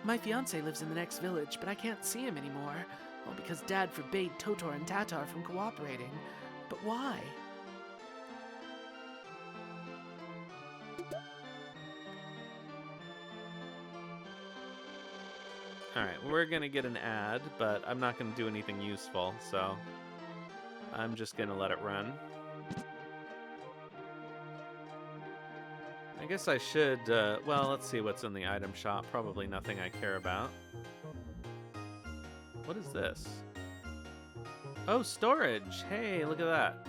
My fiancé lives in the next village, but I can't see him anymore. Well, because Dad forbade Totor and Tatar from cooperating. But why? Alright, we're going to get an ad, but I'm not going to do anything useful, so I'm just going to let it run. I guess I should, well, let's see what's in the item shop. Probably nothing I care about. What is this? Oh, storage. Hey, look at that.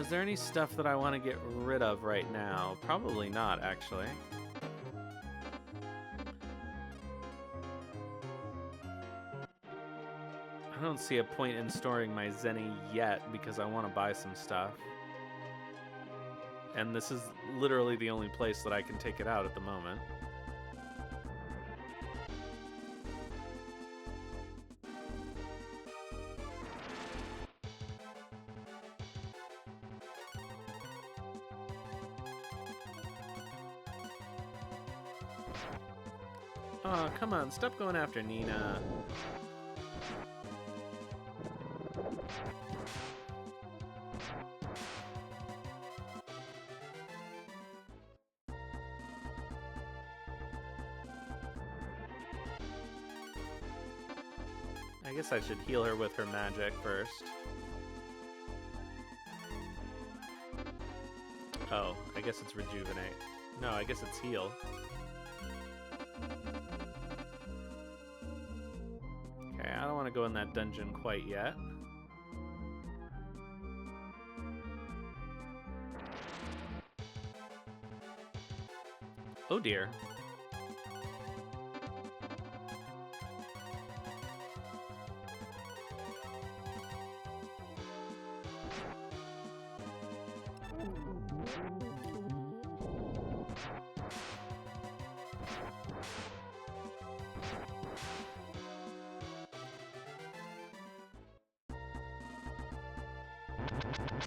Is there any stuff that I want to get rid of right now? Probably not, actually. I don't see a point in storing my Zenny yet because I want to buy some stuff. And this is literally the only place that I can take it out at the moment. Oh, come on, stop going after Nina. I guess I should heal her with her magic first. Oh, I guess it's rejuvenate. No, I guess it's heal. Okay, I don't want to go in that dungeon quite yet. Oh dear.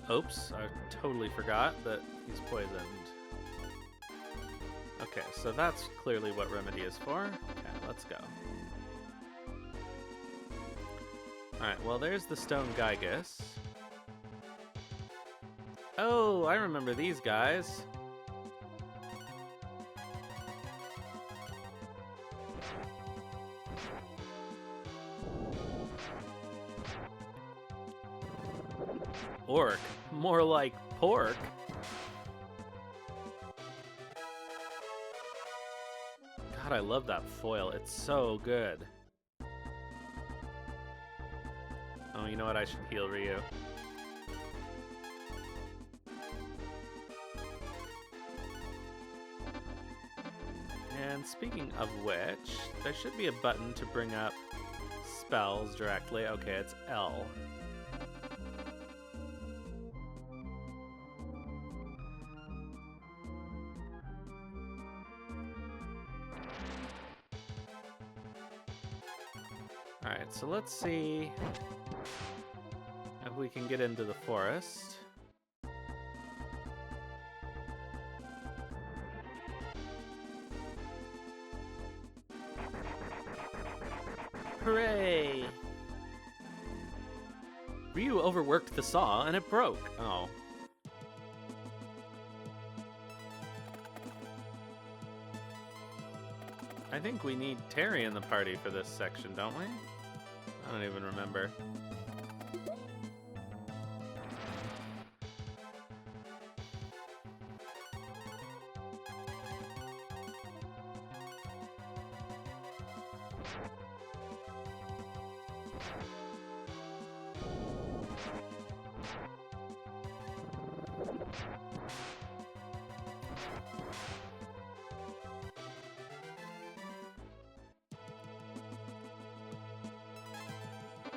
Oops, I totally forgot that he's poisoned. Okay, so that's clearly what Remedy is for. Okay, let's go. Alright, well there's the Stone Gigas. Oh, I remember these guys. Orc. More like pork. God, I love that foil. It's so good. Oh, you know what? I should heal Ryu. And speaking of which, there should be a button to bring up spells directly. Okay, it's L. Alright, so let's see if we can get into the forest. Hooray! Ryu overworked the saw and it broke. Oh. I think we need Terry in the party for this section, don't we? I don't even remember.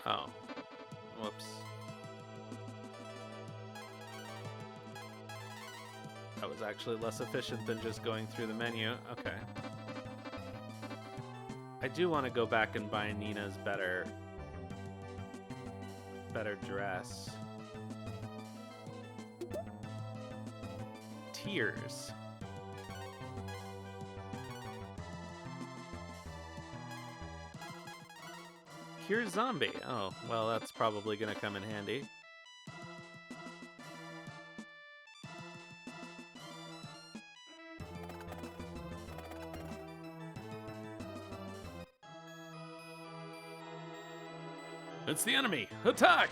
Oh. Whoops. That was actually less efficient than just going through the menu. Okay. I do want to go back and buy Nina's better dress. Tears. Cure zombie. Oh, well, that's probably gonna come in handy. It's the enemy! Attack!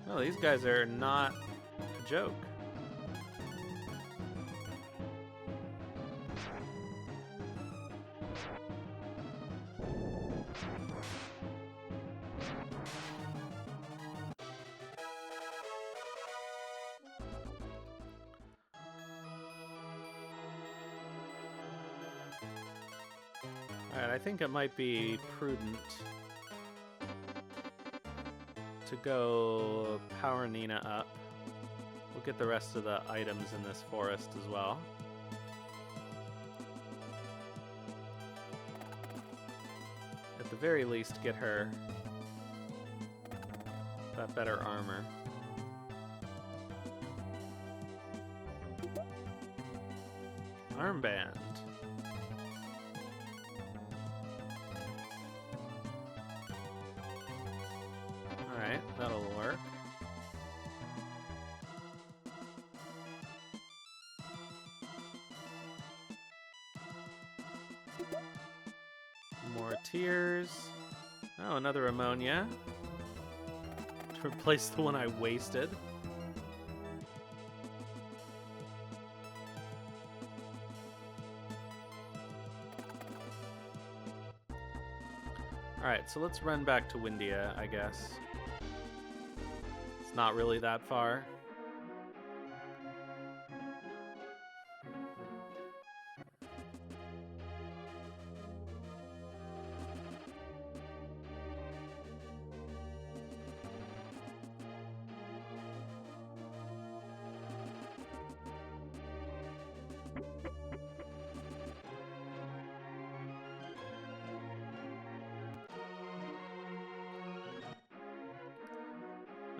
Oh, these guys are not a joke. Alright, I think it might be prudent to go power Nina up. We'll get the rest of the items in this forest as well. At the very least, get her that better armor. Armband. Alright, that'll work. More tears. Oh, another ammonia. To replace the one I wasted. Alright, so let's run back to Windia, I guess. It's not really that far.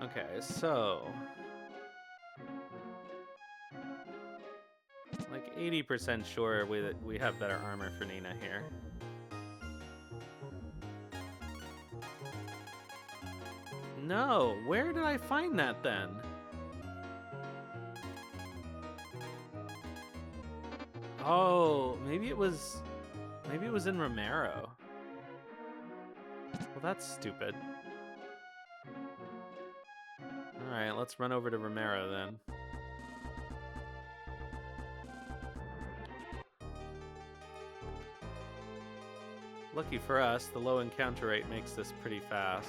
Okay, so like 80% sure we have better armor for Nina here. No, where did I find that then? Oh, maybe it was in Romero. Well, that's stupid. Alright, let's run over to Romero then. Lucky for us, the low encounter rate makes this pretty fast.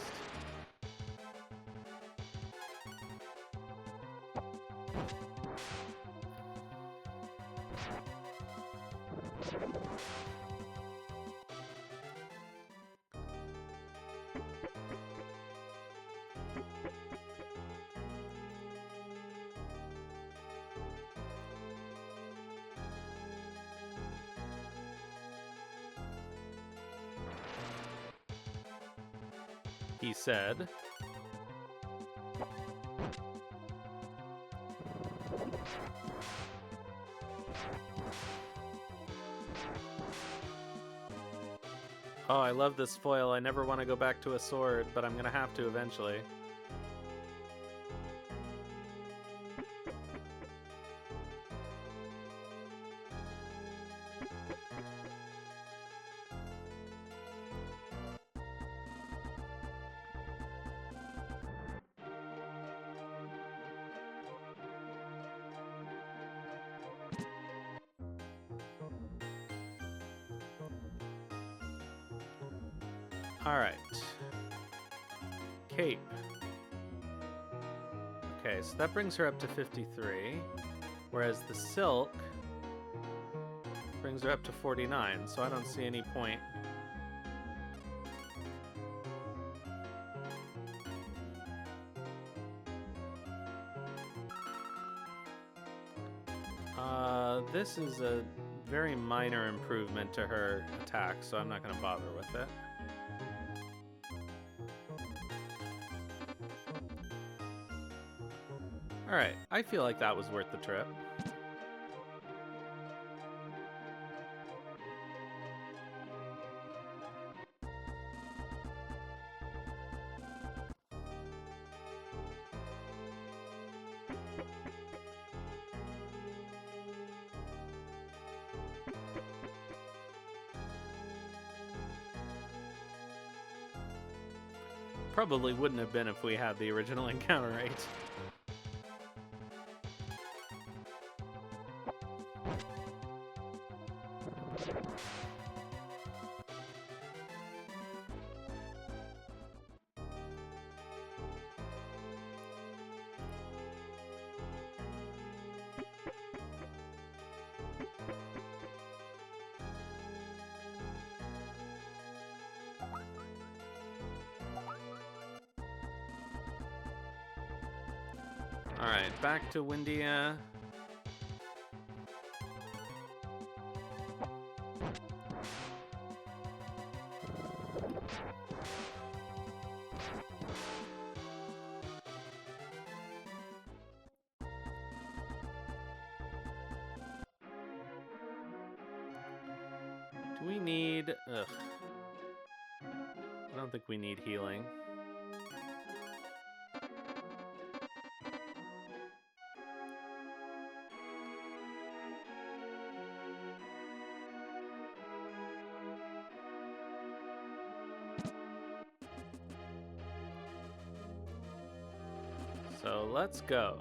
He said. Oh, I love this foil. I never want to go back to a sword, but I'm gonna have to eventually. Alright. Cape. Okay, so that brings her up to 53. Whereas the silk brings her up to 49, so I don't see any point. This is a very minor improvement to her attack, so I'm not going to bother with it. Alright, I feel like that was worth the trip. probably wouldn't have been if we had the original encounter rate. Alright, back to Windia. Do we need... Ugh. I don't think we need healing. So let's go.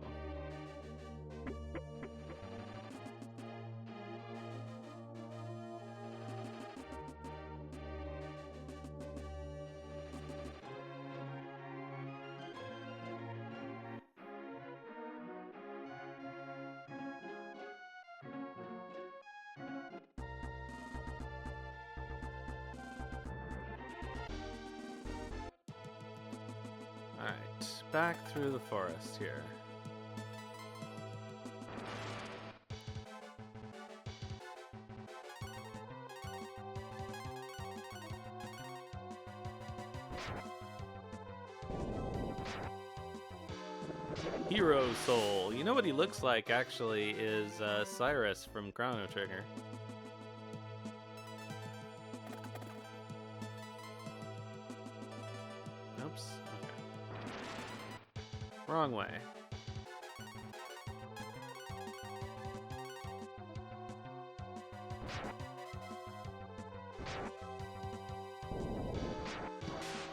Alright, back through the forest here. Hero Soul. You know what he looks like, actually, is Cyrus from Chrono Trigger. Oops. Okay. Wrong way.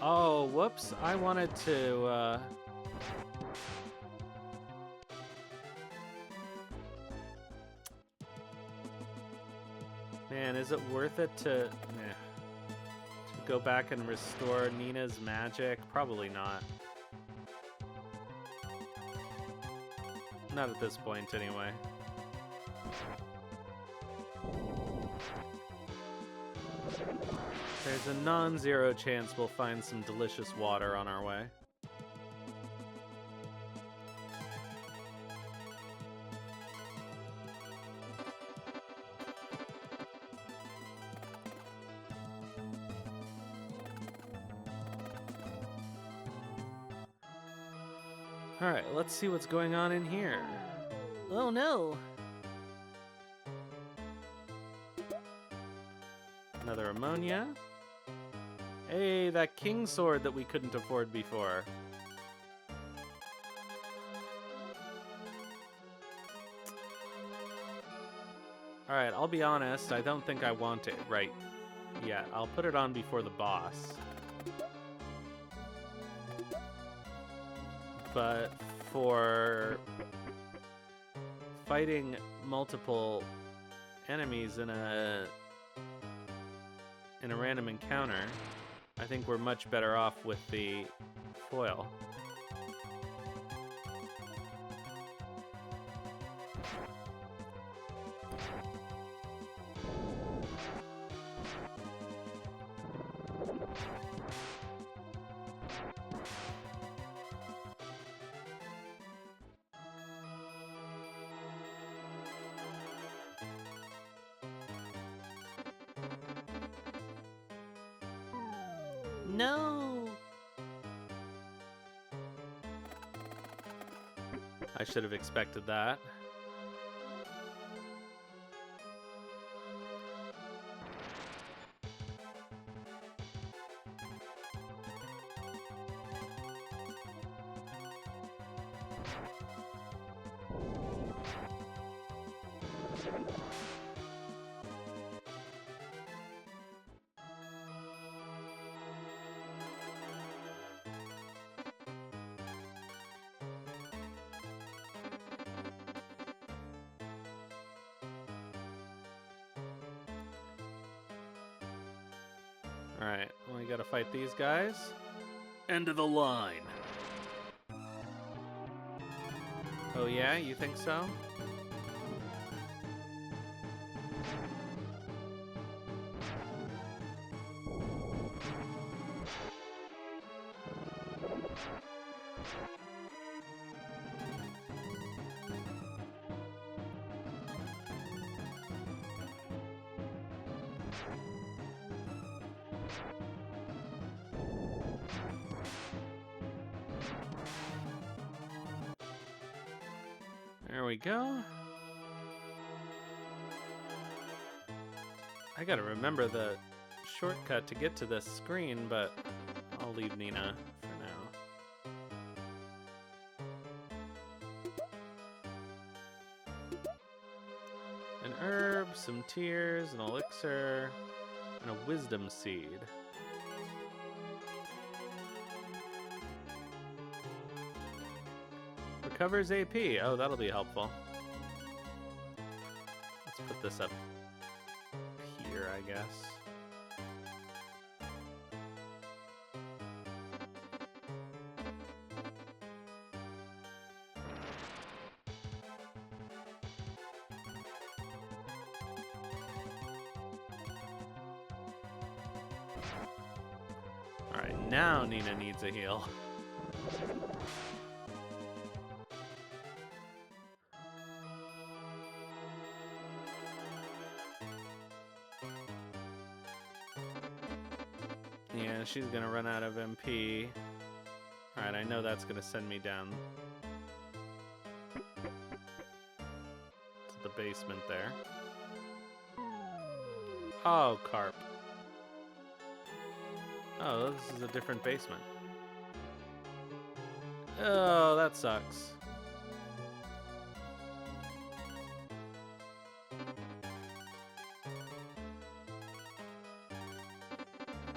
Oh, whoops. I wanted to... Man, is it worth it to go back and restore Nina's magic? Probably not. Not at this point, anyway. There's a non-zero chance we'll find some delicious water on our way. Alright, let's see what's going on in here. Oh no! Another ammonia. Hey, that king sword that we couldn't afford before. Alright, I'll be honest, I don't think I want it right yet. I'll put it on before the boss. But for fighting multiple enemies in a random encounter, I think we're much better off with the foil. No! I should have expected that. Alright, well, we gotta fight these guys. End of the line. Oh yeah, you think so? There we go. I gotta remember the shortcut to get to this screen, but I'll leave Nina for now. An herb, some tears, an elixir, and a wisdom seed. Recovers AP. Oh, that'll be helpful. Let's put this up here, I guess. Alright, now Nina needs a heal. Yeah, she's gonna run out of MP. Alright, I know that's gonna send me down to the basement there. Oh, carp. Oh, this is a different basement. Oh, that sucks.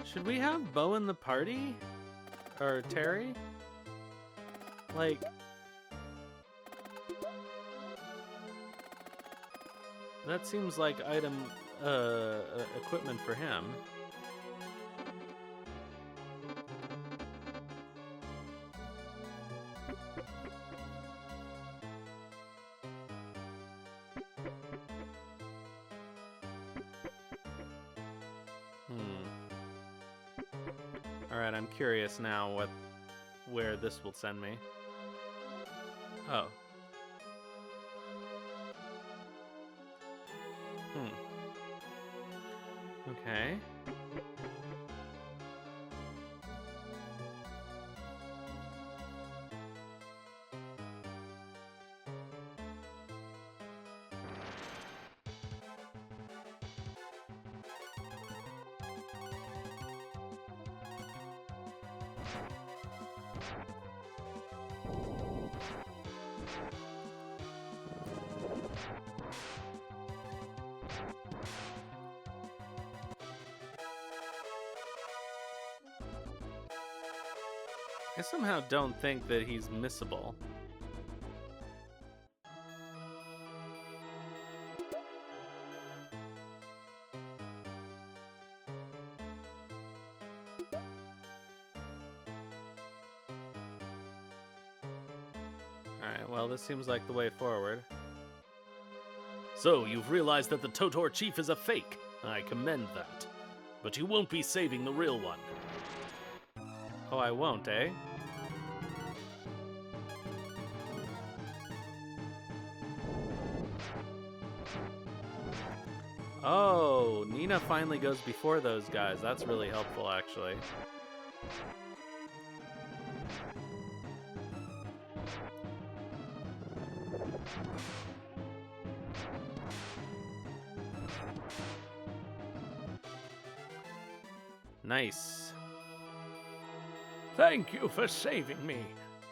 Should we have Bo in the party? Or Terry? Like... that seems like equipment for him. Alright, I'm curious now where this will send me. Oh. Okay. I somehow don't think that he's missable. Alright, well, this seems like the way forward. So, you've realized that the Totor Chief is a fake. I commend that. But you won't be saving the real one. Oh, I won't, eh? Oh, Nina finally goes before those guys. That's really helpful, actually. Nice. Thank you for saving me.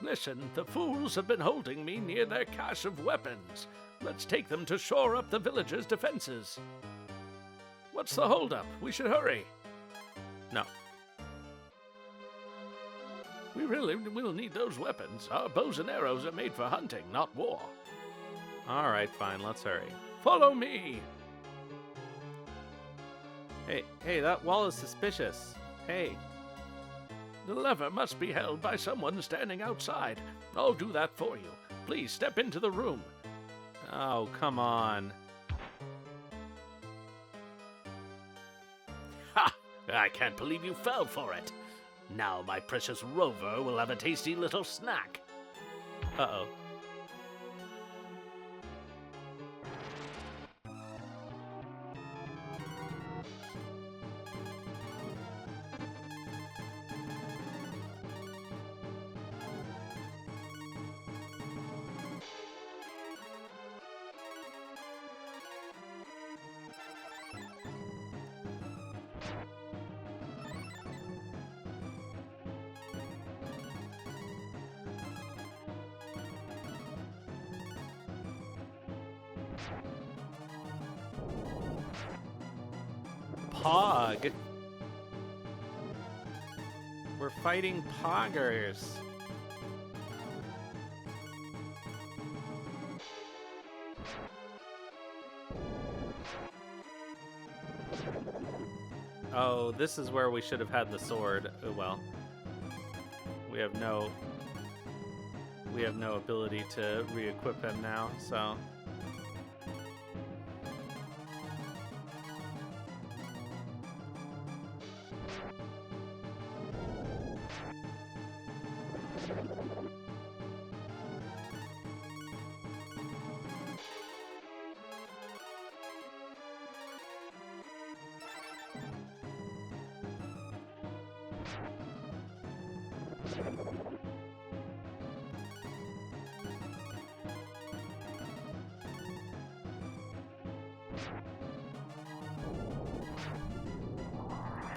Listen, the fools have been holding me near their cache of weapons. Let's take them to shore up the villagers' defenses. What's the holdup? We should hurry. No. We really will need those weapons. Our bows and arrows are made for hunting, not war. Alright, fine, let's hurry. Follow me! Hey, that wall is suspicious. Hey. The lever must be held by someone standing outside. I'll do that for you. Please step into the room. Oh, come on. Ha! I can't believe you fell for it. Now my precious rover will have a tasty little snack. Uh-oh. Pog. We're fighting poggers. Oh, this is where we should have had the sword. Oh well. We have no ability to re-equip him now, so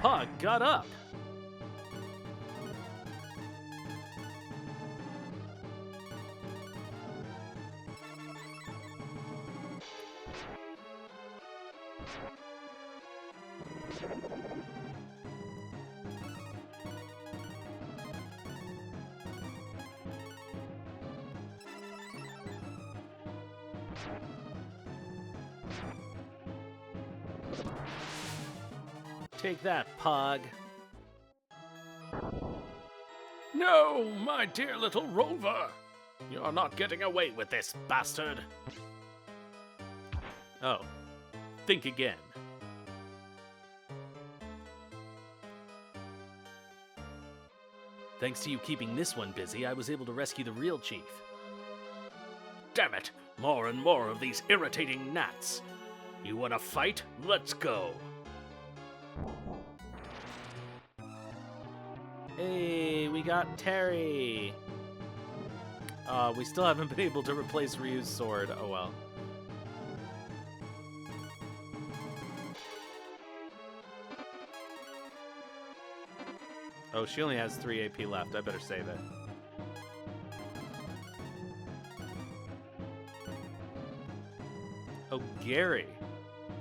Pog got up. take that, Pog. No, my dear little rover. You're not getting away with this, bastard. Oh. Think again. Thanks to you keeping this one busy, I was able to rescue the real chief. Damn it! More and more of these irritating gnats. You wanna fight? Let's go. Hey, we got Terry. We still haven't been able to replace Ryu's sword. Oh well. Oh, she only has 3 AP left. I better save it. Oh, Gary.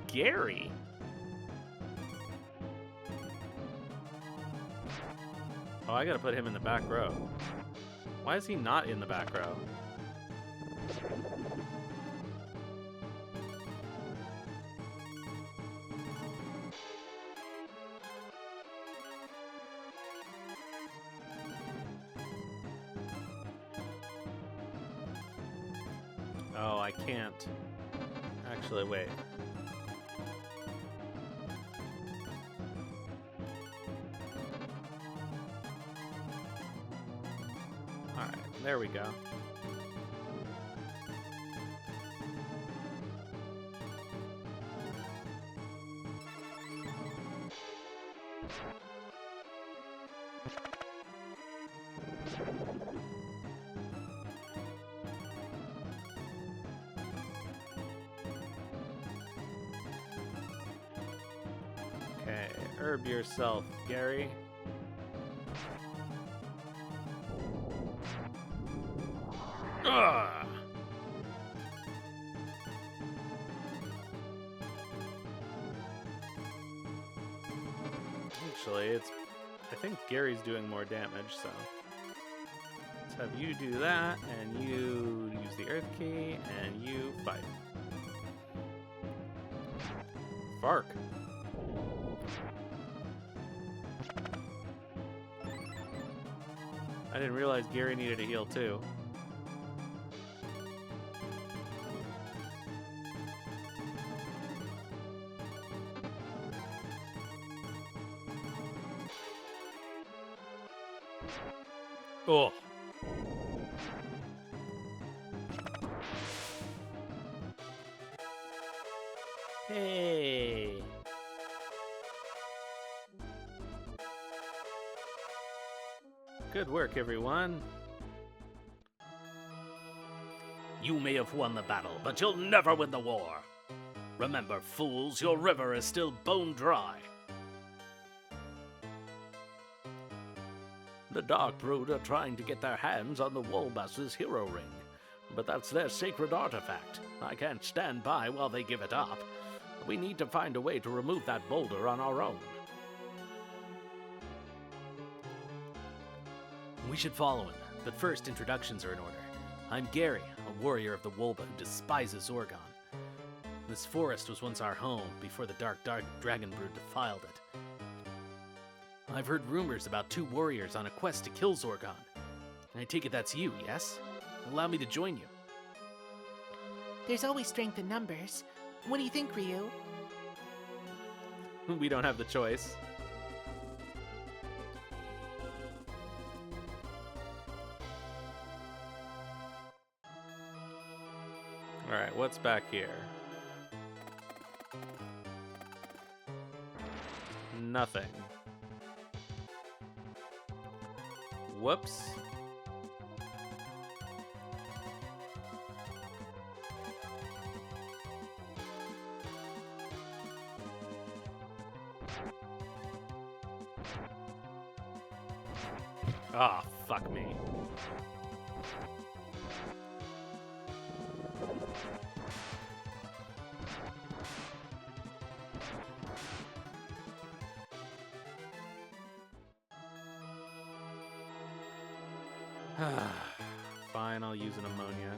Gary? Oh, I gotta put him in the back row. Why is he not in the back row? Oh, I can't. Actually, wait. Alright, there we go. Okay, herb yourself, Gary. Ugh. Actually, I think Gary's doing more damage, so let's have you do that, and you use the Earth Key, and you fight. Fark. I didn't realize Gary needed a heal too. Oh. Hey. Good work, everyone. You may have won the battle, but you'll never win the war. Remember, fools, your river is still bone dry. The Dark Brood are trying to get their hands on the Wolbas's hero ring, but that's their sacred artifact. I can't stand by while they give it up. We need to find a way to remove that boulder on our own. We should follow him, but first introductions are in order. I'm Gary, a warrior of the Wolba who despises Zorgon. This forest was once our home before the Dark Dragon Brood defiled it. I've heard rumors about 2 warriors on a quest to kill Zorgon. I take it that's you, yes? Allow me to join you. There's always strength in numbers. What do you think, Ryu? We don't have the choice. Alright, what's back here? Nothing. Whoops. Ah, fuck me. Fine, I'll use an ammonia.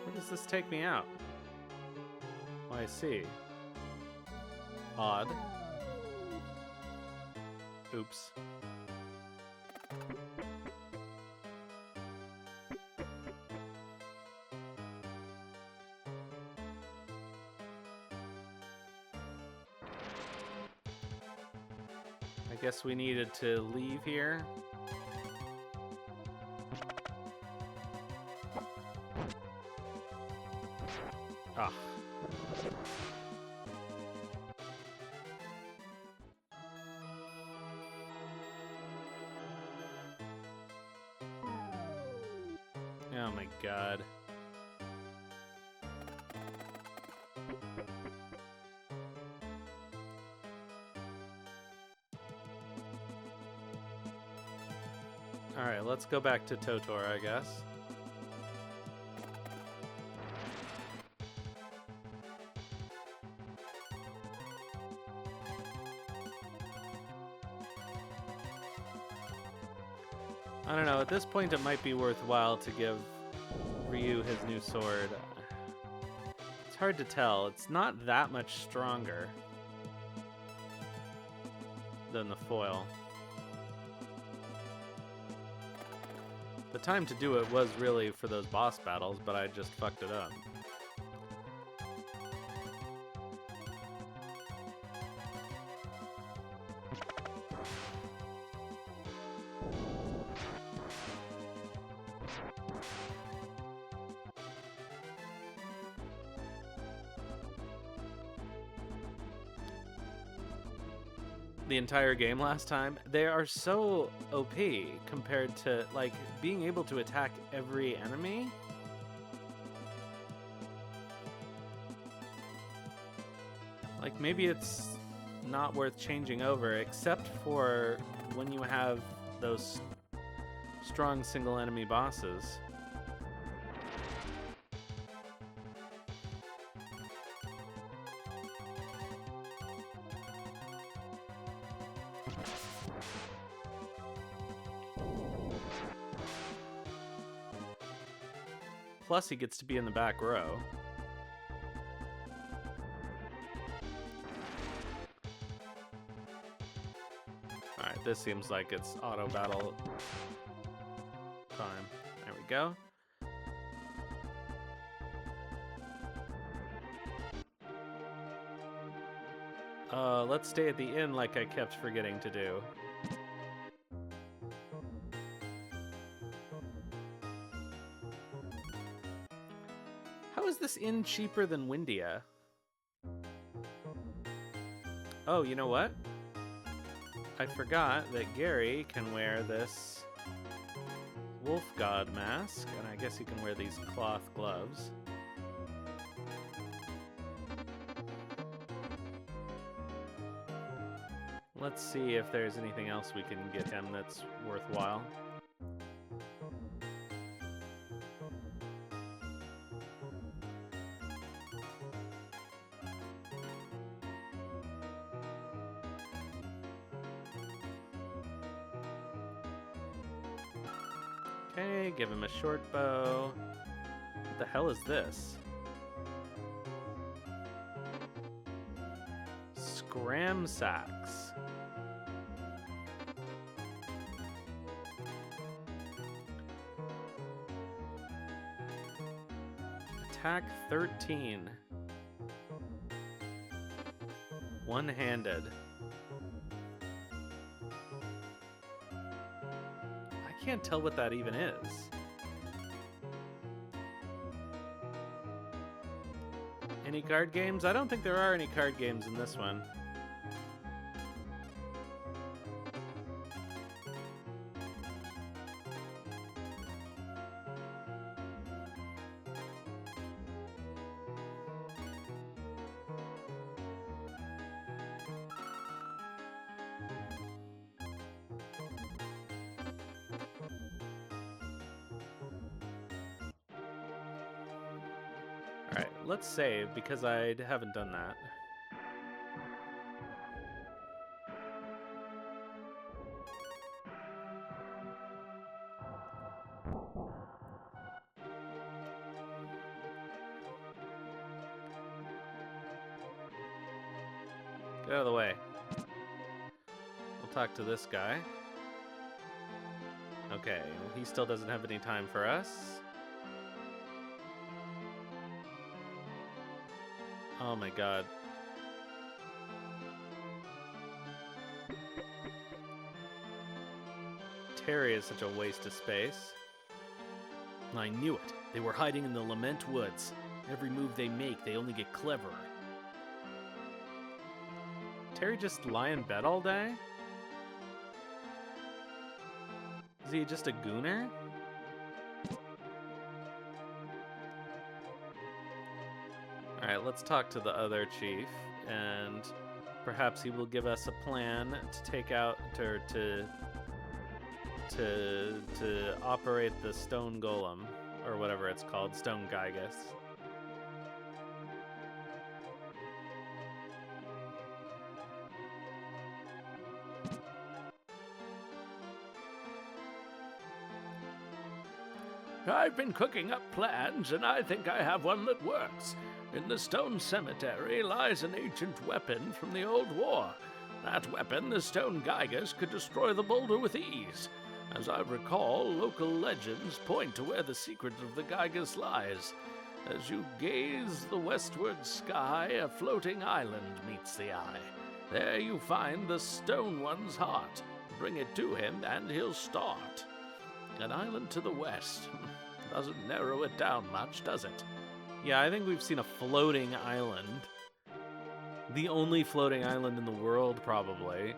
Where does this take me out? Oh, I see. Odd. Oops. I guess we needed to leave here. Ah. Oh my god. Alright, let's go back to Totor, I guess. I don't know, at this point it might be worthwhile to give Ryu his new sword. It's hard to tell. It's not that much stronger than the foil. The time to do it was really for those boss battles, but I just fucked it up. The entire game last time, they are so OP compared to, like, being able to attack every enemy. Like, maybe it's not worth changing over, except for when you have those strong single enemy bosses. plus he gets to be in the back row. Alright, this seems like it's auto battle time. There we go. Let's stay at the inn like I kept forgetting to do. How is this inn cheaper than Windia? Oh, you know what? I forgot that Gary can wear this wolf god mask, and I guess he can wear these cloth gloves. Let's see if there's anything else we can get him that's worthwhile. Okay, give him a short bow. What the hell is this? Scram sacks. Attack 13. One-handed. I can't tell what that even is. Any card games? I don't think there are any card games in this one. Alright, let's save because I haven't done that. Get out of the way. We'll talk to this guy. Okay, well, he still doesn't have any time for us. Oh my god. Terry is such a waste of space. I knew it. They were hiding in the Lament Woods. Every move they make, they only get cleverer. Terry just lie in bed all day? Is he just a gooner? Alright, let's talk to the other chief, and perhaps he will give us a plan to take out, to operate the Stone Golem, or whatever it's called, Stone Gigas. I've been cooking up plans, and I think I have one that works. In the stone cemetery lies an ancient weapon from the old war. That weapon, the Stone Gigas, could destroy the boulder with ease. As I recall, local legends point to where the secret of the Gigas lies. As you gaze the westward sky, a floating island meets the eye. There you find the Stone One's heart. Bring it to him, and he'll start. An island to the west. Doesn't narrow it down much, does it? Yeah, I think we've seen a floating island. The only floating island in the world, probably.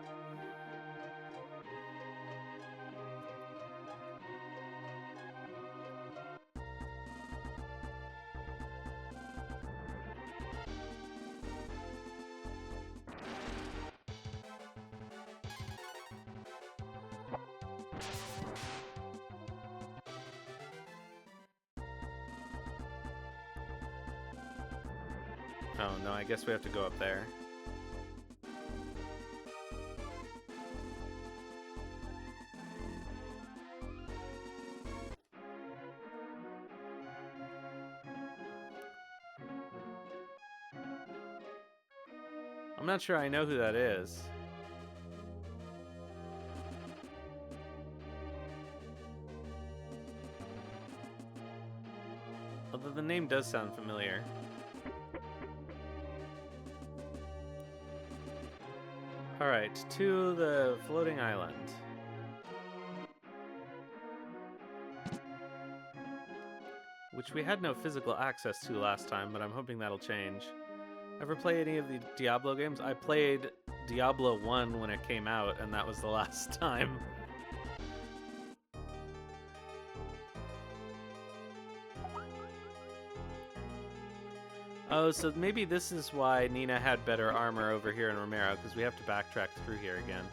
Oh no, I guess we have to go up there. I'm not sure I know who that is. Although the name does sound familiar. Alright, to the floating island. Which we had no physical access to last time, but I'm hoping that'll change. Ever play any of the Diablo games? I played Diablo 1 when it came out, and that was the last time. Oh, so maybe this is why Nina had better armor over here in Romero, because we have to backtrack through here again.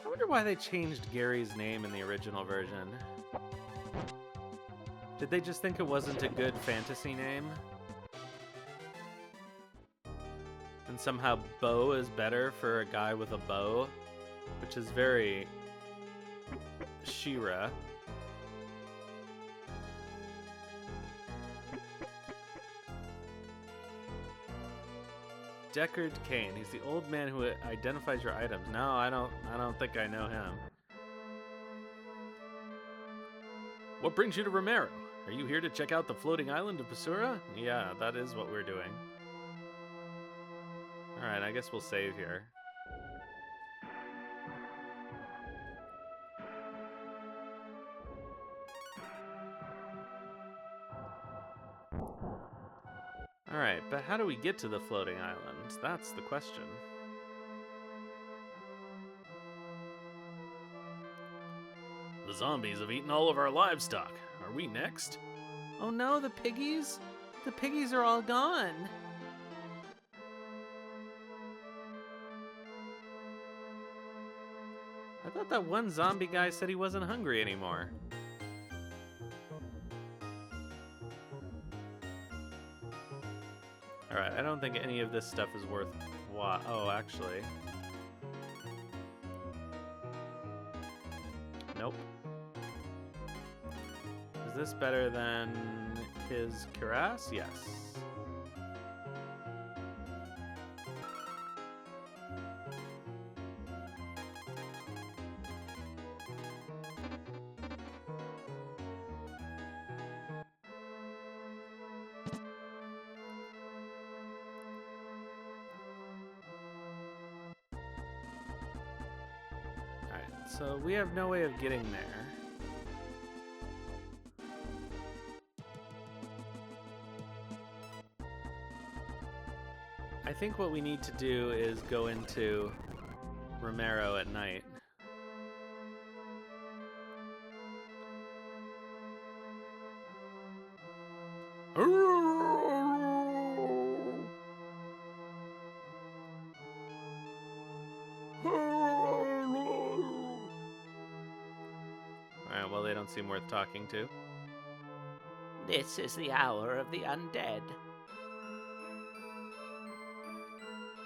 I wonder why they changed Gary's name in the original version. Did they just think it wasn't a good fantasy name? And somehow bow is better for a guy with a bow, which is very She-Ra. Deckard Cain. He's the old man who identifies your items. No, I don't think I know him. What brings you to Romero? Are you here to check out the floating island of Basura? Yeah, that is what we're doing. Alright, I guess we'll save here. Alright, but how do we get to the floating island? That's the question. The zombies have eaten all of our livestock. Are we next? Oh no, the piggies? The piggies are all gone. I thought that one zombie guy said he wasn't hungry anymore. Alright, I don't think any of this stuff is worth... Oh, actually. Nope. Is this better than his cuirass? Yes. Alright, so we have no way of getting there. I think what we need to do is go into Romero at night. Alright, well, they don't seem worth talking to. This is the hour of the undead.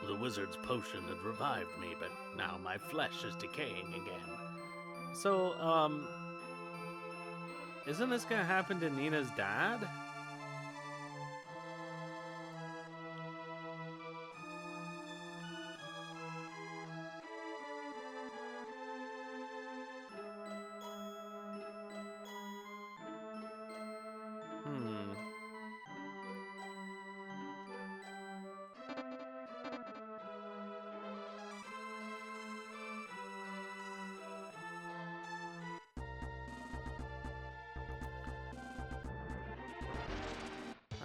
The wizard's potion had revived me, but now my flesh is decaying again. So, isn't this gonna happen to Nina's dad?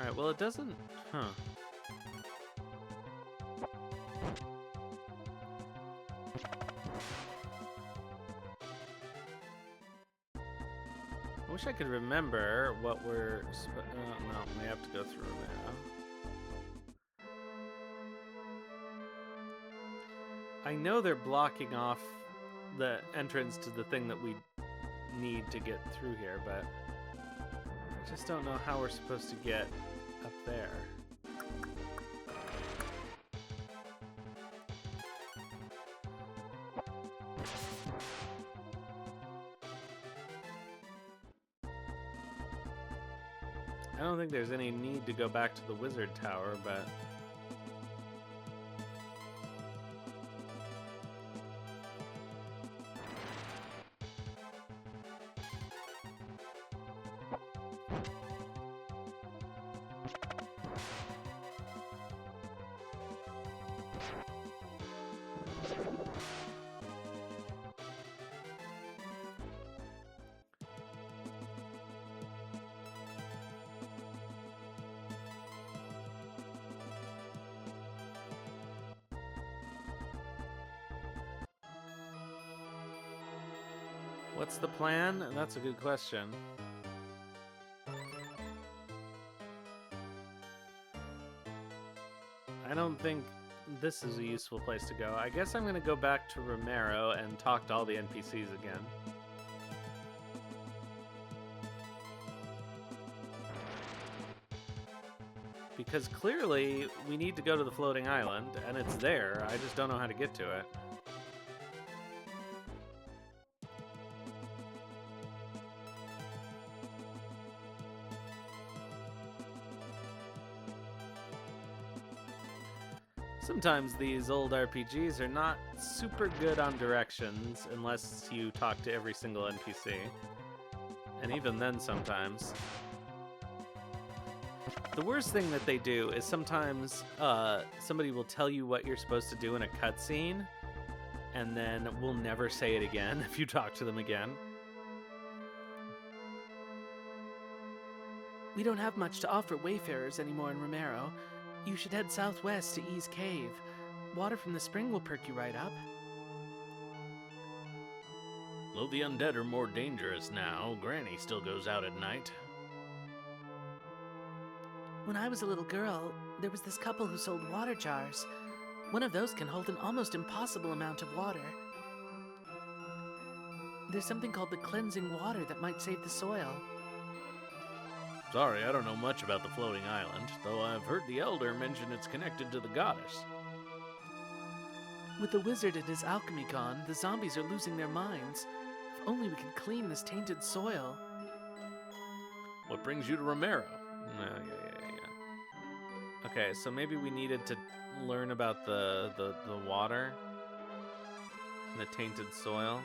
Alright, well it doesn't... Huh. I wish I could remember what we're... no, we have to go through now. I know they're blocking off the entrance to the thing that we need to get through here, but I just don't know how we're supposed to get up there. I don't think there's any need to go back to the wizard tower, but what's the plan? That's a good question. I don't think this is a useful place to go. I guess I'm going to go back to Romero and talk to all the NPCs again. Because clearly we need to go to the floating island, and it's there. I just don't know how to get to it. Sometimes these old RPGs are not super good on directions unless you talk to every single NPC. And even then sometimes. The worst thing that they do is sometimes somebody will tell you what you're supposed to do in a cutscene, and then will never say it again if you talk to them again. We don't have much to offer wayfarers anymore in Romero. You should head southwest to Ease Cave. Water from the spring will perk you right up. Though the undead are more dangerous now, Granny still goes out at night. When I was a little girl, there was this couple who sold water jars. One of those can hold an almost impossible amount of water. There's something called the cleansing water that might save the soil. Sorry, I don't know much about the floating island, though I've heard the Elder mention it's connected to the goddess. With the wizard and his alchemy gone, the zombies are losing their minds. If only we could clean this tainted soil. What brings you to Romero? Yeah. Okay, so maybe we needed to learn about the water and the tainted soil.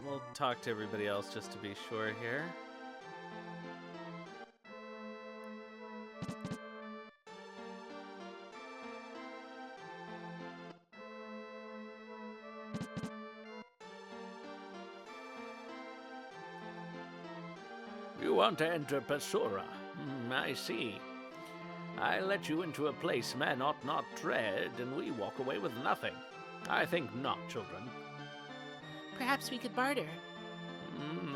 We'll talk to everybody else just to be sure here. You want to enter Pesura? I see. I let you into a place men ought not tread, and we walk away with nothing. I think not, children. Perhaps we could barter.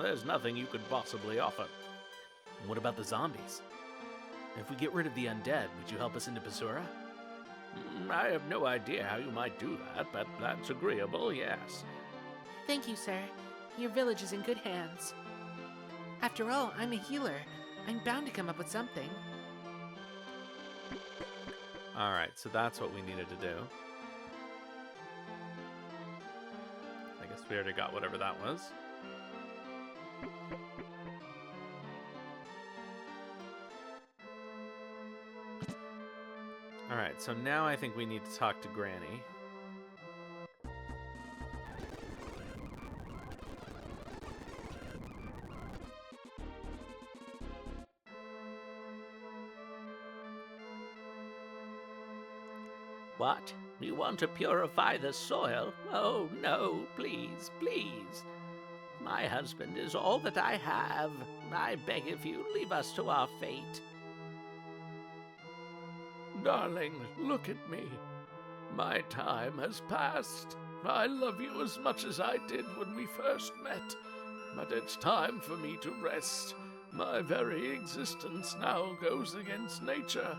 There's nothing you could possibly offer. What about the zombies? If we get rid of the undead, would you help us into Pesura? I have no idea how you might do that, but that's agreeable, yes. Thank you, sir. Your village is in good hands. After all, I'm a healer. I'm bound to come up with something. Alright, so that's what we needed to do. I guess we already got whatever that was. Alright, so now I think we need to talk to Granny. What? You want to purify the soil? Oh, no, please, please. My husband is all that I have. I beg of you, leave us to our fate. Darling, look at me. My time has passed. I love you as much as I did when we first met, but it's time for me to rest. My very existence now goes against nature.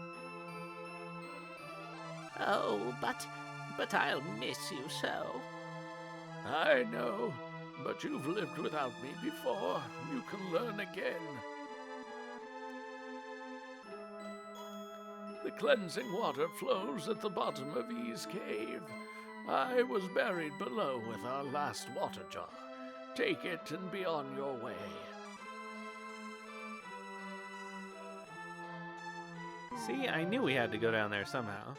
Oh, but I'll miss you so. I know, but you've lived without me before. You can learn again. The cleansing water flows at the bottom of E's cave. I was buried below with our last water jar. Take it and be on your way. See, I knew we had to go down there somehow.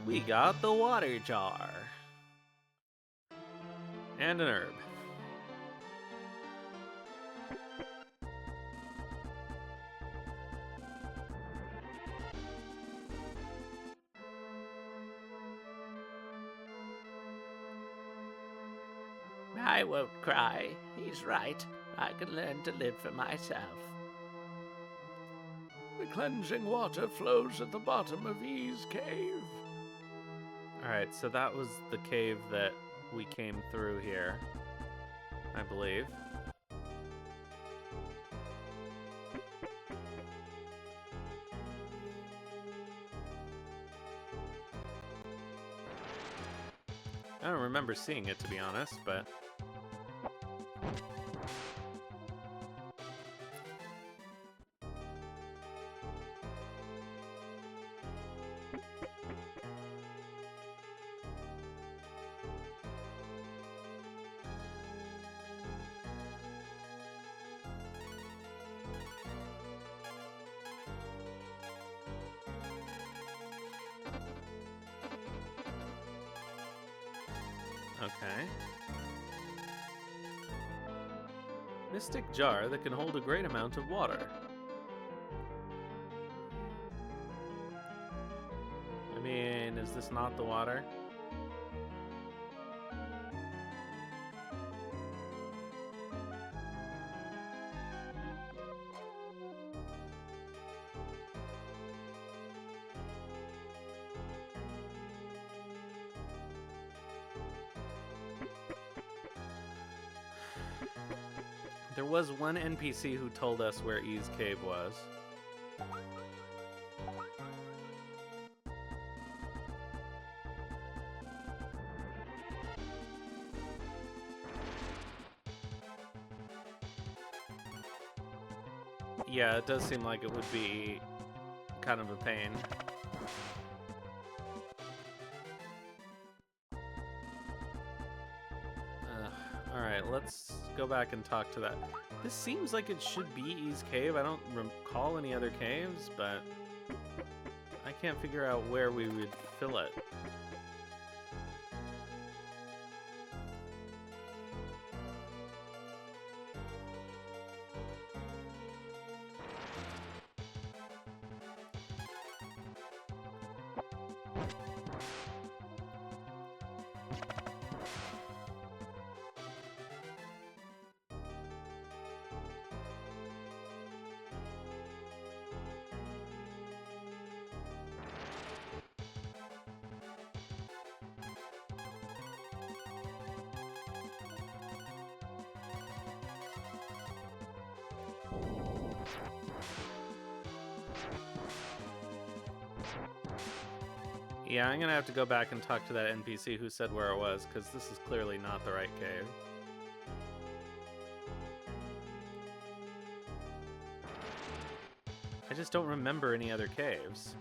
We got the water jar. And an herb. I won't cry. He's right. I can learn to live for myself. The cleansing water flows at the bottom of E's cave. Alright, so that was the cave that we came through here, I believe. I don't remember seeing it, to be honest, but... Okay. Mystic jar that can hold a great amount of water. I mean, is this not the water? There was one NPC who told us where E's cave was. Yeah, it does seem like it would be kind of a pain. Alright, let's go back and talk to that. This seems like it should be E's cave. I don't recall any other caves, but I can't figure out where we would fill it. Yeah, I'm gonna have to go back and talk to that NPC who said where it was, because this is clearly not the right cave. I just don't remember any other caves.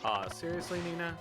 Aw, seriously, Nina?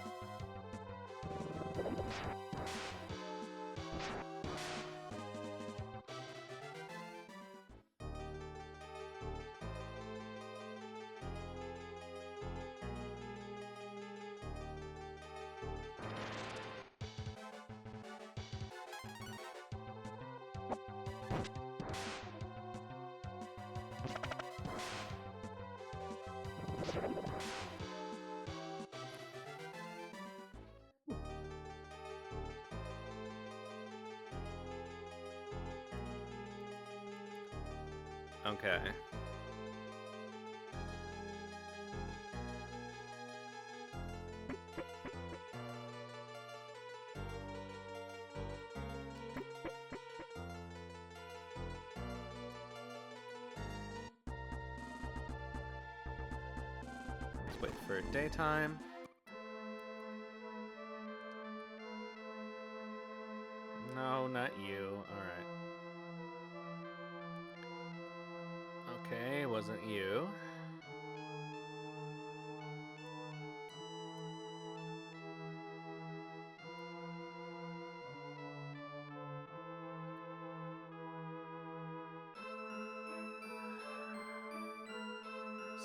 Okay. Let's wait for daytime. No, not you. Alright. Okay, wasn't you.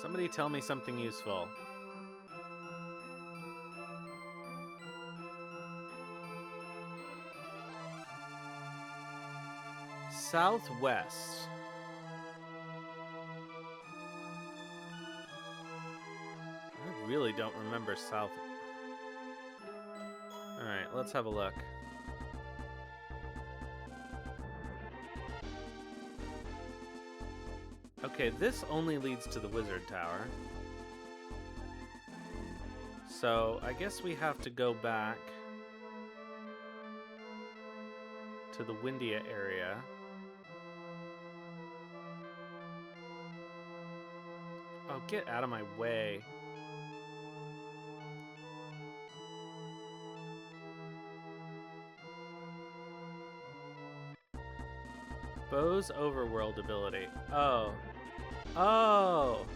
Somebody tell me something useful. Southwest. I really don't remember south. Alright, let's have a look. Okay, this only leads to the Wizard Tower. So, I guess we have to go back to the Windia area. Oh, get out of my way. Bo's overworld ability. Oh. Oh!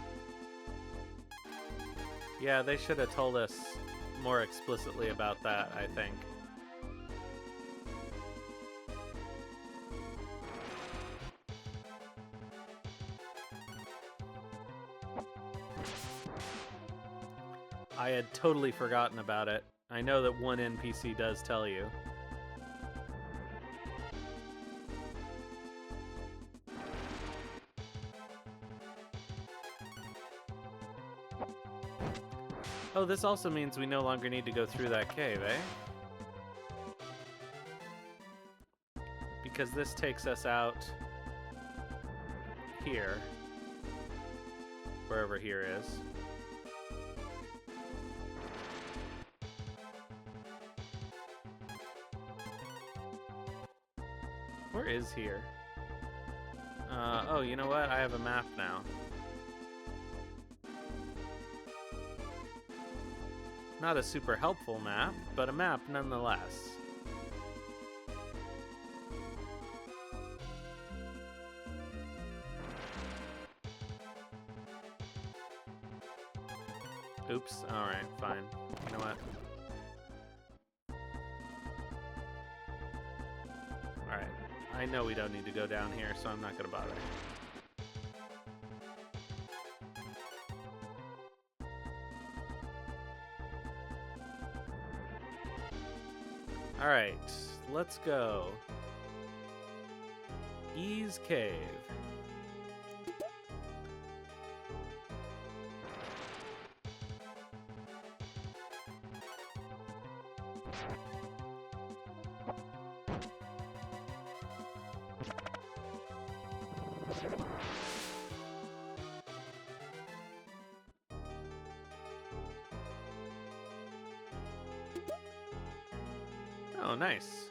Yeah, they should have told us more explicitly about that, I think. I had totally forgotten about it. I know that one NPC does tell you. Oh, this also means we no longer need to go through that cave, eh? Because this takes us out here. Wherever here is. Where is here? Oh, you know what? I have a map now. Not a super helpful map, but a map nonetheless. Oops. Alright, fine. You know what? Alright. I know we don't need to go down here, so I'm not gonna bother. Alright, let's go. Ease Cave. Oh, nice.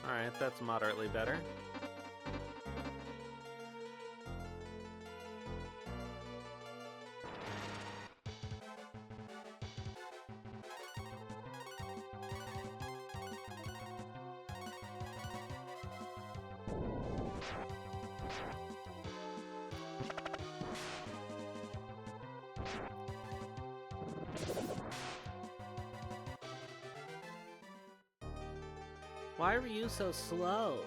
Alright, that's moderately better. Why were you so slow?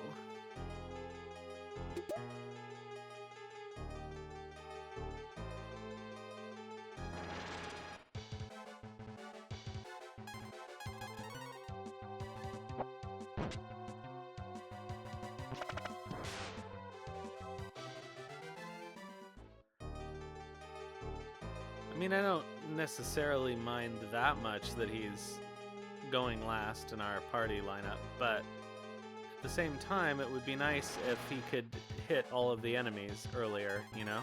I mean, I don't necessarily mind that much that he's going last in our party lineup, but at the same time, it would be nice if he could hit all of the enemies earlier, you know?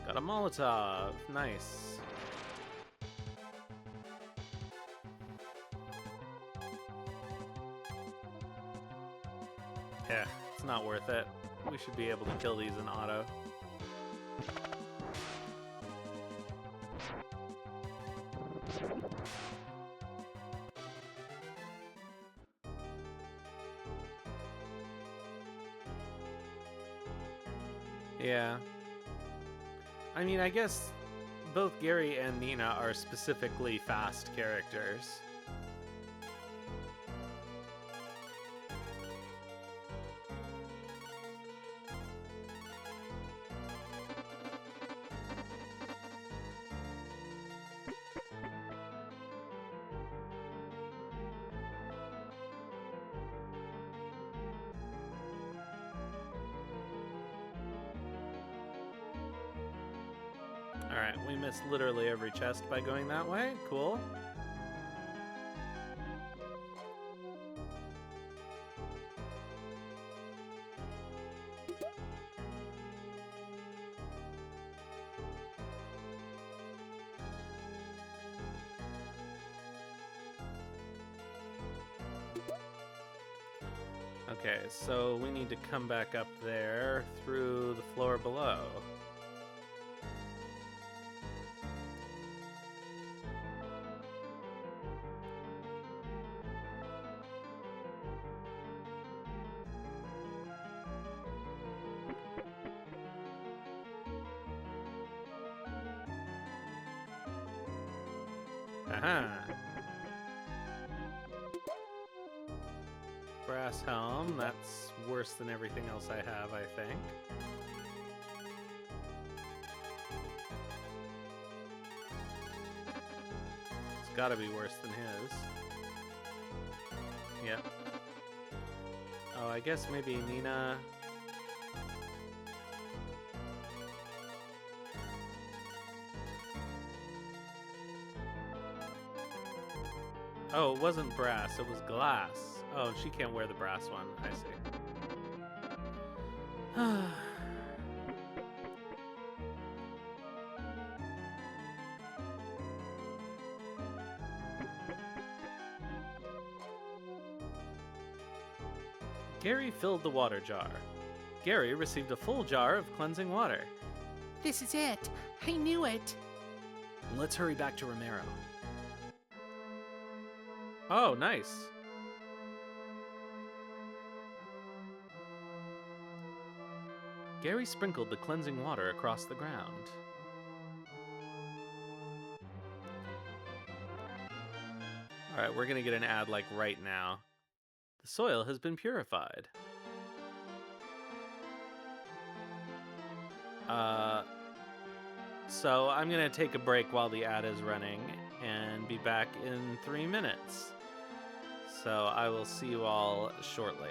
Got a Molotov. Nice. Yeah, it's not worth it. We should be able to kill these in auto. Yeah. I mean, I guess both Gary and Nina are specifically fast characters. Alright, we missed literally every chest by going that way. Cool. Okay, so we need to come back up there through the floor below. Aha! Brass helm, that's worse than everything else I have, I think. It's gotta be worse than his. Yep. Oh, I guess maybe Nina... Oh, it wasn't brass, it was glass. Oh, she can't wear the brass one. I see. Gary filled the water jar. Gary received a full jar of cleansing water. This is it. I knew it. Let's hurry back to Romero. Oh, nice. Gary sprinkled the cleansing water across the ground. Alright, we're gonna get an ad like right now. The soil has been purified. So I'm gonna take a break while the ad is running and be back in 3 minutes. So I will see you all shortly.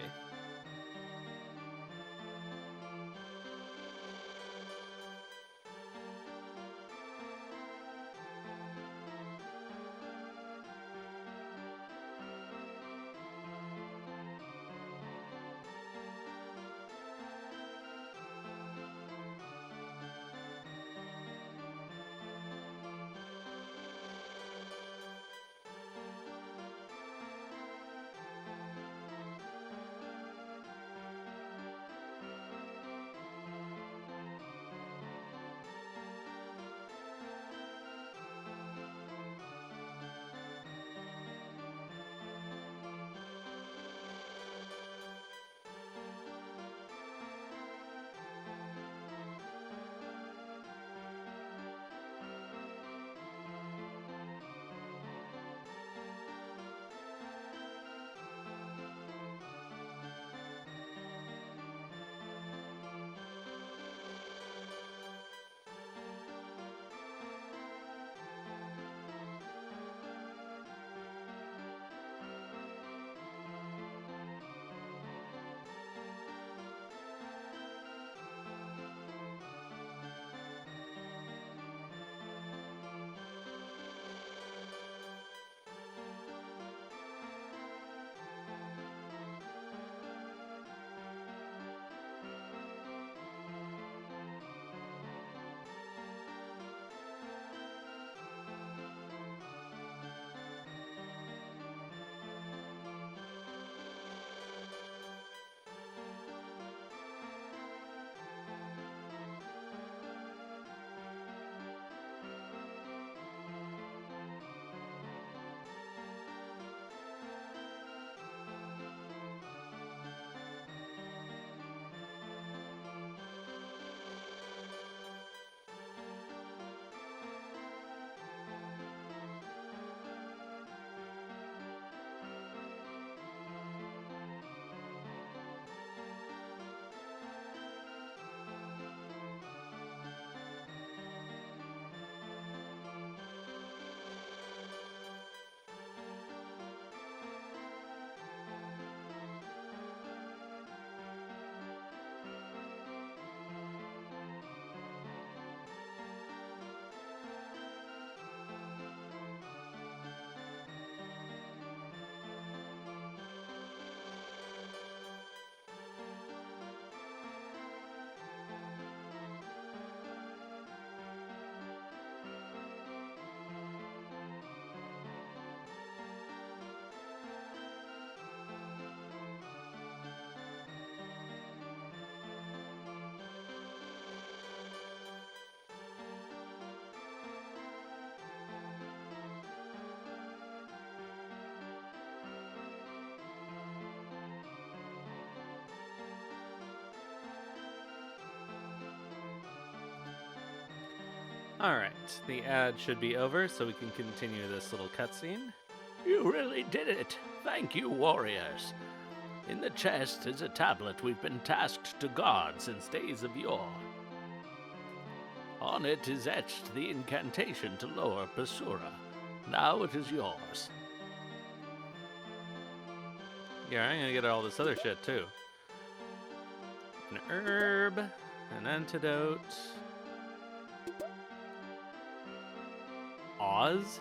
Alright, the ad should be over, so we can continue this little cutscene. You really did it. Thank you, warriors. In the chest is a tablet we've been tasked to guard since days of yore. On it is etched the incantation to lower Basura. Now it is yours. Yeah, I'm gonna get all this other shit too. An herb, an antidote. Oz?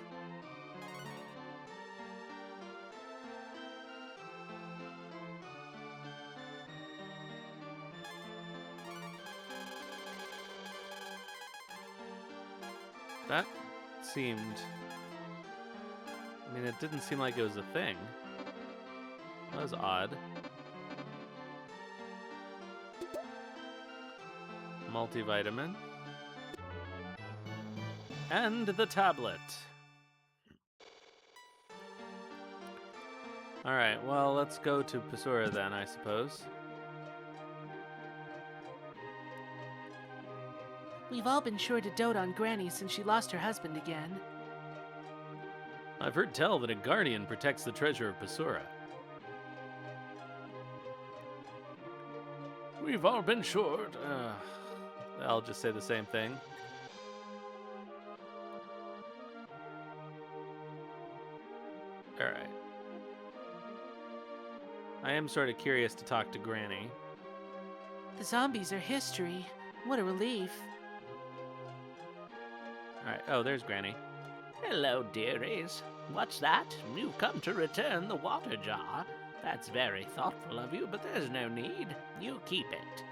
That seemed... I mean, it didn't seem like it was a thing. That was odd. Multivitamin. And the tablet. Alright, well, let's go to Pasura then, I suppose. We've all been sure to dote on Granny since she lost her husband again. I've heard tell that a guardian protects the treasure of Pasura. We've all been sure. I'll just say the same thing. Alright. I am sort of curious to talk to Granny. The zombies are history. What a relief. Alright, oh, there's Granny. Hello, dearies. What's that? You've come to return the water jar. That's very thoughtful of you, but there's no need. You keep it.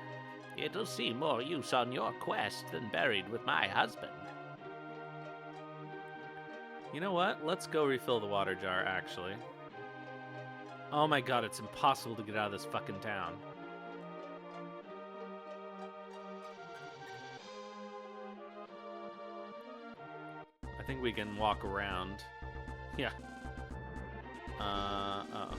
It'll see more use on your quest than buried with my husband. You know what? Let's go refill the water jar, actually. Oh my god, it's impossible to get out of this fucking town. I think we can walk around. Yeah. Uh-oh.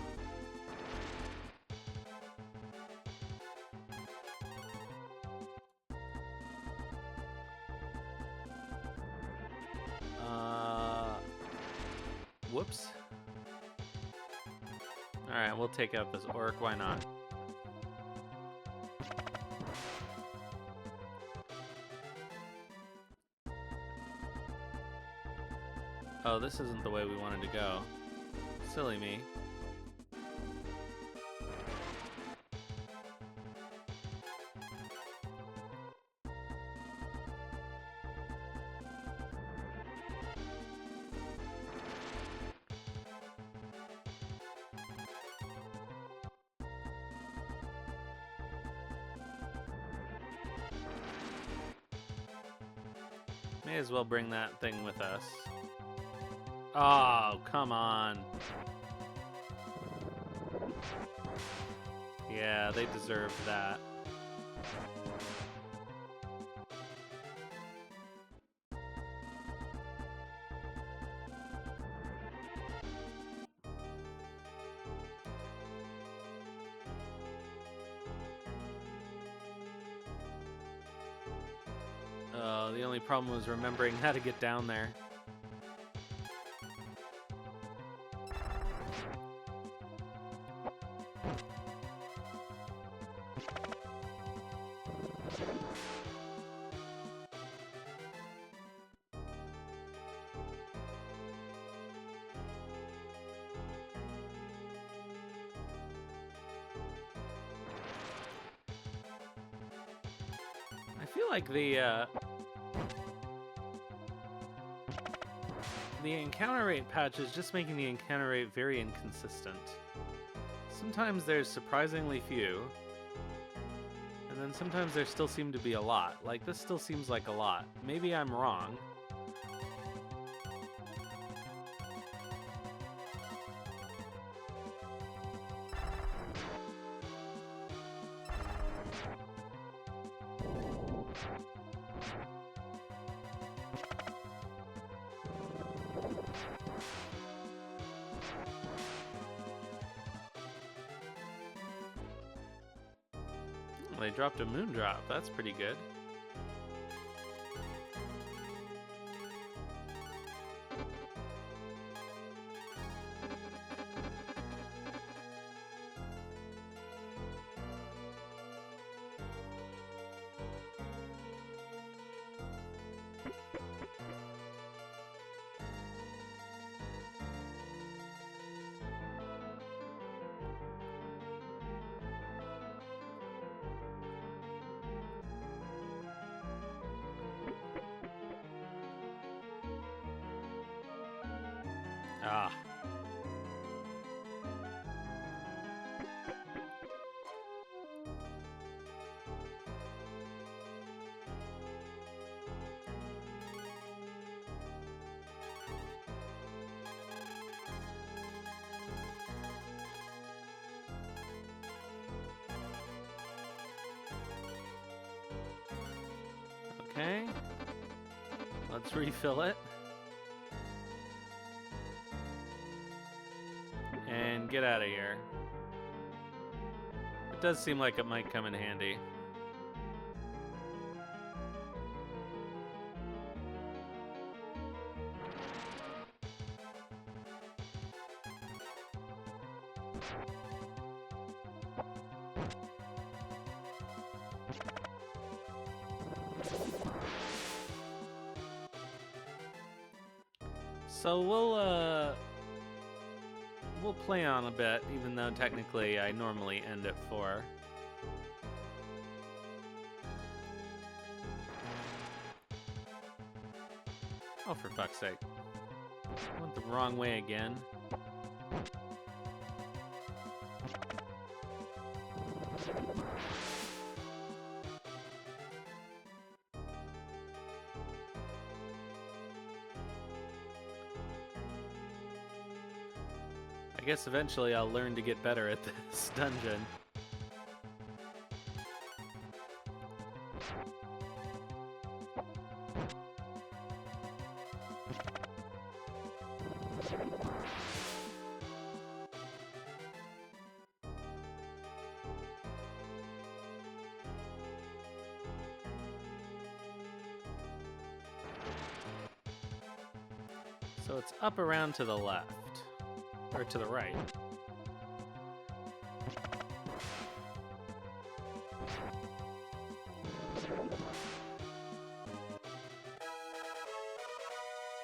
Whoops. Alright, we'll take out this orc, why not? Oh, this isn't the way we wanted to go. Silly me. May as well bring that thing with us. Oh, come on. Yeah, they deserve that. The only problem was remembering how to get down there. I feel like the encounter rate patch is just making the encounter rate very inconsistent. Sometimes there's surprisingly few, and then sometimes there still seem to be a lot. Like, this still seems like a lot. Maybe I'm wrong. They dropped a moon drop. That's pretty good. Ah. Okay. Let's refill it. And get out of here. It does seem like it might come in handy. So we'll play on a bit, even though technically I normally end at 4. Oh, for fuck's sake. I went the wrong way again. I guess eventually I'll learn to get better at this dungeon. So it's up around to the left. Or to the right.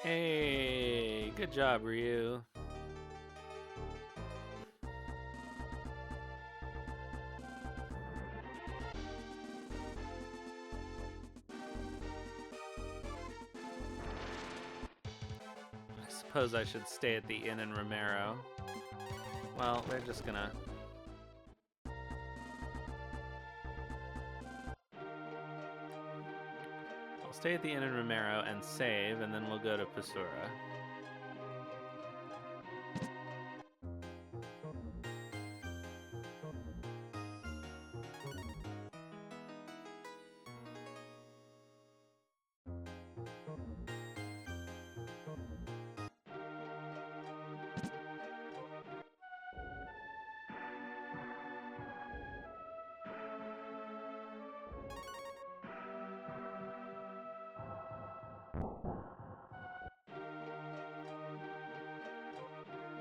Hey, good job, Ryu. I suppose I should stay at the inn in Romero. Well, they're just gonna... I'll stay at the inn in Romero and save, and then we'll go to Pasura.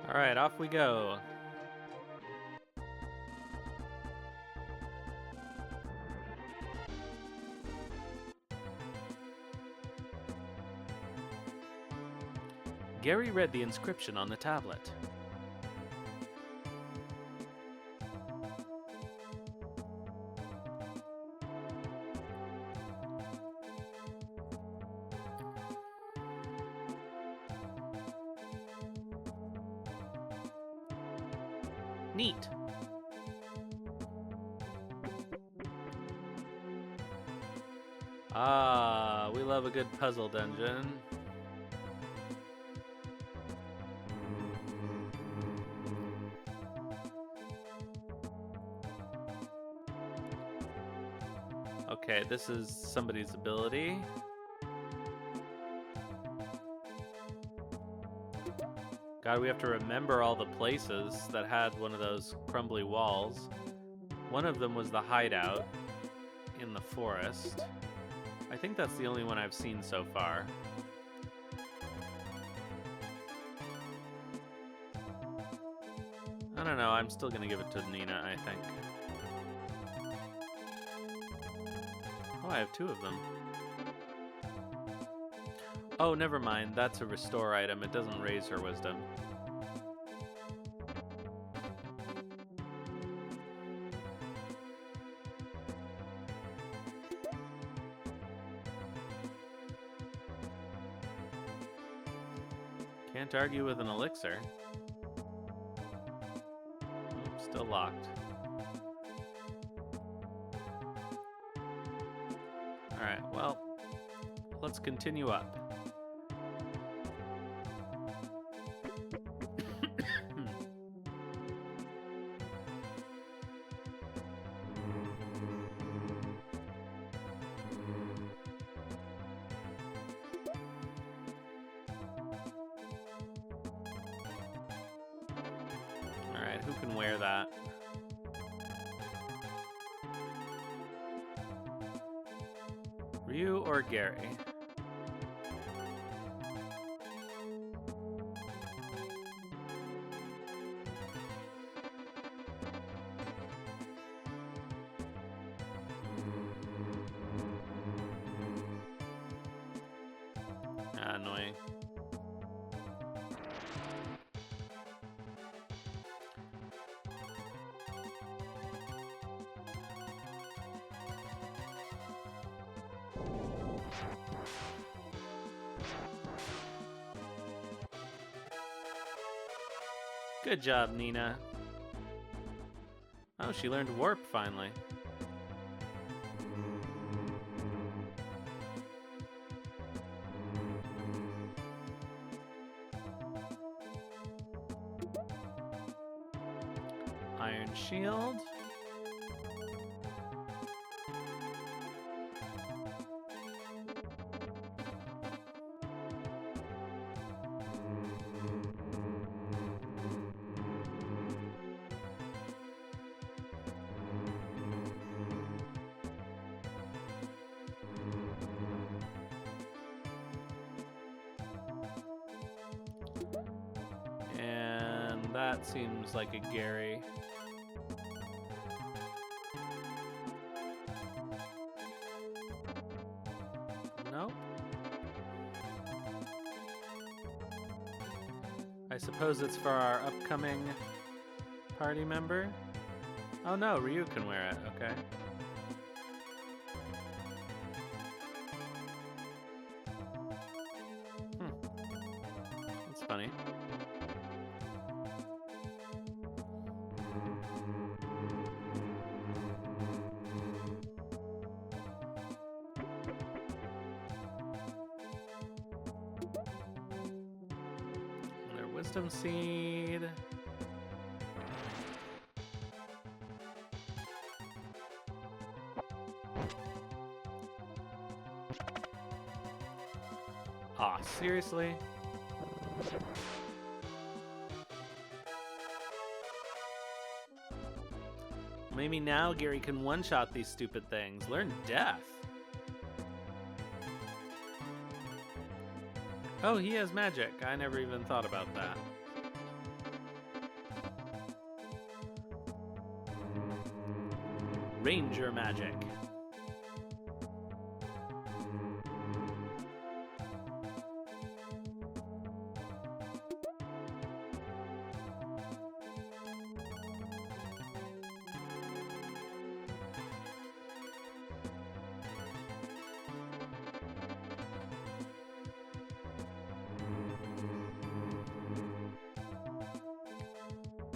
Alright, off we go. Gary read the inscription on the tablet. Neat. Ah, we love a good puzzle dungeon. Okay, this is somebody's ability. God, we have to remember all the places that had one of those crumbly walls. One of them was the hideout in the forest. I think that's the only one I've seen so far. I don't know, I'm still gonna give it to Nina, I think. Oh, I have 2 of them. Oh, never mind, that's a restore item. It doesn't raise her wisdom. Can't argue with an elixir. Oh, still locked. Alright, well, let's continue up. Alright, who can wear that? Ryu or Gary? Ah, annoying. Good job, Nina. Oh, she learned Warp finally. Iron Shield. And that seems like a Gary. Nope. I suppose it's for our upcoming party member. Oh no, Ryu can wear it, okay. That's funny. Another Wisdom Seed. Aw, seriously? Maybe now Gary can one-shot these stupid things. Learn Death. Oh, he has magic. I never even thought about that. Ranger magic.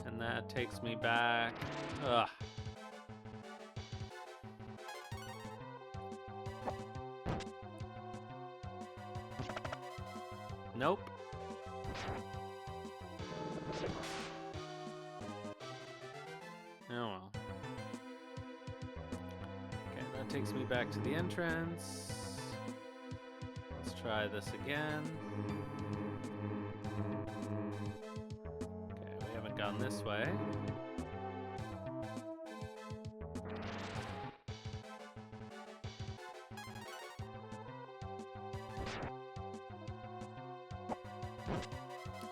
And that takes me back. Ugh. Nope. Oh well. Okay, that takes me back to the entrance. Let's try this again. Okay, we haven't gone this way.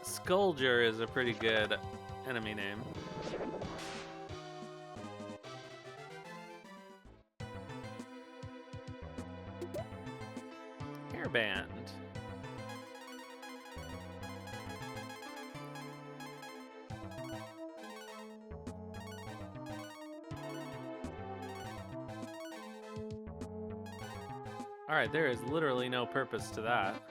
Skulger is a pretty good enemy name. Hairband. Alright, there is literally no purpose to that.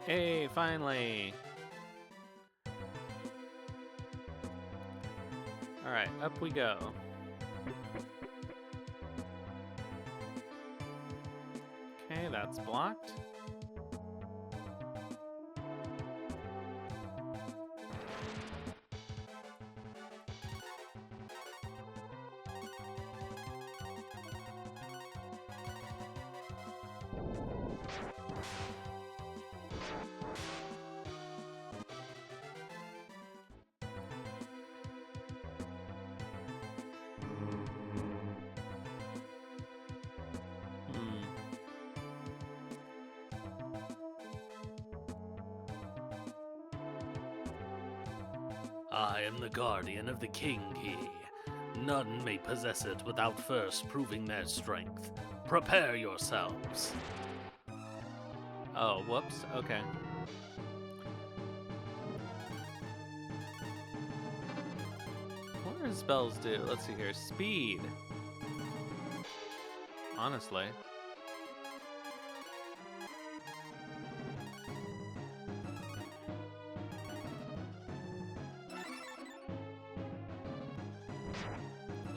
Hey, finally. All right, up we go. Okay, that's blocked. Hmm. I am the guardian of the king key. None may possess it without first proving their strength. Prepare yourselves. Oh, whoops. Okay. What do spells do? Let's see here. Speed. Honestly.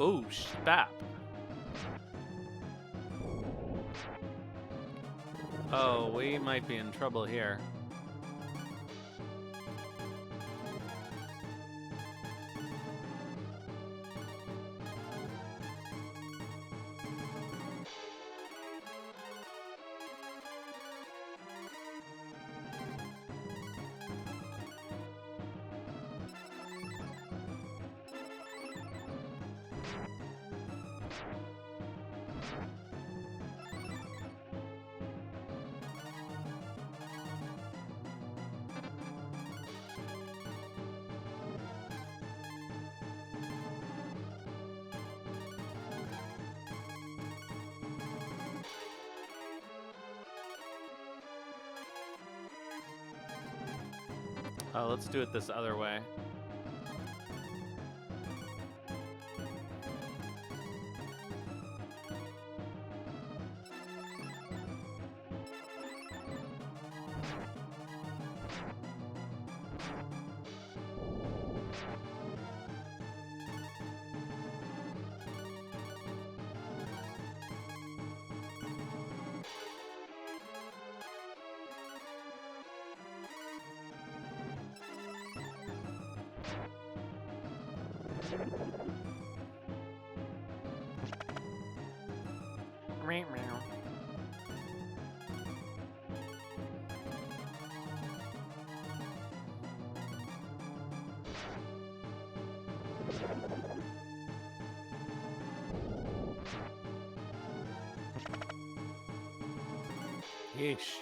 Oh, spap. Oh, we might be in trouble here. Oh, let's do it this other way. Meow meow. Yeesh.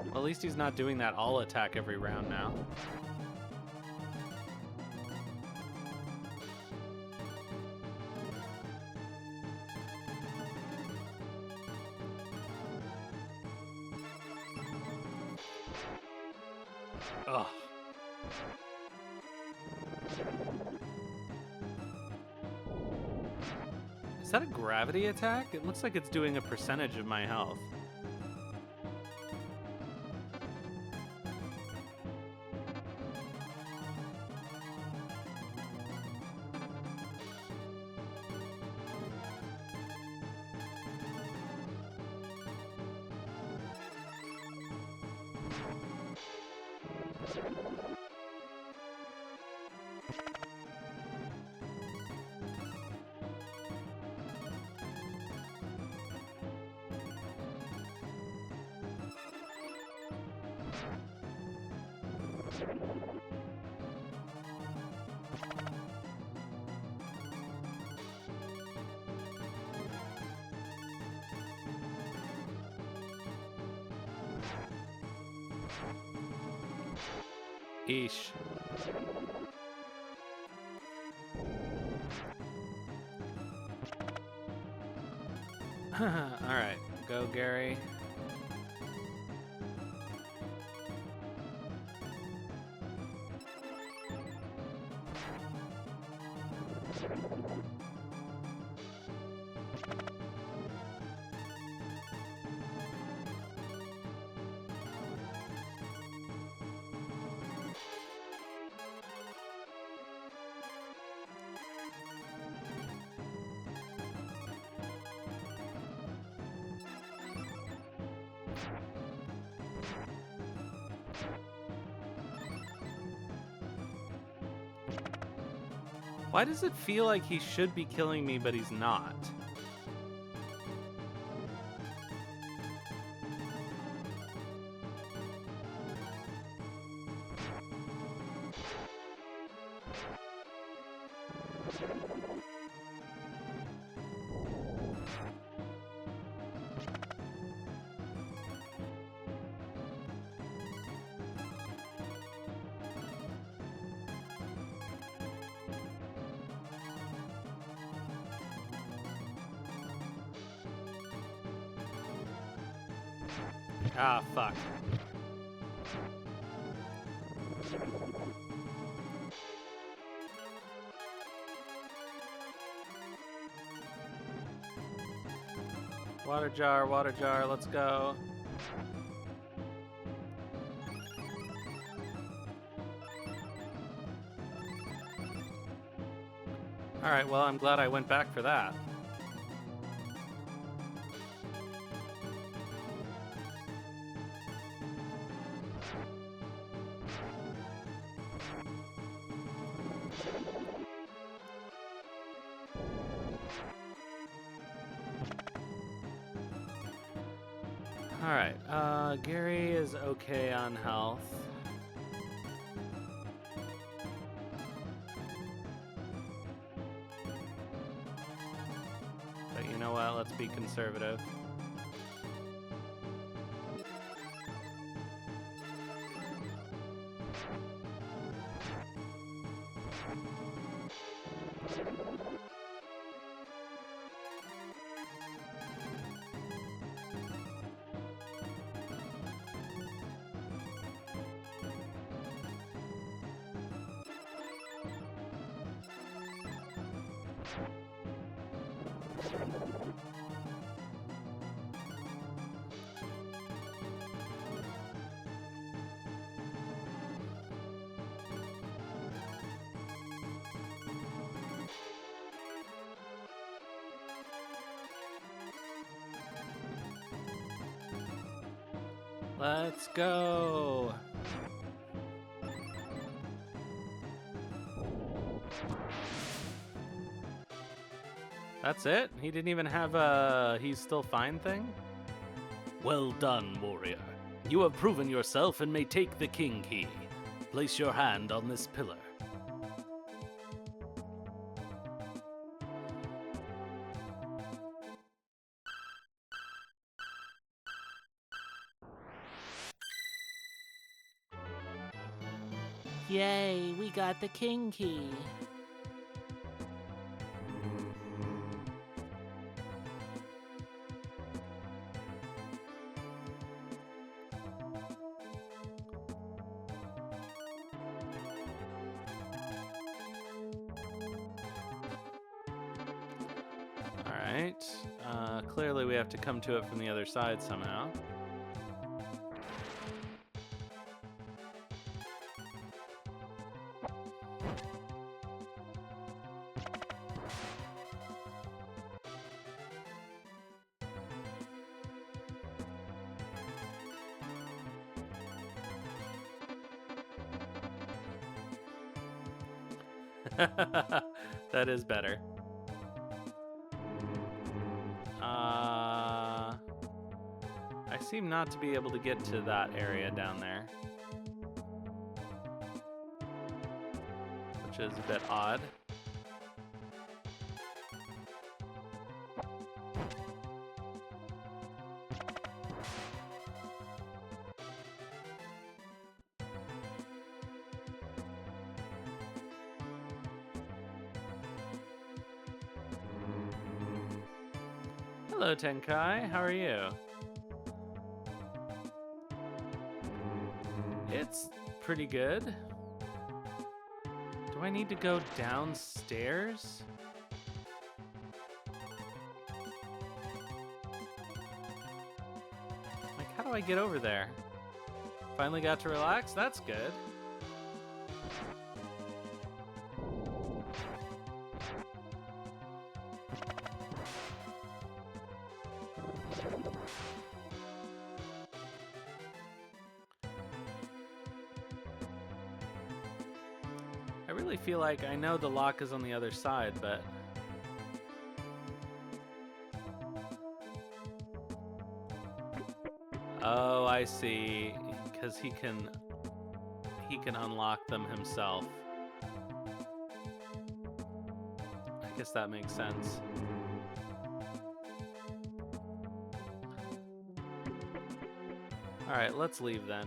Well, at least he's not doing that all attack every round now. Ugh. Is that a gravity attack? It looks like it's doing a percentage of my health. Eesh. Alright, go Gary. Why does it feel like he should be killing me, but he's not? Ah, fuck. Water jar, let's go. Alright, well, I'm glad I went back for that. Alright, Gary is okay on health. But you know what, let's be conservative. Let's go. That's it? He didn't even have a he's still fine thing? Well done, warrior. You have proven yourself and may take the king key. Place your hand on this pillar. Yay, we got the king key. Alright. Clearly we have to come to it from the other side somehow. That is better. I seem not to be able to get to that area down there, which is a bit odd. Hello, Tenkai. How are you? It's pretty good. Do Do I need to go downstairs? Like, how do I get over there? Finally got to relax? That's good. I really feel like I know the lock is on the other side, but... Oh, I see. Because he can unlock them himself. I guess that makes sense. All right, let's leave then.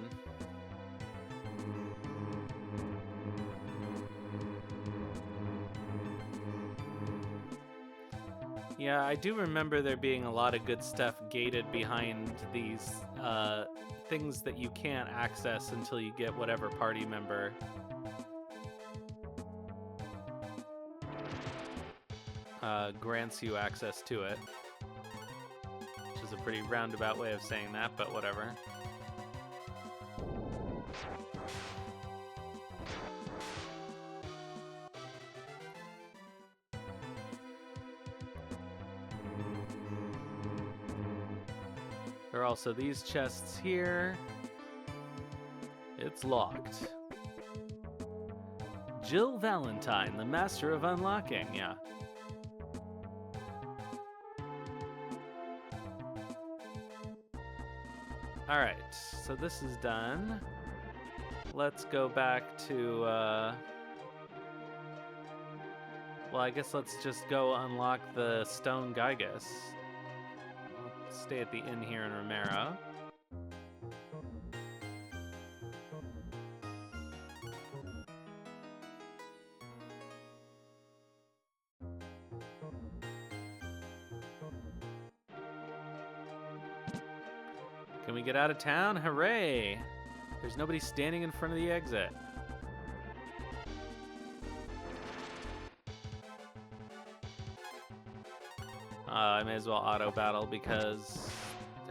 Yeah, I do remember there being a lot of good stuff gated behind these things that you can't access until you get whatever party member grants you access to it. Which is a pretty roundabout way of saying that, but whatever. There are also these chests here. It's locked. Jill Valentine, the master of unlocking, yeah. Alright, so this is done. Let's go back to, well, I guess let's just go unlock the Stone Gigas. I'll stay at the inn here in Romero. Can we get out of town? Hooray! There's nobody standing in front of the exit. I may as well auto battle because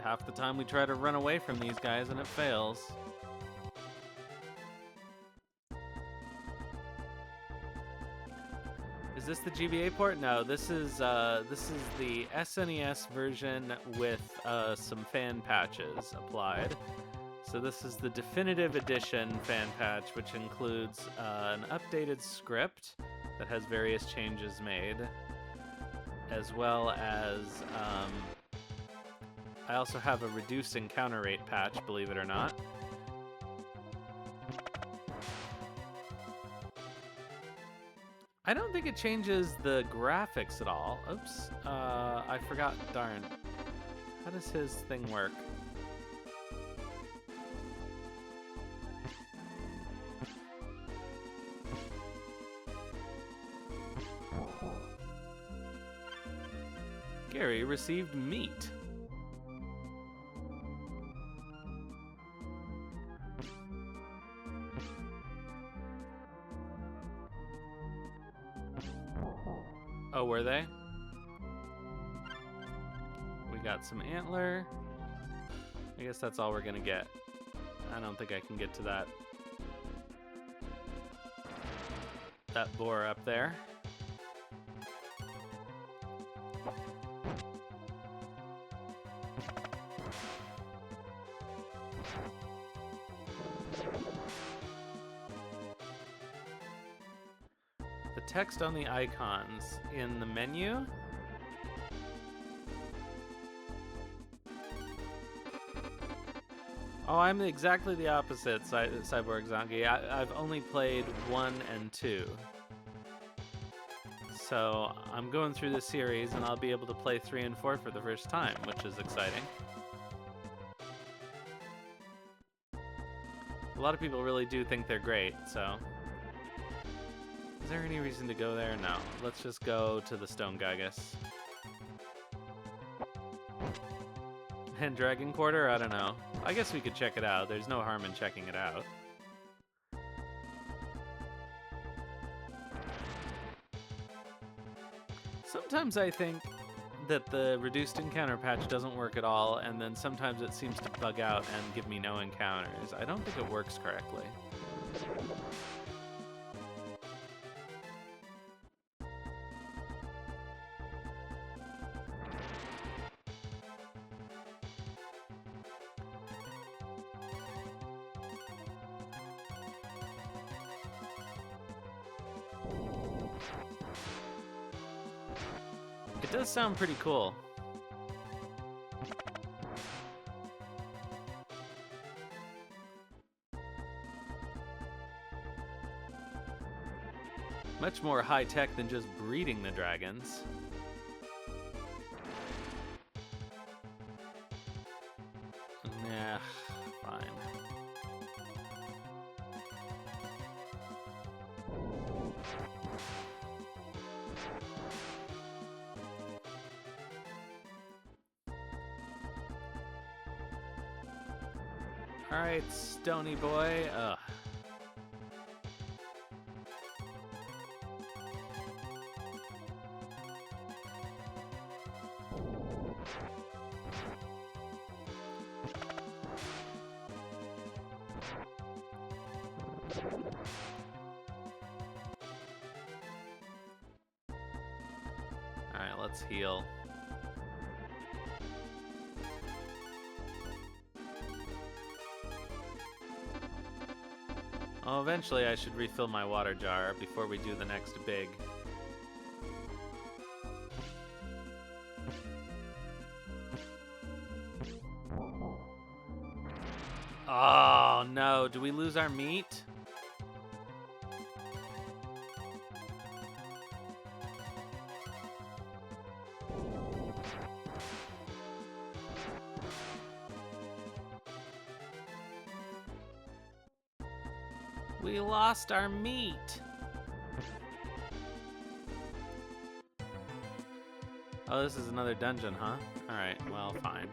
half the time we try to run away from these guys and it fails. Is this the GBA port? No, this is the SNES version with some fan patches applied. So this is the definitive edition fan patch, which includes an updated script that has various changes made, as well as I also have a reduce encounter rate patch, believe it or not. I don't think it changes the graphics at all. Oops, I forgot, darn. How does his thing work? Gary received meat. Oh, were they? We got some antler. I guess that's all we're gonna get. I don't think I can get to that boar up there. The text on the icons in the menu. Oh, I'm exactly the opposite, Cyborg Zongi. I've only played 1 and 2. So I'm going through the series and I'll be able to play 3 and 4 for the first time, which is exciting. A lot of people really do think they're great, so... Is there any reason to go there? No. Let's just go to the Stone Gigas. And Dragon Quarter? I don't know. I guess we could check it out. There's no harm in checking it out. Sometimes I think that the reduced encounter patch doesn't work at all, and then sometimes it seems to bug out and give me no encounters. I don't think it works correctly. It does sound pretty cool. Much more high-tech than just breeding the dragons. Nah, fine. Alright, Stony boy. Ugh. Alright, let's heal. Oh, eventually I should refill my water jar before we do the next big. Oh no, do we lose our meat? We lost our meat. Oh, this is another dungeon, huh? Alright, well, fine.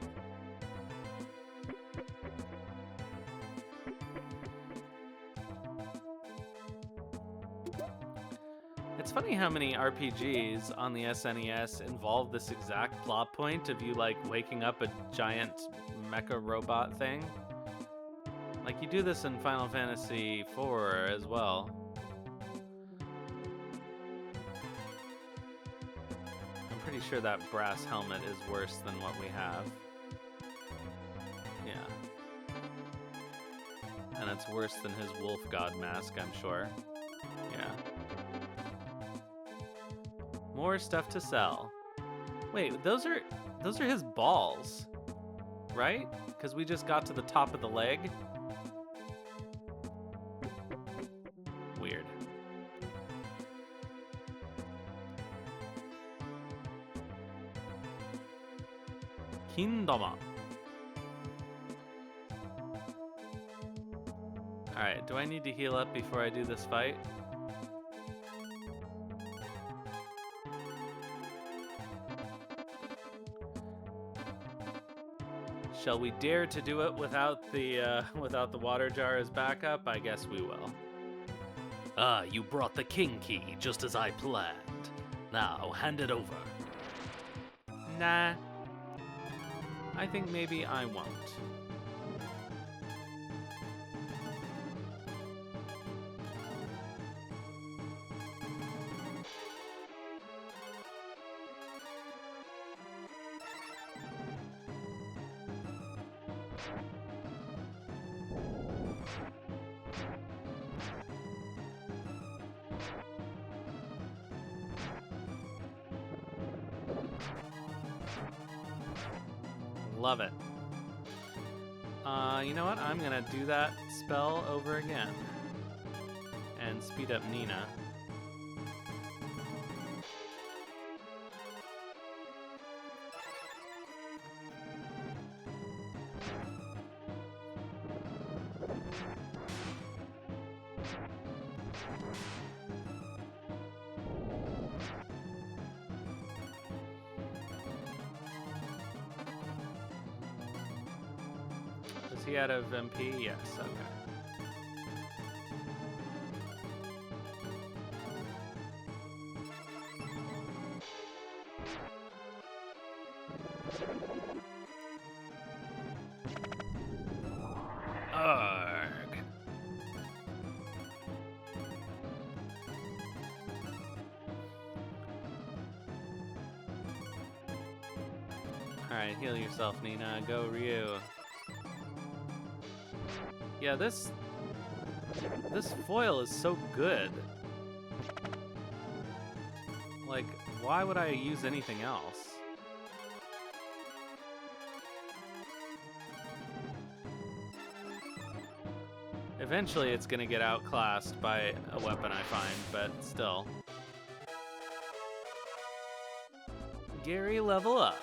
It's funny how many RPGs on the SNES involve this exact plot point of you, like, waking up a giant mecha robot thing. Like, you do this in Final Fantasy IV as well. I'm pretty sure that brass helmet is worse than what we have. Yeah. And it's worse than his wolf god mask, I'm sure. Yeah. More stuff to sell. Wait, those are his balls, right? Because we just got to the top of the leg. Weird. Kindama. Alright, do I need to heal up before I do this fight? Shall we dare to do it without the water jar as backup? I guess we will. Ah, you brought the king key just as I planned. Now, hand it over. Nah. I think maybe I won't. Love it. You know what? I'm gonna do that spell over again. And speed up Nina. Is he out of MP? Yes, okay. Arg. Alright, heal yourself, Nina. Go, Ryu. Yeah, this foil is so good. Like, why would I use anything else? Eventually it's gonna get outclassed by a weapon I find, but still. Gary, level up.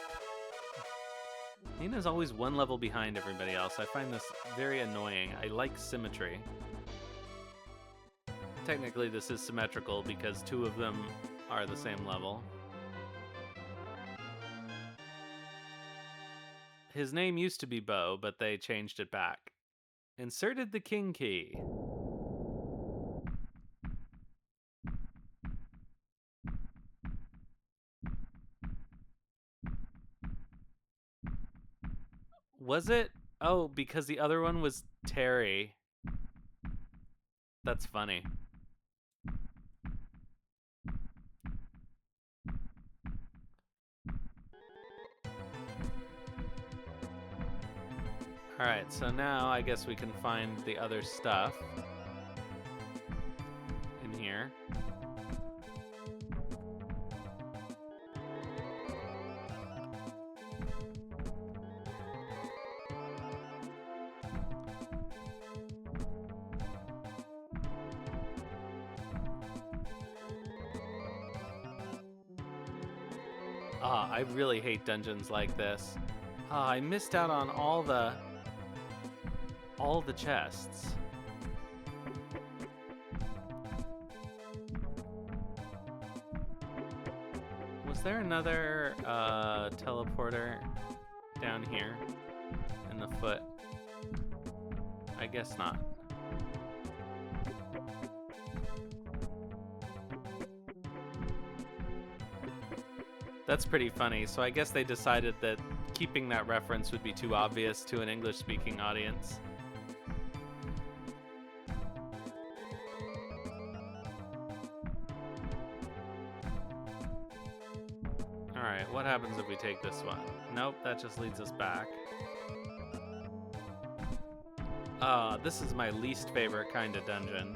Nina's always one level behind everybody else. I find this very annoying. I like symmetry. Technically this is symmetrical because two of them are the same level. His name used to be Bo, but they changed it back. Inserted the king key. Was it? Oh, because the other one was Terry. That's funny. Alright, so now I guess we can find the other stuff in here. I really hate dungeons like this. I missed out on all the chests. Was there another teleporter down here in the foot? I guess not. That's pretty funny. So I guess they decided that keeping that reference would be too obvious to an English-speaking audience. Alright, what happens if we take this one? Nope, that just leads us back. This is my least favorite kind of dungeon.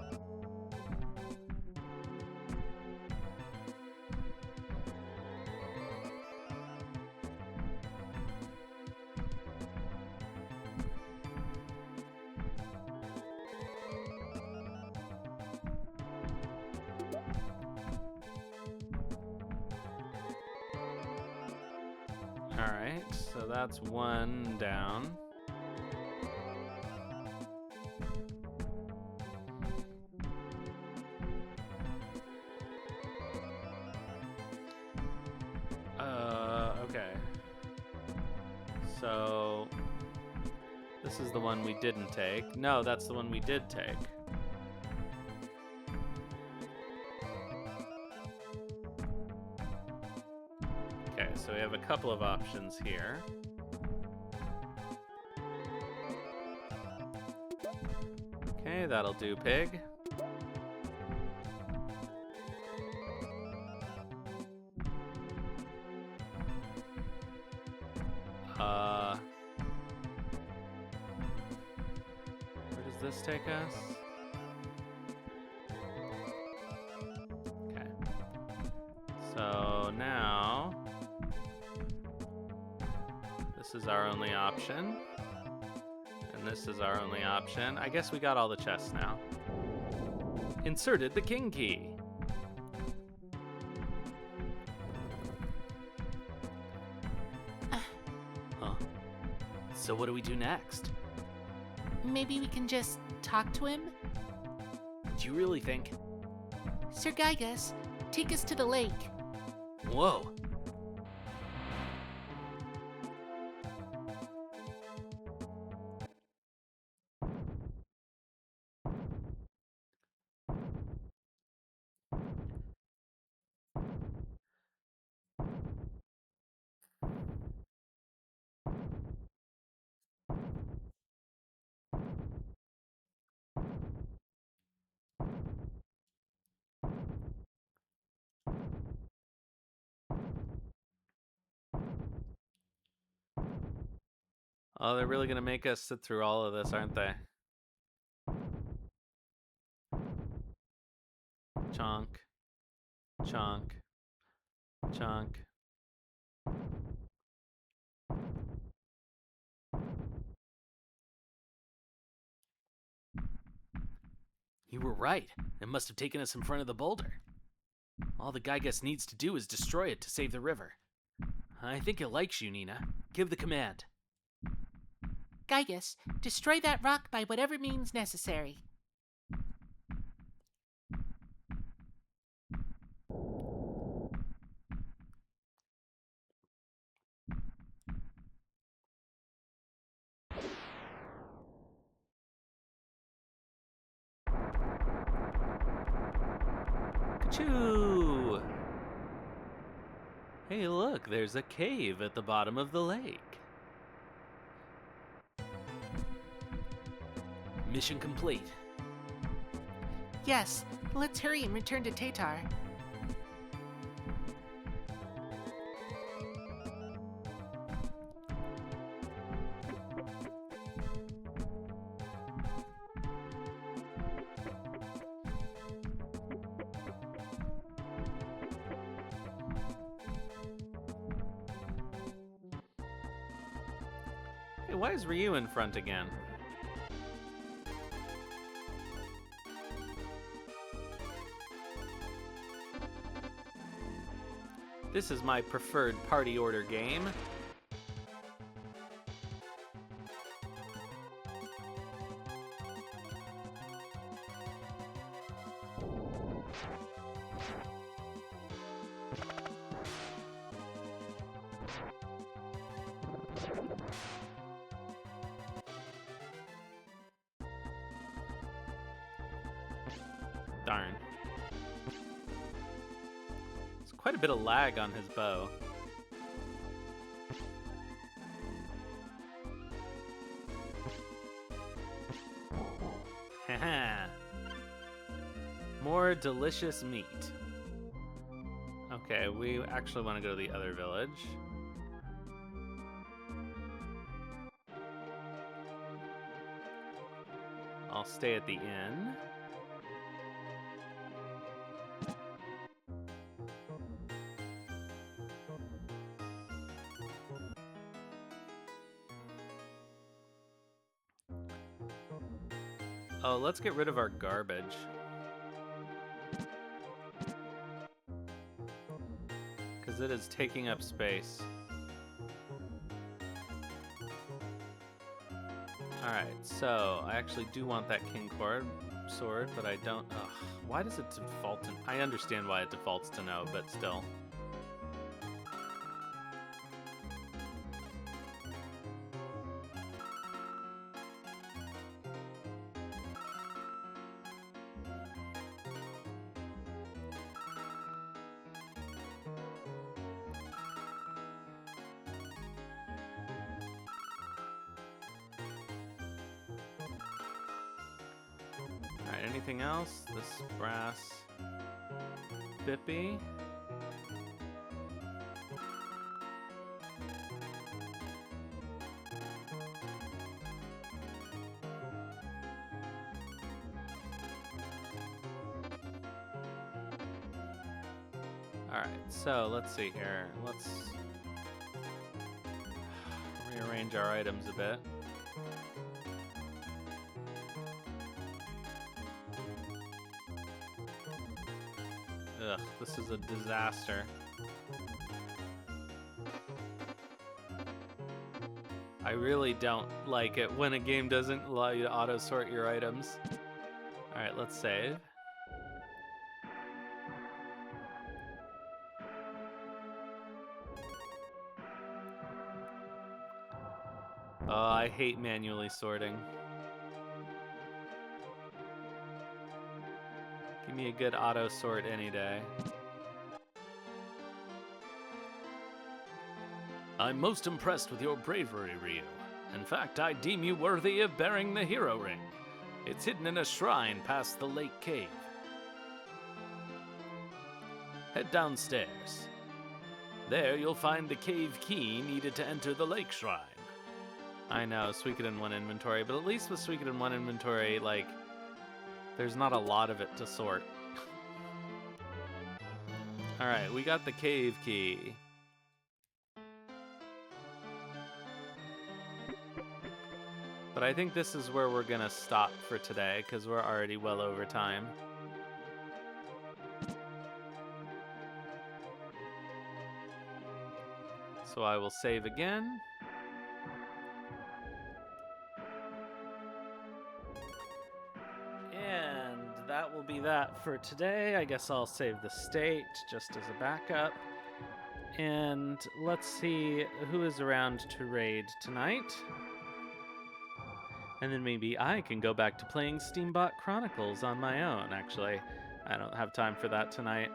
Alright, so that's one down. Okay. So this is the one we didn't take. No, that's the one we did take. Okay, so we have a couple of options here. Okay, that'll do, pig. Where does this take us? Okay. So now this is our only option. And this is our only option. I guess we got all the chests now. Inserted the king key. Huh. So what do we do next? Maybe we can just talk to him? Do you really think? Sir Gigas, take us to the lake. Whoa. Oh, they're really gonna make us sit through all of this, aren't they? Chonk. Chonk. Chonk. You were right. It must have taken us in front of the boulder. All the Gigas needs to do is destroy it to save the river. I think it likes you, Nina. Give the command. Gigas, destroy that rock by whatever means necessary. Ka-choo! Hey, look, there's a cave at the bottom of the lake. Mission complete. Yes, let's hurry and return to Tatar. Hey, why is Ryu in front again? This is my preferred party order game. Darn. There's quite a bit of lag on his bow. Haha. More delicious meat. Okay, we actually want to go to the other village. I'll stay at the inn. Oh, let's get rid of our garbage. Because it is taking up space. Alright, so I actually do want that king sword, but I don't... Ugh, why does it default to... I understand why it defaults to no, but still. Alright, anything else? This brass bippy. Alright, so let's see here. Let's rearrange our items a bit. Ugh, this is a disaster. I really don't like it when a game doesn't allow you to auto-sort your items. Alright, let's save. Oh, I hate manually sorting. Give me a good auto sort any day. I'm most impressed with your bravery, Ryu. In fact, I deem you worthy of bearing the hero ring. It's hidden in a shrine past the lake cave. Head downstairs. There you'll find the cave key needed to enter the lake shrine. I know, Suikoden 1 inventory, but at least with Suikoden 1 inventory, like, there's not a lot of it to sort. Alright, we got the cave key. But I think this is where we're gonna stop for today, because we're already well over time. So I will save again. And that will be that for today. I guess I'll save the state just as a backup. And let's see who is around to raid tonight. And then maybe I can go back to playing Steambot Chronicles on my own, actually. I don't have time for that tonight.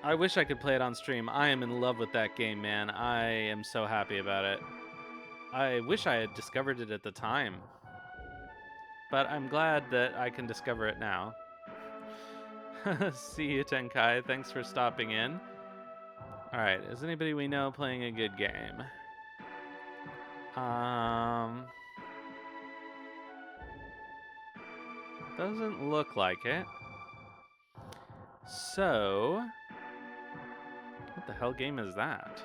I wish I could play it on stream. I am in love with that game, man. I am so happy about it. I wish I had discovered it at the time. But I'm glad that I can discover it now. See you, Tenkai. Thanks for stopping in. Alright, is anybody we know playing a good game? Doesn't look like it. So, what the hell game is that?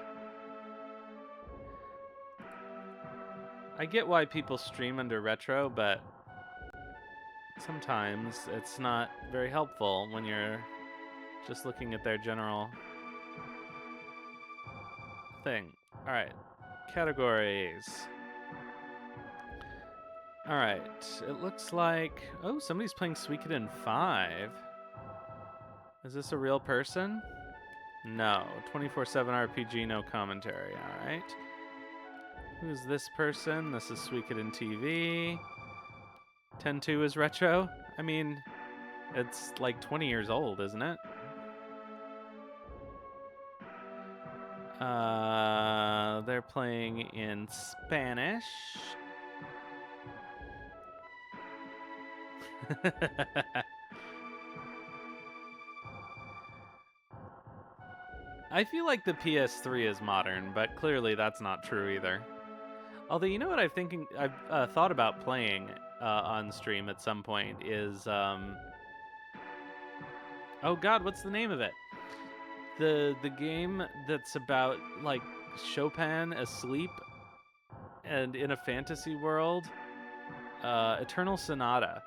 I get why people stream under retro, but sometimes it's not very helpful when you're just looking at their general thing. Alright, categories. Alright, it looks like... Oh, somebody's playing Suikoden 5. Is this a real person? No. 24/7 RPG, no commentary. Alright. Who's this person? This is Suikoden TV. 10-2 is retro? I mean, it's like 20 years old, isn't it? They're playing in Spanish. I feel like the PS3 is modern, but clearly that's not true either. Although, you know what I've thought about playing on stream at some point is oh god, what's the name of it? The game that's about like Chopin asleep and in a fantasy world. Eternal Sonata.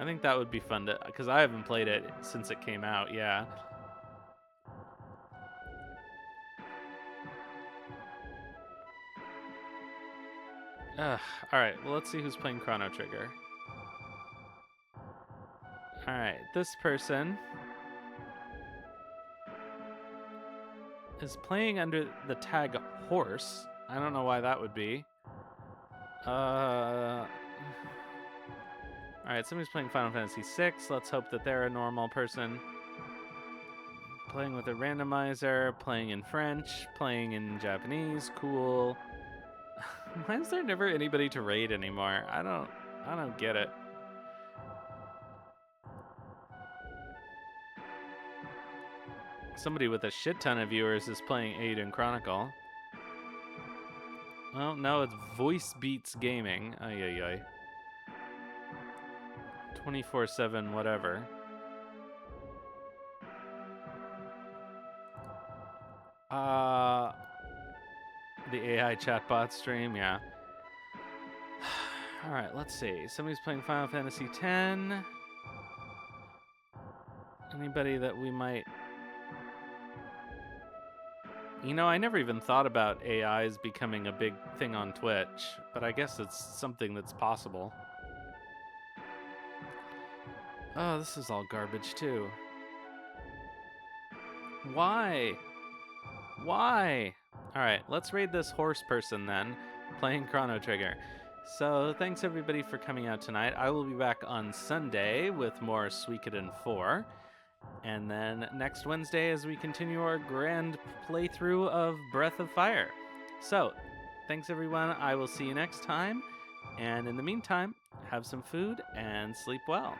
I think that would be fun to, because I haven't played it since it came out. Yeah. Alright, well, let's see who's playing Chrono Trigger. Alright, this person is playing under the tag horse. I don't know why that would be. Alright, somebody's playing Final Fantasy VI. Let's hope that they're a normal person. Playing with a randomizer, playing in French, playing in Japanese. Cool. Why is there never anybody to raid anymore? I don't get it. Somebody with a shit ton of viewers is playing Aiden Chronicle. Oh, no, it's Voice Beats Gaming. Ay, ay, ay. 24/7 whatever. The AI chatbot stream, yeah. Alright, let's see. Somebody's playing Final Fantasy X. Anybody that we might... You know, I never even thought about AIs becoming a big thing on Twitch, but I guess it's something that's possible. Oh, this is all garbage, too. Why? Why? Alright, let's raid this horse person then, playing Chrono Trigger. So, thanks everybody for coming out tonight. I will be back on Sunday with more Suikoden 4. And then next Wednesday as we continue our grand playthrough of Breath of Fire. So, thanks everyone. I will see you next time. And in the meantime, have some food and sleep well.